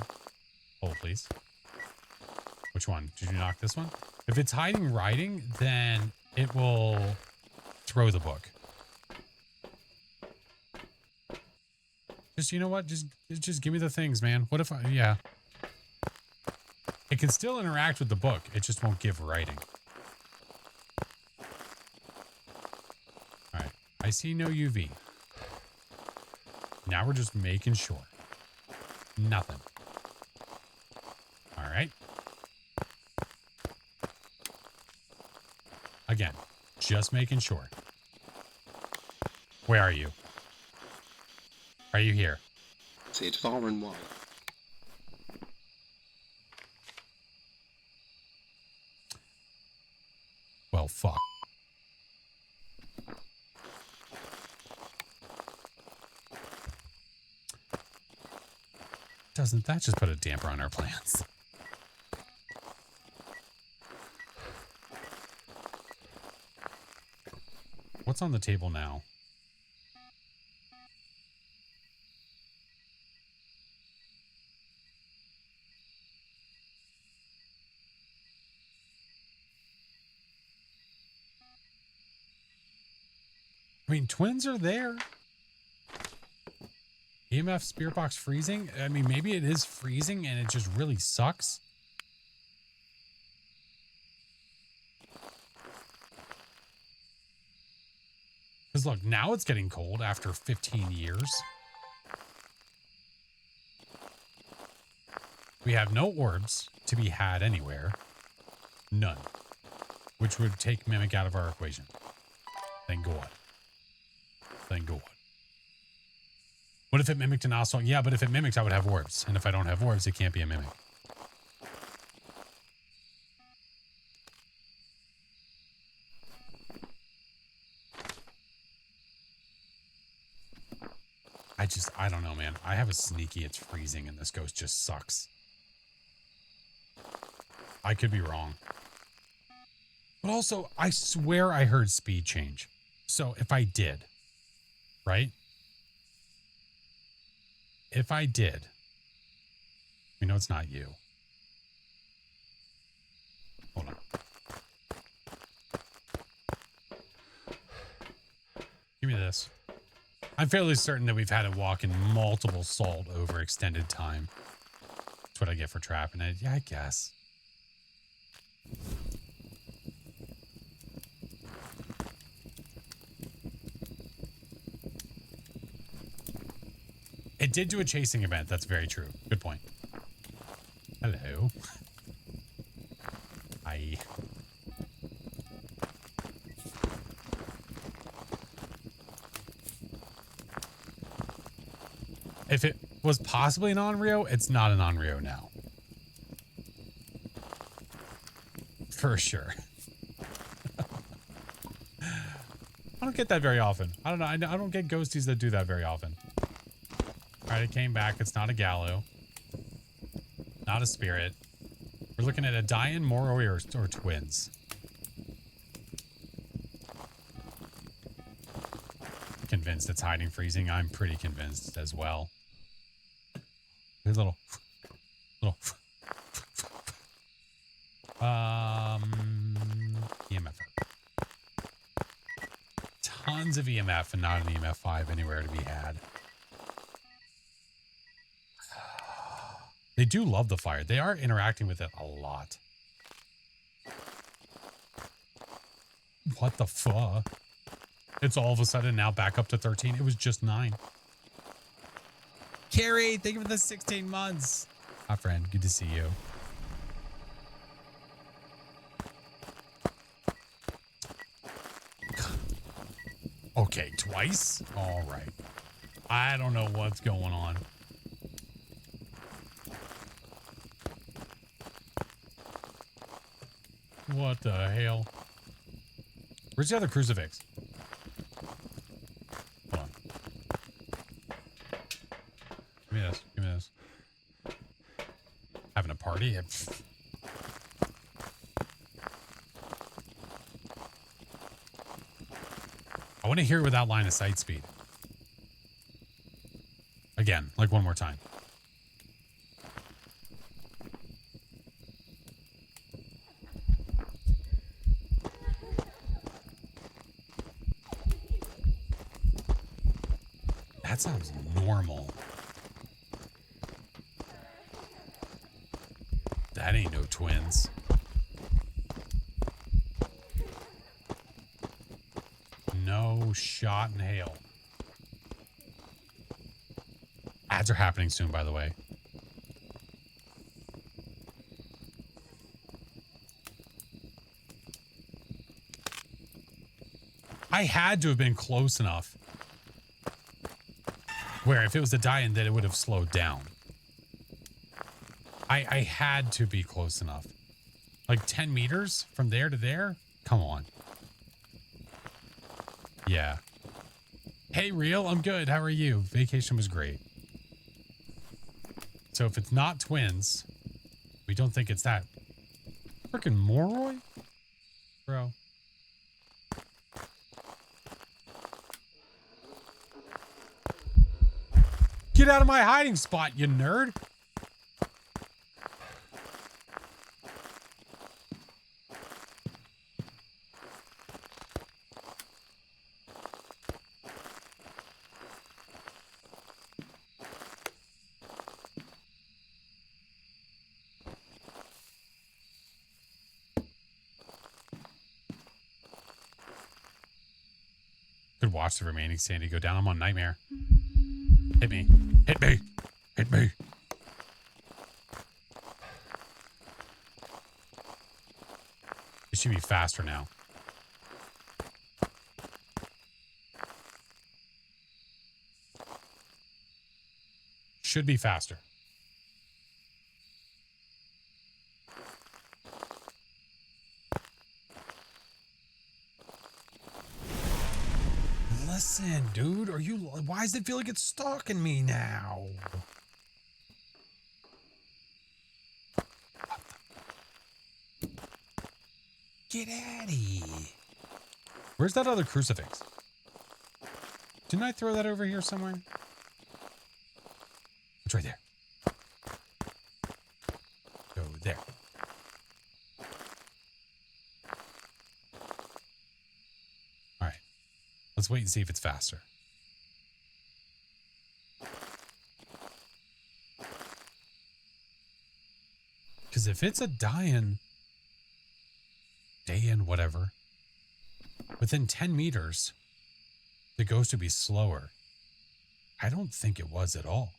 Hold, please. Which one? Did you knock this one? If it's hiding writing, then it will throw the book. Just, you know what? Just give me the things, man. What if I... Yeah. It can still interact with the book. It just won't give writing. All right. I see no UV. Now we're just making sure. Nothing. All right. Again, just making sure. Where are you? Are you here? C'est far and wide. Well, fuck. Doesn't that just put a damper on our plans? What's on the table now? I mean, twins are there. EMF spirit box freezing. I mean, maybe it is freezing and it just really sucks. Because look, now it's getting cold after 15 years. We have no orbs to be had anywhere. None. which would take Mimic out of our equation. Thank God. Thank God. What if it mimicked an Oswald? Yeah, but if it mimics, I would have orbs. And if I don't have orbs, it can't be a mimic. I don't know, man. I have a sneaky it's freezing and this ghost just sucks. I could be wrong. But also, I swear I heard speed change. So if I did, right? If I did, we know it's not you. Hold on. Give me this. I'm fairly certain that we've had it walk in multiple salt over extended time. That's what I get for trapping it. Yeah, I guess. It did do a chasing event. That's very true. Good point. Hello. Hi. If it was possibly an Onryo, it's not an Onryo now. For sure. I don't get that very often. I don't know. I don't get ghosties that do that very often. All right, it came back. It's not a Gallo. Not a spirit. We're looking at a Dian, Moroi, or twins. Convinced it's hiding freezing. I'm pretty convinced as well. Good little EMF. Tons of EMF and not an EMF 5 anywhere to be had. They do love the fire. They are interacting with it a lot. What the fuck? It's all of a sudden now back up to 13. It was just 9. Carrie, thank you for the 16 months. Hi, friend. Good to see you. Okay, twice? All right. I don't know what's going on. What the hell? Where's the other crucifix? Hold on. Give me this. Give me this. Having a party? I want to hear it without line of sight speed. Again, like one more time. That sounds normal. That ain't no twins. No shot in hell. Ads are happening soon, by the way. I had to have been close enough where if it was a die-in that it would have slowed down. I had to be close enough. Like 10 meters from there to there? Come on. Yeah. Hey, Real, I'm good. How are you? Vacation was great. So if it's not twins, we don't think it's that. Freaking Moroi? Bro. Get out of my hiding spot, you nerd. Could watch the remaining Sandy go down. I'm on Nightmare. Hit me. Hit me. Hit me. It should be faster now. Should be faster. Listen, dude, why does it feel like it's stalking me now? Get out of here. Where's that other crucifix? Didn't I throw that over here somewhere? It's right there. Go there. All right. Let's wait and see if it's faster. Because if it's a die-in, day-in, whatever, within 10 meters, the ghost would be slower. I don't think it was at all.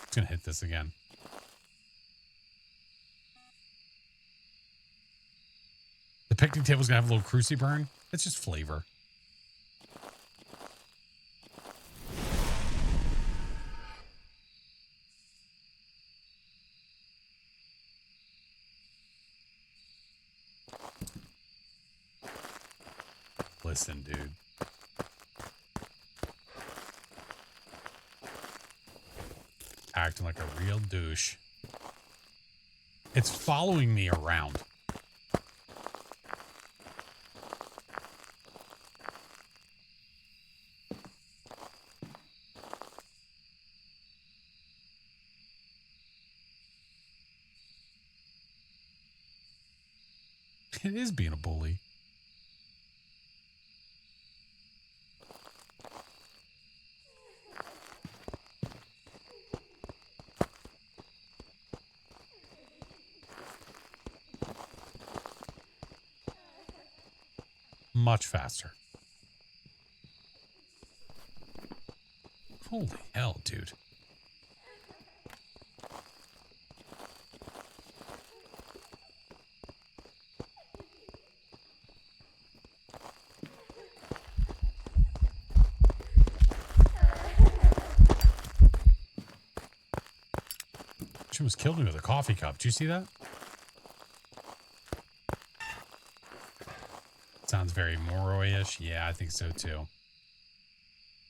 It's going to hit this again. The picnic table's going to have a little cruci burn. It's just flavor. Listen, dude. Acting like a real douche. It's following me around. It is being a bully. Much faster. Holy hell, dude. She was killed me with a coffee cup. Did you see that? Sounds very Moroi-ish. Yeah, I think so too.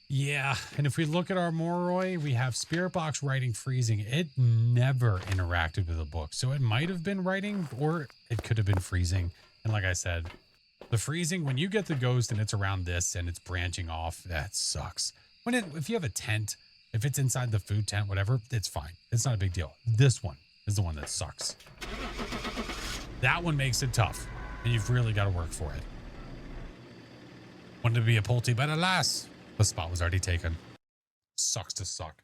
Yeah, and if we look at our Moroi, we have Spirit Box writing freezing. It never interacted with the book. So it might have been writing or it could have been freezing. And like I said, the freezing, when you get the ghost and it's around this and it's branching off, that sucks. If you have a tent, if it's inside the food tent, whatever, it's fine. It's not a big deal. This one is the one that sucks. That one makes it tough and you've really got to work for it. Wanted to be a Pulte, but alas, the spot was already taken. Sucks to suck.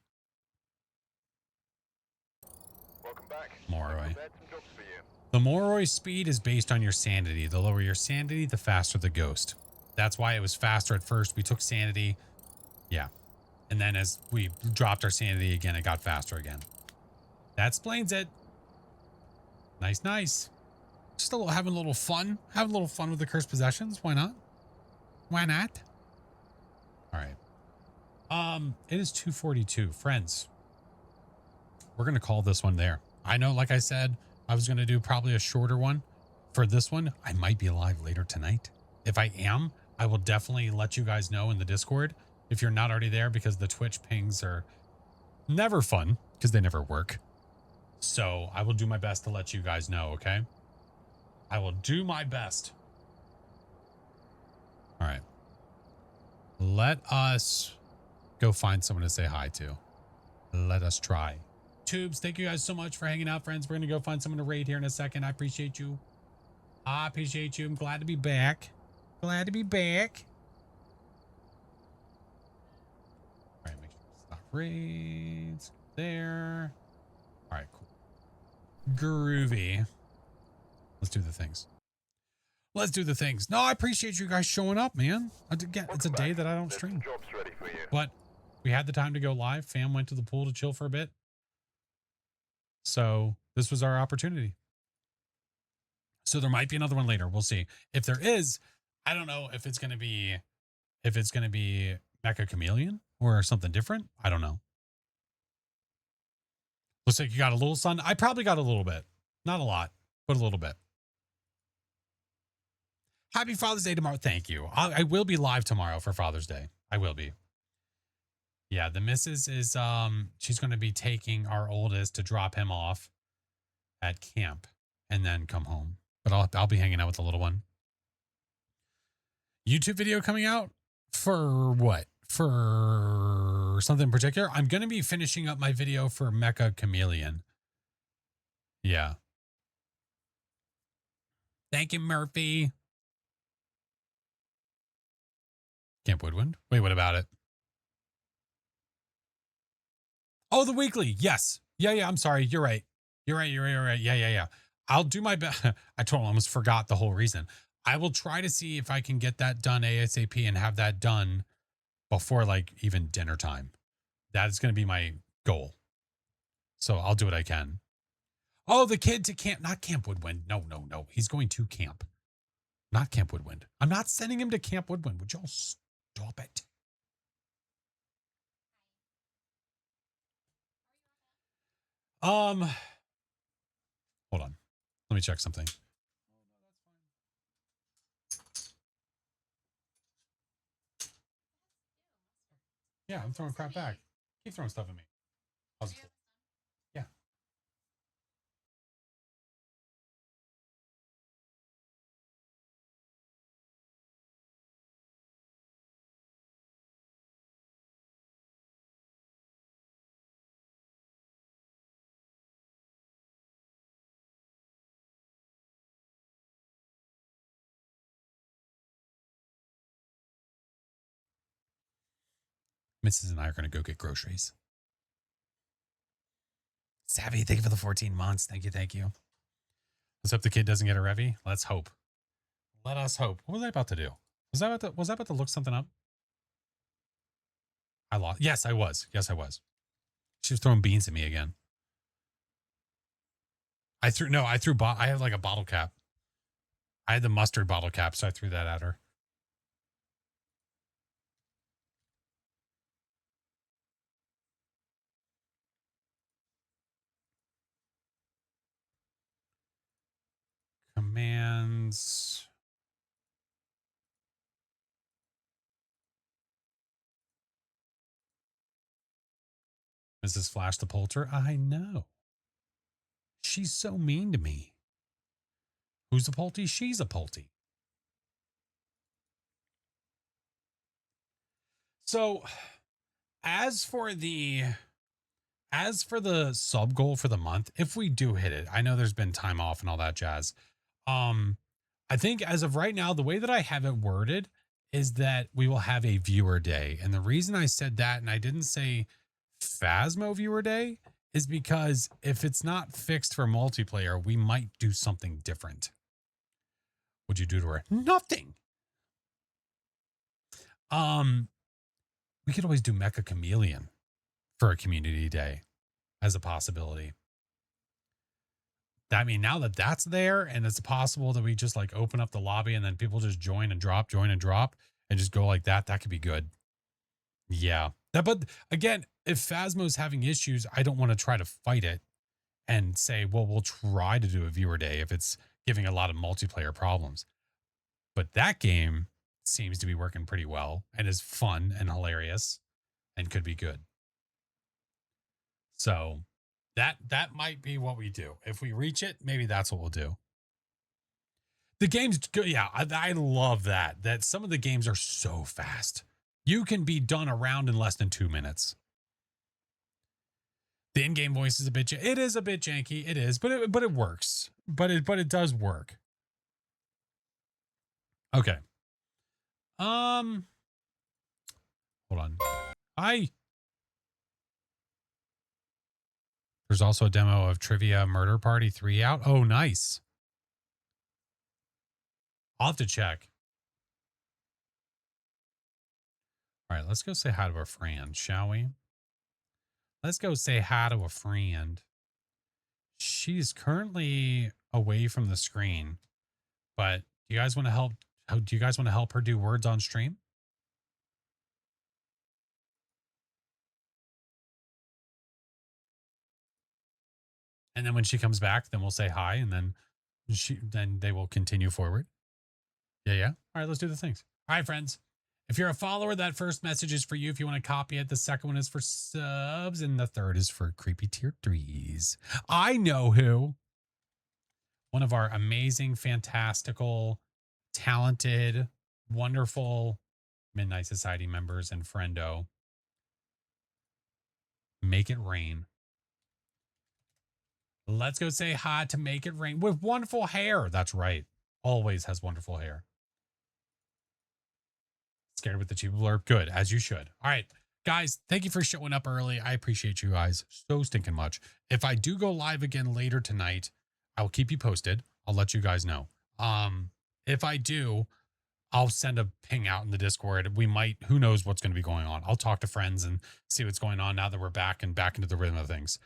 Welcome back. Moroi. Prepared some jobs for you. The Moroi speed is based on your sanity. The lower your sanity, the faster the ghost. That's why it was faster at first. We took sanity. Yeah. And then as we dropped our sanity again, it got faster again. That explains it. Nice, nice. Just having a little fun. Having a little fun with the cursed possessions. Why not? Why not? All right. It is 2:42. Friends, we're going to call this one there. I know, like I said, I was going to do probably a shorter one. For this one, I might be live later tonight. If I am, I will definitely let you guys know in the Discord if you're not already there, because the Twitch pings are never fun because they never work. So I will do my best to let you guys know, okay? I will do my best. All right. Let us go find someone to say hi to. Let us try. Tubes, thank you guys so much for hanging out, friends. We're going to go find someone to raid here in a second. I appreciate you. I appreciate you. I'm glad to be back. Glad to be back. All right, make sure to stop raids. There. All right, cool. Groovy. Let's do the things. Let's do the things. No, I appreciate you guys showing up, man. Again, it's a Welcome day back. that I don't There's some stream. jobs ready for you. But we had the time to go live. Fam went to the pool to chill for a bit. So this was our opportunity. So there might be another one later. We'll see. If there is, I don't know if it's going to be Mecha Chameleon or something different. I don't know. Looks like you got a little sun. I probably got a little bit. Not a lot, but a little bit. Happy Father's Day tomorrow. Thank you. I will be live tomorrow for Father's Day. I will be. Yeah, the missus is she's going to be taking our oldest to drop him off at camp and then come home. But I'll be hanging out with the little one. YouTube video coming out for what? For something in particular? I'm going to be finishing up my video for Mecha Chameleon. Yeah. Thank you, Murphy. Camp Woodwind. Wait, what about it? Oh, the weekly. Yes. Yeah. I'm sorry. You're right. You're right. Yeah. I'll do my best. I totally almost forgot the whole reason. I will try to see if I can get that done ASAP and have that done before like even dinner time. That is going to be my goal. So I'll do what I can. Oh, the kid to camp, not Camp Woodwind. No. He's going to camp, not Camp Woodwind. I'm not sending him to Camp Woodwind. Would y'all stop it? Hold on. Let me check something. Yeah, I'm throwing crap back. Keep throwing stuff at me. Positive. Yeah. Mrs. and I are going to go get groceries. Savvy, thank you for the 14 months. Thank you. Let's hope the kid doesn't get a revy. Let's hope. Let us hope. What was I about to do? Was I about to look something up? I lost. Yes, I was. She was throwing beans at me again. I had like a bottle cap. I had the mustard bottle cap, so I threw that at her. Commands. Mrs. Flash the Poulter. I know. She's so mean to me. Who's a Pulty? She's a Pulty. So as for the sub goal for the month, if we do hit it, I know there's been time off and all that jazz. I think as of right now, the way that I have it worded is that we will have a viewer day. And the reason I said that, and I didn't say Phasmo viewer day, is because if it's not fixed for multiplayer, we might do something different. What'd you do to her? Nothing. We could always do Mecha Chameleon for a community day as a possibility. I mean, now that that's there and it's possible that we just like open up the lobby and then people just join and drop and just go like that, that could be good. Yeah. But again, if Phasmo's having issues, I don't want to try to fight it and say, well, we'll try to do a viewer day if it's giving a lot of multiplayer problems. But that game seems to be working pretty well and is fun and hilarious and could be good. So that might be what we do. If we reach it, maybe that's what we'll do. The game's good. Yeah, I love that some of the games are so fast. You can be done around in less than 2 minutes. The in-game voice is it is a bit janky. It is, but it works. But it does work. Okay. Hold on. There's also a demo of Trivia Murder Party 3 out. Oh, nice. I'll have to check. All right, let's go say hi to a friend, shall we? Let's go say hi to a friend. She's currently away from the screen, but do you guys want to help? Do you guys want to help her do words on stream? And then when she comes back, then we'll say hi, and then they will continue forward. Yeah. All right, let's do the things. All right, friends. If you're a follower, that first message is for you. If you want to copy it, the second one is for subs, and the third is for creepy tier 3s. I know who. One of our amazing, fantastical, talented, wonderful Midnight Society members and friendo. Make It Rain. Let's go say hi to Make It Rain with wonderful hair. That's right. Always has wonderful hair. Scared with the cheap blurb. Good, as you should. All right, guys, thank you for showing up early. I appreciate you guys so stinking much. If I do go live again later tonight, I will keep you posted. I'll let you guys know. If I do, I'll send a ping out in the Discord. We might, who knows what's going to be going on. I'll talk to friends and see what's going on now that we're back into the rhythm of things.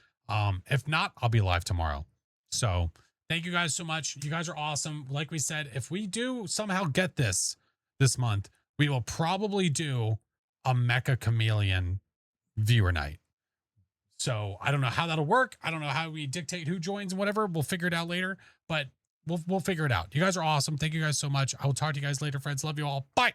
If not, I'll be live tomorrow. So thank you guys so much. You guys are awesome. Like we said, if we do somehow get this month, we will probably do a Mecha Chameleon viewer night. So I don't know how that'll work. I don't know how we dictate who joins and whatever. We'll figure it out later, but we'll figure it out. You guys are awesome. Thank you guys so much. I will talk to you guys later, friends. Love you all. Bye.